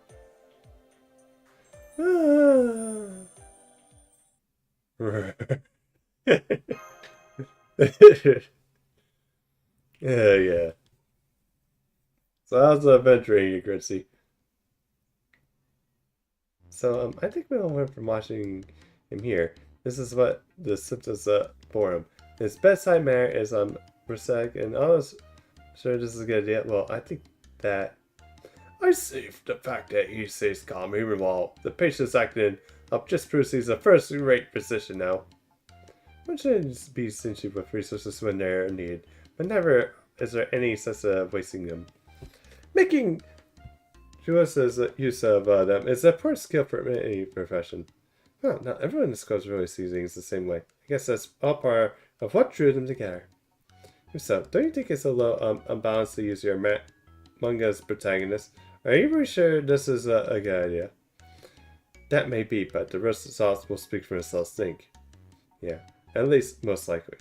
Yeah. So how's the adventuring you, Gritzy? So I think we all went from watching him here. This is what the symptoms for him. His bedside manner is prosaic, and honest. Sure, this is a good idea. Well, I think that I see the fact that he stays calm even while the patient's acting up just proves he's a first-rate physician now. One shouldn't be stingy with resources when they're needed, but never is there any sense of wasting them. Making judicious use of them is a poor skill for any profession. Well, not everyone in schools really sees things the same way. I guess that's all part of what drew them together. So, don't you think it's a little unbalanced to use your manga's protagonist? Are you really sure this is a good idea? That may be, but the results will speak for themselves, think. Yeah, at least most likely.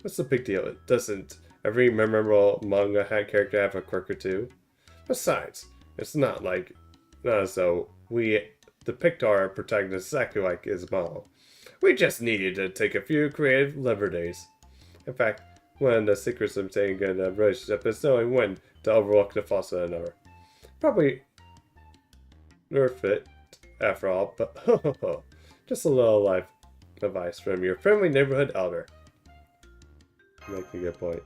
What's the big deal? Doesn't every memorable manga character have a quirk or two? Besides, it's not as though we depict our protagonist exactly like his model. We just needed to take a few creative liberties. In fact, one of the secrets of maintaining a good relationship is knowing when to overlook the faults of another. Probably nerf it, after all, but just a little life advice from your friendly neighborhood elder. Make a good point.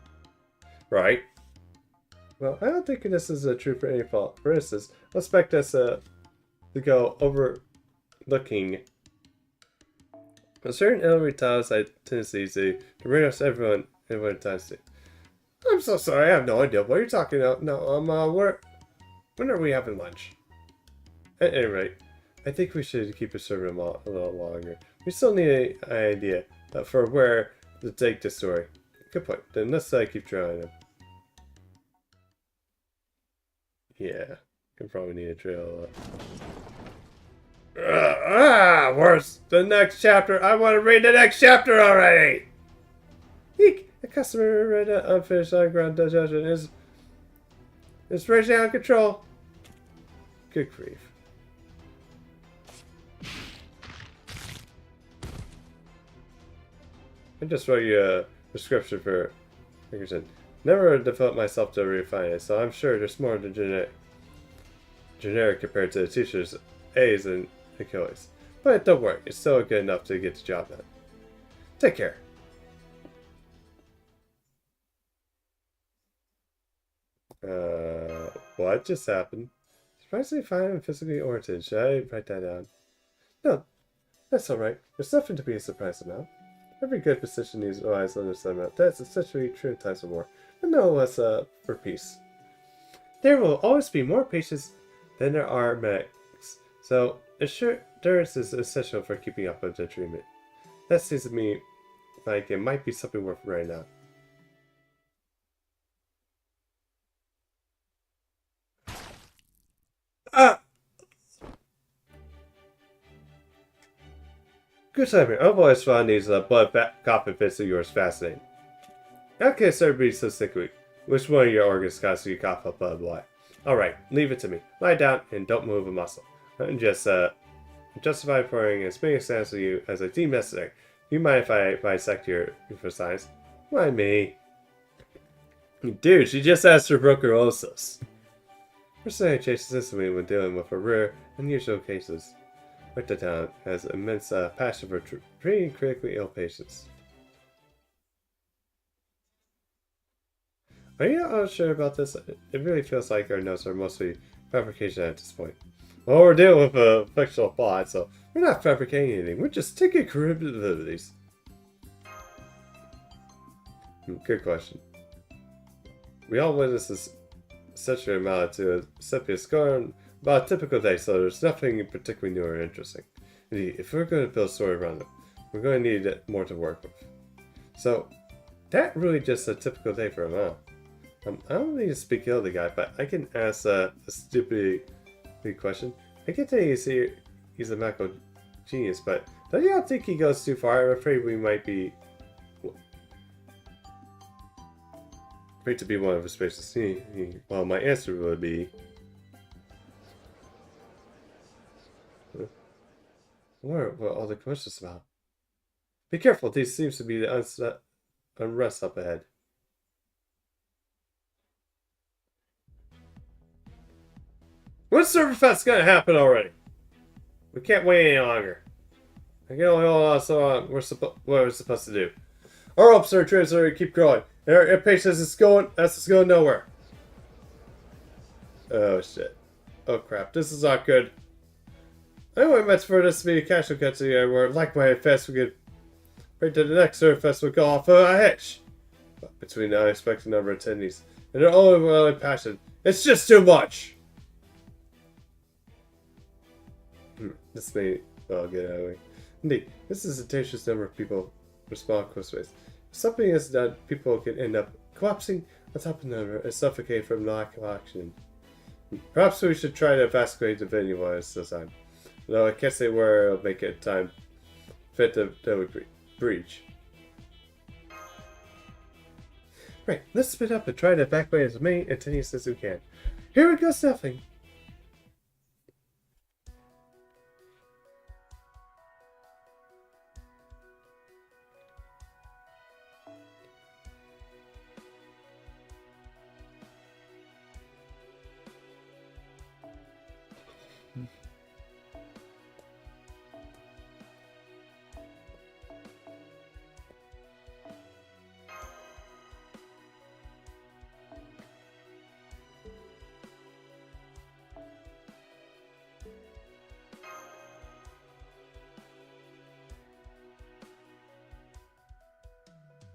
Right. Well, I don't think this is true for any fault. For instance, I expect us to go overlooking a certain elderly child's tendencies to bring us everyone at times too. I'm so sorry, I have no idea what you're talking about. No, when are we having lunch? At any rate, I think we should keep it serving a little longer. We still need an idea for where to take this story. Good point. Then let's keep trying them. Yeah, can probably need a trail. Where's the next chapter? I want to read the next chapter already! Eek! The customer read an unfinished underground digestion is raging out of control. Good grief. I just wrote you a prescription for Pinkerton. Never devote myself to refine it, so I'm sure there's more than generic compared to the teacher's A's and Achilles. But don't worry, it's still good enough to get the job done. Take care. What just happened? Surprisingly fine and physically oriented. Should I write that down? No, that's alright. There's nothing to be surprised about. Every good physician needs eyes on understanding. That's essentially true in times of war, but no less for peace. There will always be more patients than there are medics, so assurance is essential for keeping up with the treatment. That seems to me like it might be something worth writing down. Good timing. I've always found these blood coffin fits of yours fascinating. How can everybody be so sickly? Which one of your organs causes you cough up blood? Alright, leave it to me. Lie down and don't move a muscle. I'm just justify pouring as many exams of you as I deem necessary. Do you mind if I dissect your for science? Why me? Dude, she just asked for tuberculosis. Personally, I chase systemically when dealing with rare, unusual cases. Town has immense passion for treating critically ill patients. Are you all sure about this? It really feels like our notes are mostly fabrication at this point. Well, we're dealing with a fictional plot, so we're not fabricating anything. We're just taking liberties. Good question. We all witness this essentially amounted to a Seppius going about a typical day, so there's nothing particularly new or interesting. Indeed, if we're going to build a story around them, we're going to need more to work with. So, that really just a typical day for him, huh? I don't need to speak ill of the guy, but I can ask a stupid Big question. I can tell you he's a medical genius, but don't you think he goes too far? I'm afraid we might be afraid to be one of his spaces. Well, my answer would be what are all the questions about? Be careful, these seems to be the unrest up ahead. When's ServantFest gonna happen already? We can't wait any longer. I can only hold on so long. What we're supposed to do. Our hopes are to keep growing. And our impatience is going nowhere. Oh shit. Oh crap, this is not good. I only meant for this to be a casual get together where, like my fest, we could wait to the next ServantFest would go off a hitch. But between the unexpected number of attendees and their overwhelming passion, it's just too much. This may well get out of the way. Indeed, this is a dangerous number of people respond close ways. If something is done, people can end up collapsing on top of another and suffocate from lack of oxygen. Perhaps we should try to evacuate the venue while it's still time. Though I can't say where it'll make it time fit that would breach. Right, let's split up and try to evacuate as many attendees as we can. Here we go, stuffing.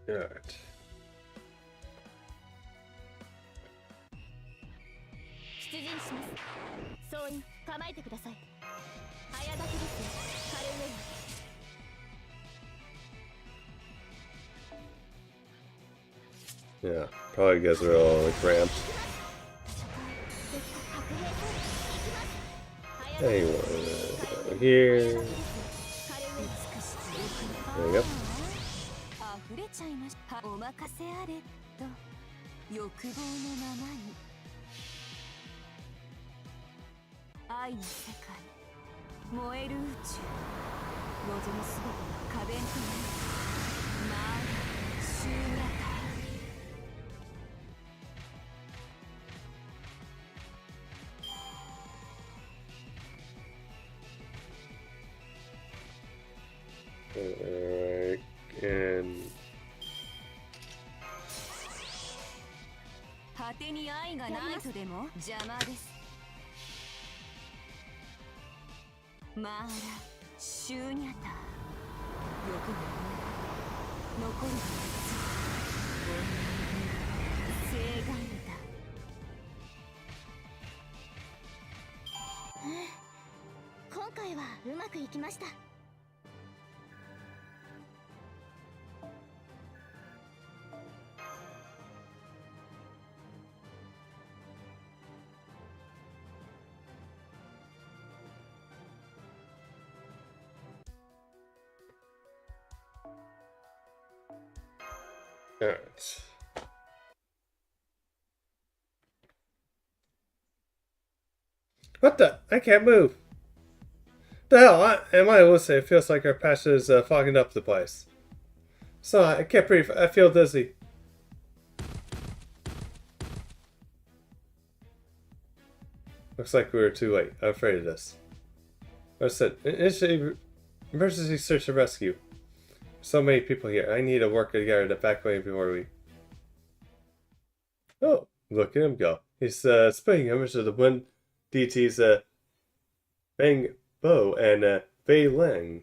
Alright. 出陣します総員構えてください早炊きですよカレーウェイ Yeah, probably guys are all like cramped. Anyway, go here. There we go. 溢れちゃいましたお任せあれと欲望のままに愛の世界燃える宇宙望むすべてが可弁となるまあ終夜 Alright, and 果てに愛がないとでも邪魔ですまあらシューニャタ欲が残るはず正願だ今回はうまくいきました。Alright. What the? I can't move. The hell? I might as well say it feels like our passion is fogging up the place. So I can't breathe. I feel dizzy. Looks like we were too late. I'm afraid of this. I said, emergency search and rescue. So many people here. I need to work together to evacuate before we... Oh, look at him go. He's spitting image of the one DT's Bang Bo and Fei Leng.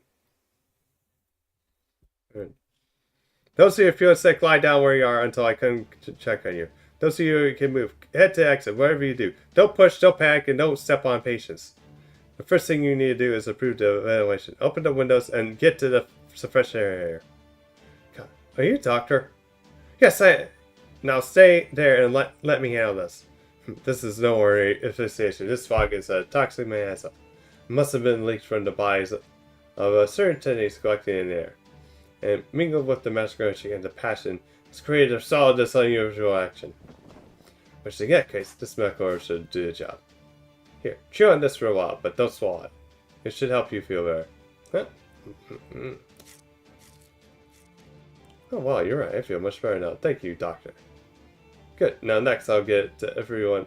Those of you feeling sick, lie down where you are until I come check on you. Those of you who can move, head to exit, whatever you do. Don't push, don't panic, and don't step on patients. The first thing you need to do is improve the ventilation. Open the windows and get to the fresh air. God, are you a doctor? Yes, I... Now stay there and let me handle this. This is no worry asphyxiation. This fog is a toxic my ass up. It must have been leaked from the bodies of a certain entities collected in the air, and mingled with the masquerading and the passion, has created a solid this unusual action. Which in that case, this medical herb should do the job. Here, chew on this for a while, but don't swallow it. It should help you feel better. Huh? Oh wow, you're right. I feel much better now. Thank you, doctor. Good. Now next I'll get to everyone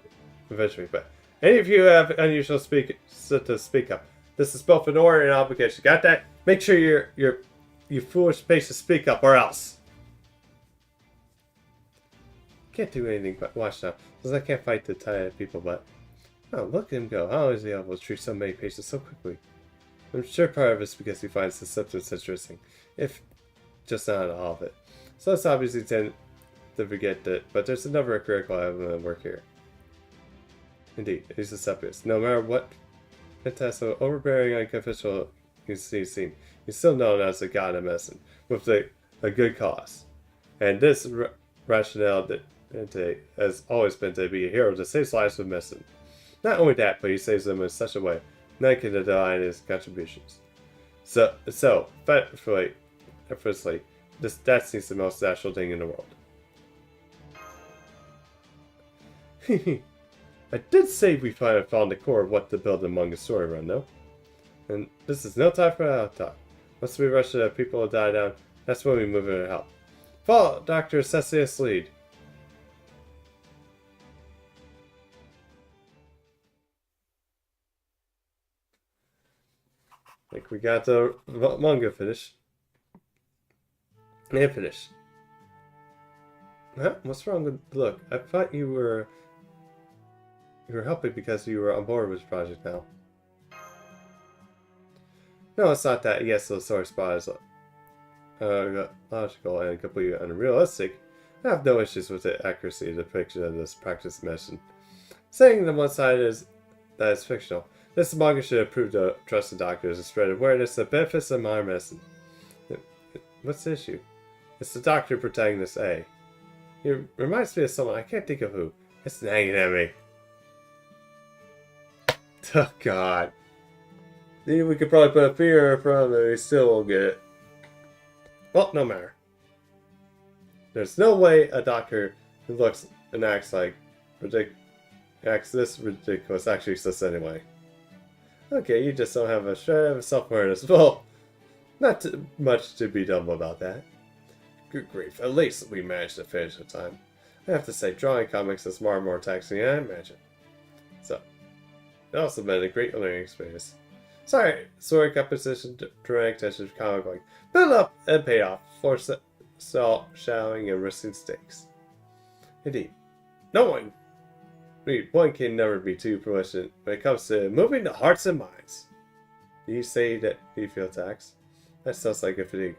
eventually, but any of you have unusual to speak up. This is both an order and an obligation. Got that? Make sure you foolish patients speak up, or else. Can't do anything but watch now, because I can't fight the tired people, but... Oh, look at him go. How is he able to treat so many patients so quickly? I'm sure part of it's because he finds the symptoms interesting, if just not all of it. So it's obviously tend to forget that, but there's another critical element at work here. Indeed, he's a separatist. No matter what fantastic, overbearing, unconventional he's seen, he's still known as the god of medicine, with a good cause. And this rationale that has always been to be a hero that saves lives with medicine. Not only that, but he saves them in such a way none can deny his contributions. So, effortlessly, that seems the most natural thing in the world. I did say we finally found the core of what to build among the story run, though. And this is no time for that talk. Once we rush the people to die down, that's when we move in to help. Follow Dr. Cessius' lead. I think we got the manga finished. And finished. Huh? What's wrong with... Look, I thought you were helping because you were on board with the project now. No, it's not that. Yes, the source spot is logical and completely unrealistic. I have no issues with the accuracy of the depiction of this practice medicine. Saying the one side is that it's fictional. This manga should improve the trust of doctors and spread awareness of the benefits of modern medicine. What's the issue? It's the doctor protagonist A. He reminds me of someone, I can't think of who. It's nagging at me. Oh god. We could probably put a fear in front of it, we still won't get it. Well, no matter. There's no way a doctor who looks and acts this ridiculous actually exists anyway. Okay, you just don't have a shred of self-awareness. Well, not too much to be dumb about that. Good grief, at least we managed to finish the time. I have to say, drawing comics is far more taxing than I imagined. So, it also been a great learning experience. Sorry, story composition, dramatic attention to comic book. Build up and pay off for shouting and risking stakes. Indeed. One can never be too proficient when it comes to moving the hearts and minds. Do you say that you feel taxed? That sounds like a fatigue,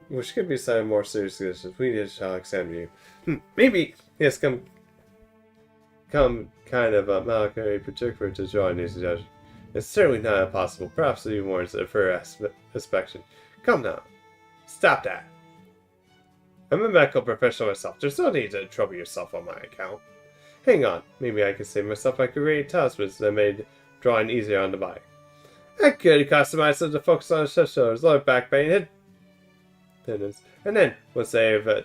which could be some more serious conditions. We need to examine you. Maybe he has come kind of a melancholy particular to join these judges. It's certainly not impossible. Perhaps he warrants a fair inspection. Come now. Stop that. I'm a medical professional myself. There's no need to trouble yourself on my account. Hang on. Maybe I can save myself by creating talismans that made drawing easier on the body. I could customize them to focus on the shoulders, lower back pain, head tendons. And then, once they've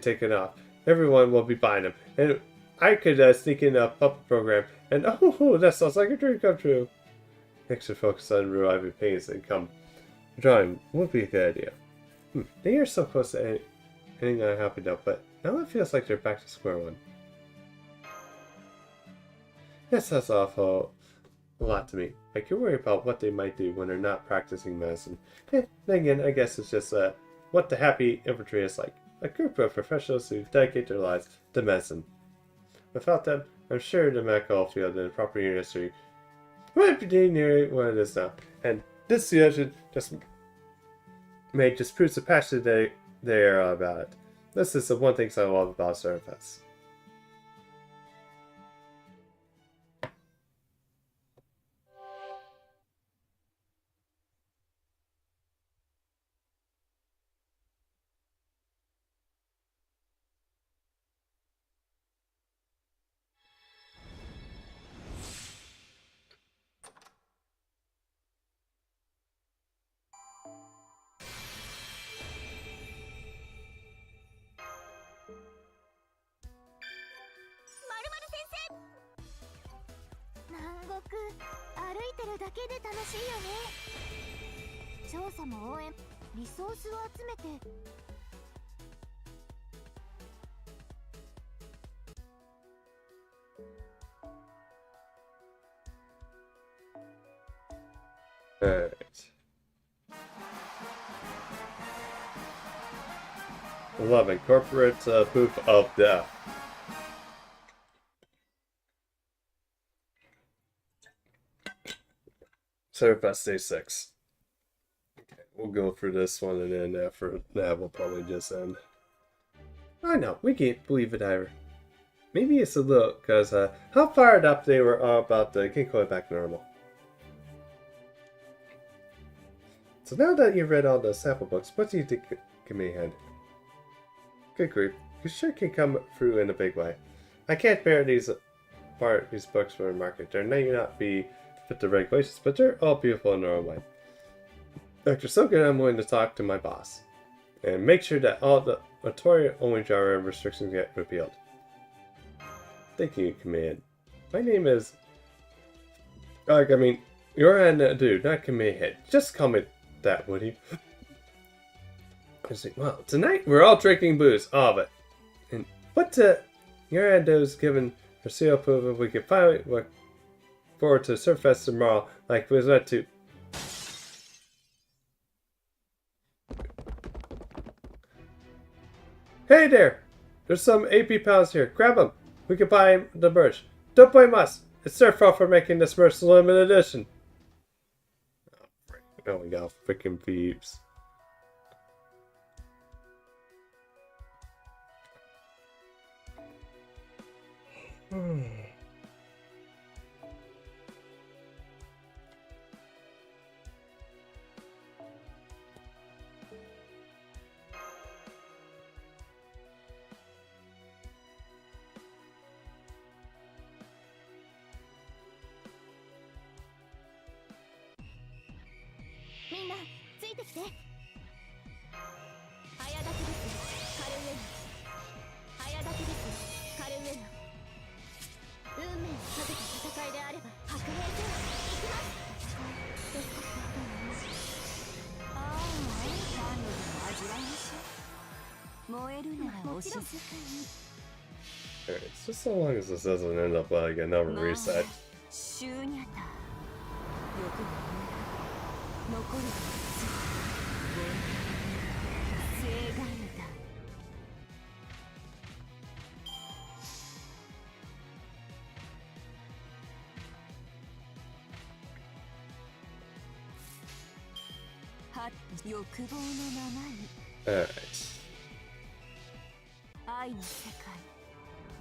taken off, everyone will be buying them. And I could sneak in a puppet program. And oh, that sounds like a dream come true. Extra focus on reviving pains and come drawing would be a good idea. They are so close to ending on a happy note, but now it feels like they're back to square one. That sounds awful a lot to me. I can worry about what they might do when they're not practicing medicine. Then again, I guess it's just what the happy infantry is like. A group of professionals who dedicate their lives to medicine. Without them, I'm sure the medical field and the proper industry might be near what it is now. And this suggestion just proves the passion they are about it. This is the one thing I love about ServantFest. く歩いてるだけで楽しいよね。調査も応援、リソースを集めて。Alright. Corporate proof of death. ServantFest Day 6. Okay, we'll go for this one, and then after that we'll probably just end. I know, we can't believe it either. Maybe it's a little, because how fired up they were about the getting going back normal. So now that you've read all the sample books, what do you think can be ahead? Good grief, you sure can come through in a big way. I can't bear these books for the market. They may not be fit the regulations, but they're all beautiful in their own way. After so good, I'm willing to talk to my boss and make sure that all the notorious only genre restrictions get repealed. Thank you, Command. My name is... you're a dude, not Command Head. Just call me that, would you? Well, tonight we're all drinking booze, all of it. And what your Ando's given her seal approval, we can finally look forward to ServantFest tomorrow, like we was meant to. Hey there! There's some AP pounds here. Grab them. We can buy the merch. Don't blame us. It's their fault for making this merch limited edition. Oh my god, freaking peeps.みんなついてきて。早炊きですカルウェナ。早炊きですカルウェナ。運命をかけた戦いであれば白兵戦行きます。戦いですか。ああ、何度でも味わいましょう。燃えるならお静かに。Alright, just so long as this doesn't end up like another reset. シューニャタ。欲が残るはず。正眼だ。は欲望のままに。Alright. 愛の世界。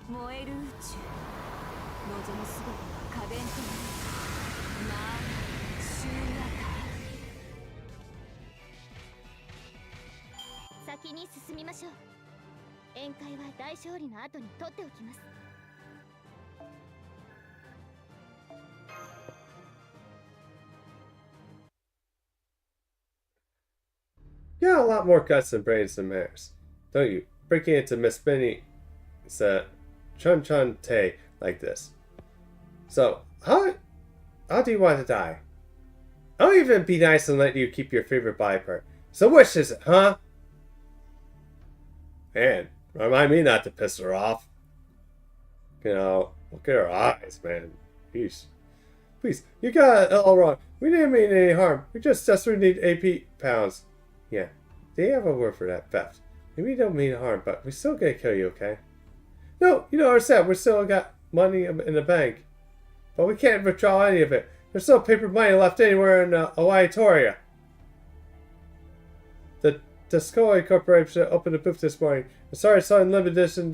燃える宇宙。望むすべてが可弁となる。まあ、シューニャタ。先に進みましょう。宴会は大勝利の後に取っておきます。You got a lot more guts and brains than Mares, don't you? Breaking into Miss Minnie's Chun Chun Tay like this. So, how do you want to die? I'll even be nice and let you keep your favorite body part. So which is it, huh? Man, remind me not to piss her off. You know, look at her eyes, man. Please, you got it all wrong. We didn't mean any harm. We just desperately need AP pounds. Yeah, they have a word for that, theft. Maybe we don't mean harm, but we still gonna kill you, okay? No, you don't understand. We still got money in the bank. But we can't withdraw any of it. There's no paper money left anywhere in Hawaii-Toria. The Discovery Corporation opened a booth this morning. I'm sorry, selling limited edition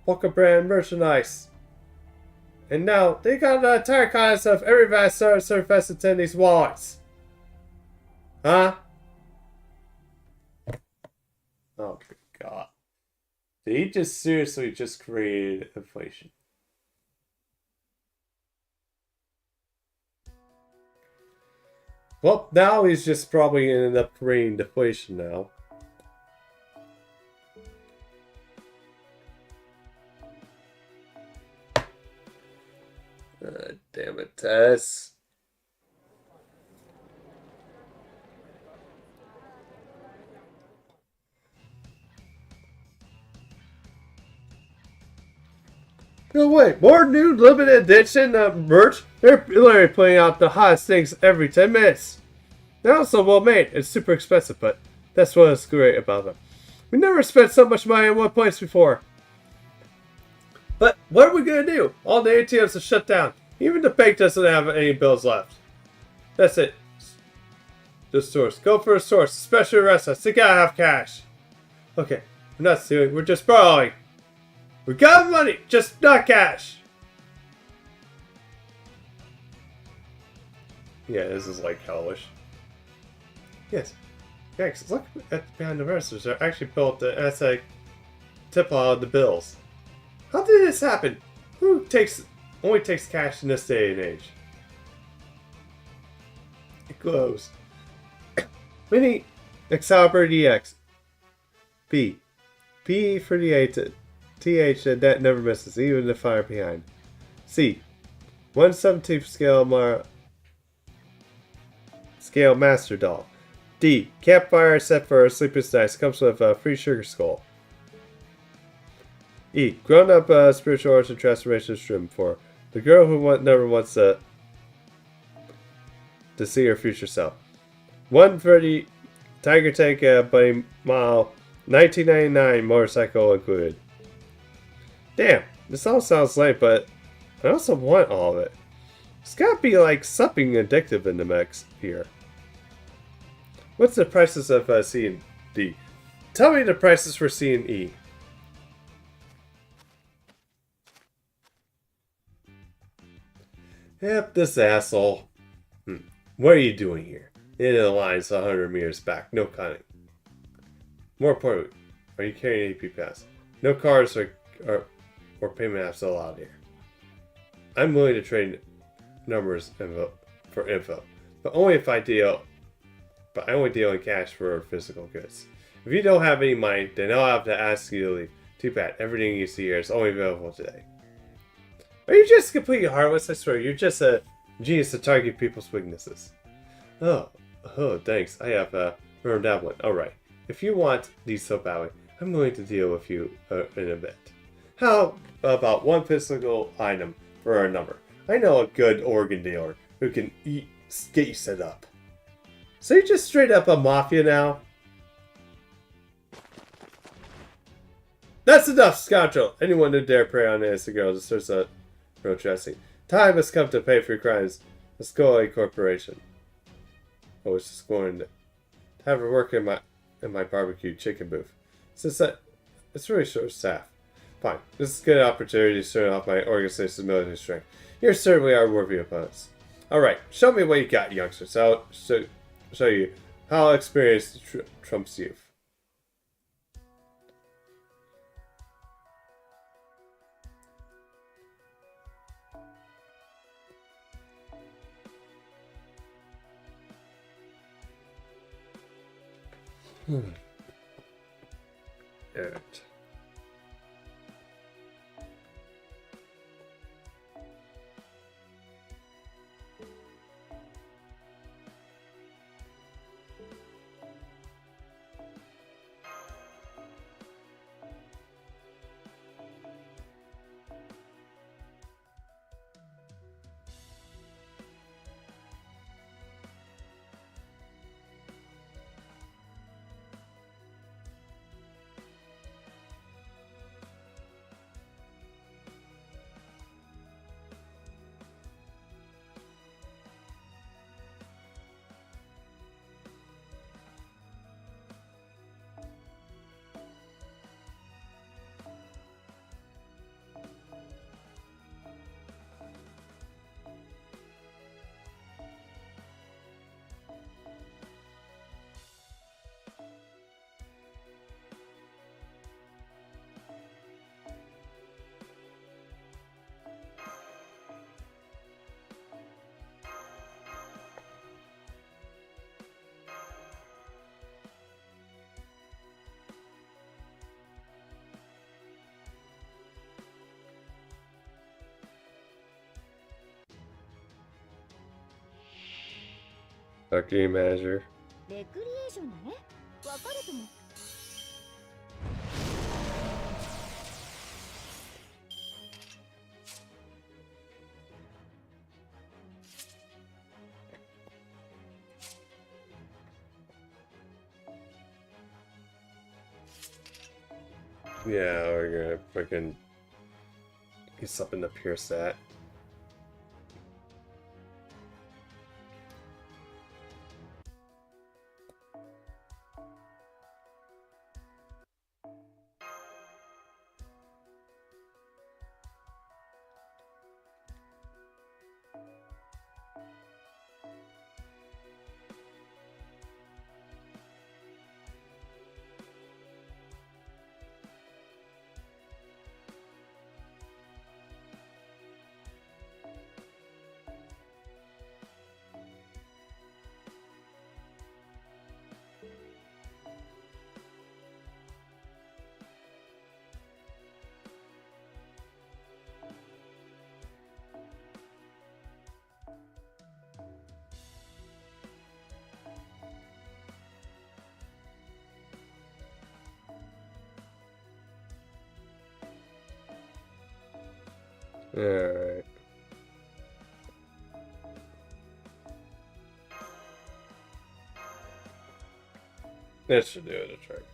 Polka brand merchandise. And now they got the entire contents of every vast ServantFest attendees' wallets. Huh? Oh, good God. Did he just seriously just create inflation? Well, now he's just probably going to end up creating deflation now. Damn No way, more new limited edition merch? They're literally putting out the hottest things every 10 minutes. They're also well made. It's super expensive, but that's what's great about them. We never spent so much money in one place before. But what are we gonna do? All the ATMs are shut down. Even the bank doesn't have any bills left. That's it. The source. Go for a source, especially restaurants. They gotta have cash. Okay, we're not stealing, we're just borrowing. We got money, just not cash. Yeah, this is like hellish. Yes. Thanks. Look at behind the registers. They're actually built as a tip on the bills. How did this happen? Who only takes cash in this day and age? It glows. Mini Excalibur DX. B. P for the A to TH that never misses, even the fire behind. C. 1/17th scale master doll. D. Campfire set for a sleepless night. Comes with a free sugar skull. E. Grown up spiritual origin transformation stream for the girl who never wants to see her future self. 130 Tiger Tank Buddy Mile 1999 motorcycle included. Damn, this all sounds lame, but I also want all of it. There's gotta be like something addictive in the mix here. What's the prices of C and D? Tell me the prices for C and E. Yep, this asshole. What are you doing here? In the lines 100 meters back, no cutting. More importantly, are you carrying an AP pass? No cars or payment apps allowed here. I'm willing to trade numbers for info, but only if I deal. But I only deal in cash for physical goods. If you don't have any money, then I'll have to ask you to leave. Too bad. Everything you see here is only available today. Are you just completely heartless? I swear, you're just a genius to target people's weaknesses. Oh, thanks. I have learned that one. Alright. If you want these so badly, I'm going to deal with you in a bit. How about one physical item for a number? I know a good organ dealer who can get you set up. So you're just straight up a mafia now? That's enough, scoundrel! Anyone who dare prey on innocent girls deserves a real dressing. Time has come to pay for your crimes. Let's go a corporation. I was just going to have her work in my barbecue chicken booth. Since it's really short staff. Fine. This is a good opportunity to show off my organization's military strength. You certainly are worthy opponents. Alright, show me what you got, youngsters. I'll show you how experience trumps youth. Alright. Our game manager. レクリエーションだね。わかるとも。Yeah, we're gonna freaking get something to pierce that. Alright. That should do it a trick.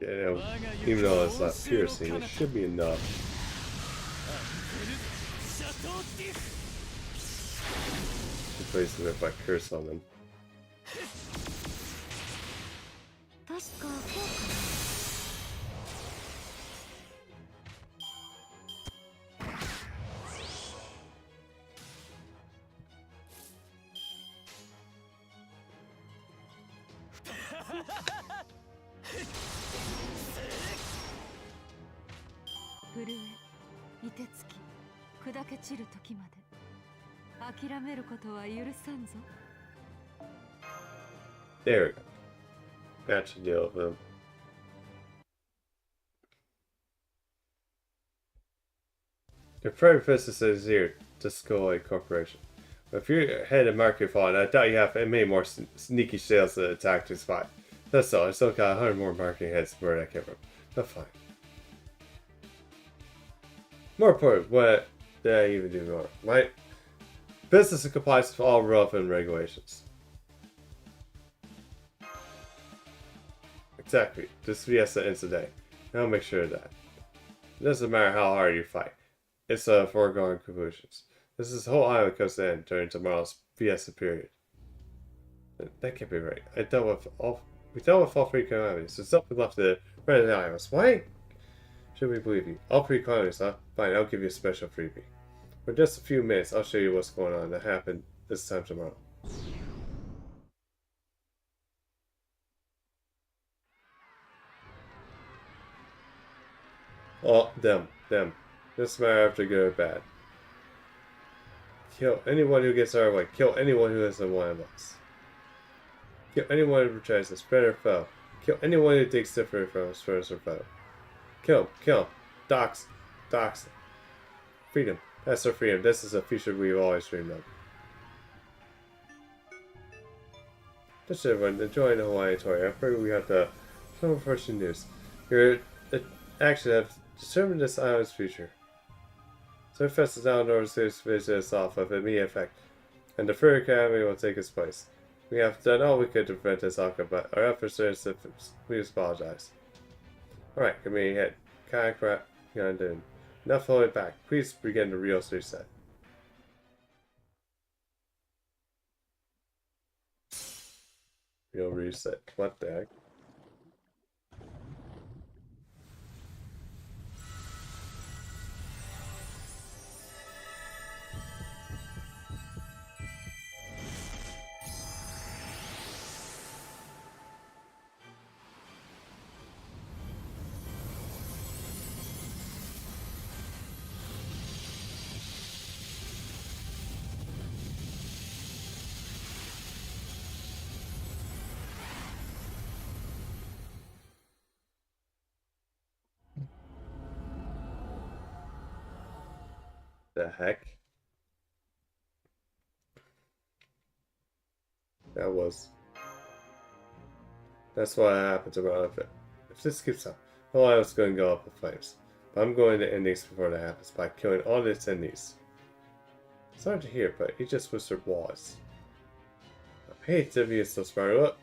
Yeah, even though it's not piercing, it should be enough. Replace it if I curse on them. 震え、凍てつき、砕け散る時まで諦めることは許さんぞ。 There we go. That should deal with him. Your preface is here to Skoy Corporation. But if you're head of market fund, I doubt you have many more sneaky sales to attack to spot. That's all. I still got 100 more marketing heads where I came from. But fine. More important, what did I even do more? My business complies with all relevant regulations. Exactly. This Fiesta ends today. And I'll make sure of that. It doesn't matter how hard you fight. It's a foregone conclusions. This whole island comes to an end during tomorrow's Fiesta period. That can't be right. We dealt with all three calamities. There's nothing left to run the islands. Why should we believe you? All three calamities, huh? Fine, I'll give you a special freebie. For just a few minutes, I'll show you what's going on that happened this time tomorrow. Oh, them. Doesn't matter if they're good or bad. Kill anyone who gets our way. Kill anyone who isn't one of us. Kill anyone who tries to spread our foe. Kill anyone who thinks different from us for us or foe. Kill him. Dox. Freedom. That's our freedom. This is a future we've always dreamed of. Just everyone, enjoying the Hawaiian tour. I figured we have some unfortunate news. Your action have determined this island's future. ServantFest is now in order to visit us off of immediate effect, and the Furry Academy will take its place. We have done all we could to prevent this outcome, but our efforts are insufficient. We apologize. Alright, give me a hit. Kind of crap. Gonna do. Enough holding back. Please begin the real reset. Real reset. What the heck? The heck? That's what happens around it. If this keeps up, the line is going to go up in flames. But I'm going to end these before that happens by killing all the attendees. It's hard to hear, but he just whispered was. I hate to be so smart. Look,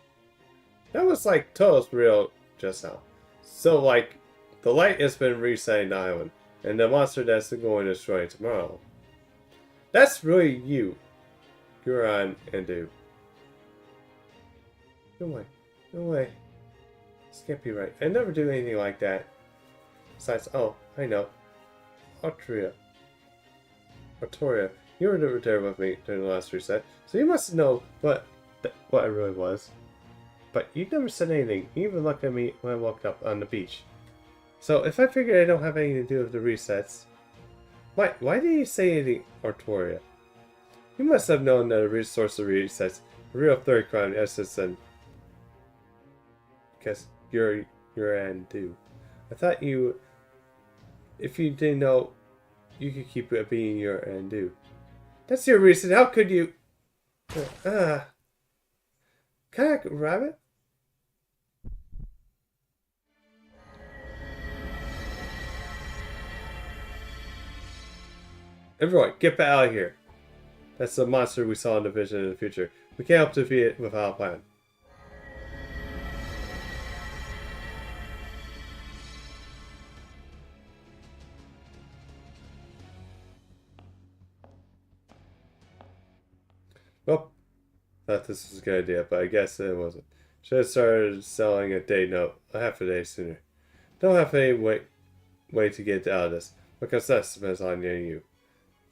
that was like total real just now. So like, the light has been resetting the island, and the monster that's going to destroy tomorrow. That's really you. You're on and do. No way. No way. This can't be right. I never do anything like that. Besides, oh, I know. Artoria, you were there with me during the last reset, so you must know what I really was. But you never said anything. You even looked at me when I woke up on the beach. So if I figured I don't have anything to do with the resets, why did you say anything, Artoria? You must have known that a resource of resets, a real third crime essence, and because you're and do. I thought you, if you didn't know, you could keep it being your and do. That's your reason. How could you? Can I grab it? Everyone, get back out of here. That's the monster we saw in the vision in the future. We can't help defeat it without a plan. Well, thought this was a good idea, but I guess it wasn't. Should have started selling a day note a half a day sooner. Don't have any way to get out of this, because that depends on you.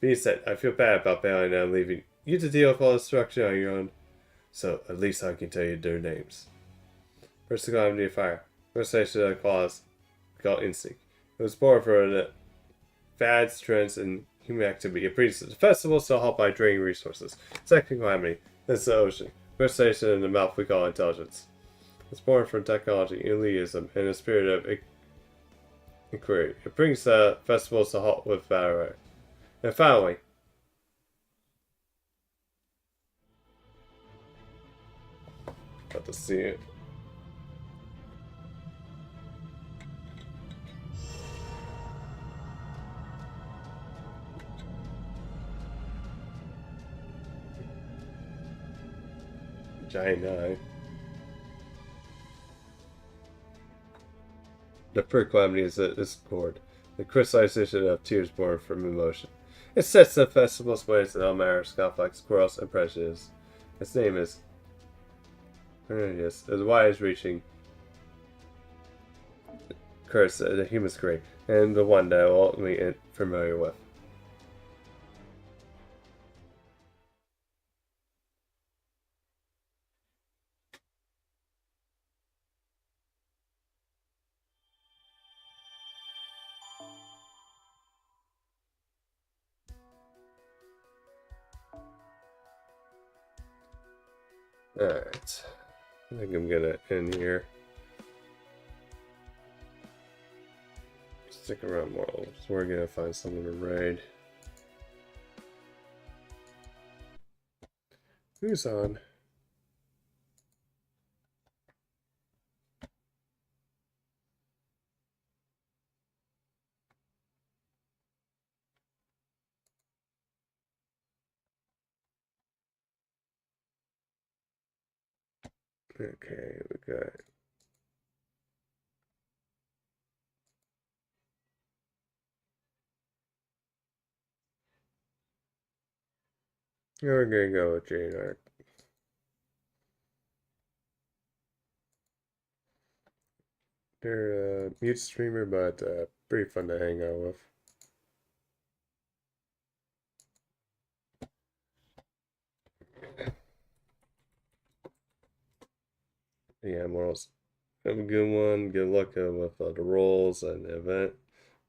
Being said, I feel bad about bailing out and leaving you to deal with all the destruction on your own. So, at least I can tell you their names. First to climb near fire. First station of the clause called Instinct. It was born for the fads, trends, and human activity. It breeds the festival, so help by draining resources. Second calamity. That's the ocean. First station in the mouth we call intelligence. It's born from technology, elitism, and a spirit of inquiry. It brings the festivals to halt with battle. And finally, got to see it. Giant eye. The first calamity is a discord, the crystallization of tears born from emotion. It sets the festival's ways in all manners, conflicts, quarrels, and prejudice. Its name is the wide-reaching curse the humans create, and the one that I'm ultimately familiar with. Alright. I think I'm gonna end here. Stick around more. So we're gonna find someone to raid. Who's on? Okay, we got We're gonna go with Jane Arc. They're a mute streamer, but pretty fun to hang out with. Yeah, morals. Have a good one. Good luck with the rolls and the event.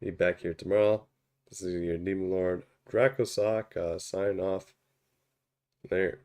Be back here tomorrow. This is your Demon Lord Dracosoc. Sign off. There.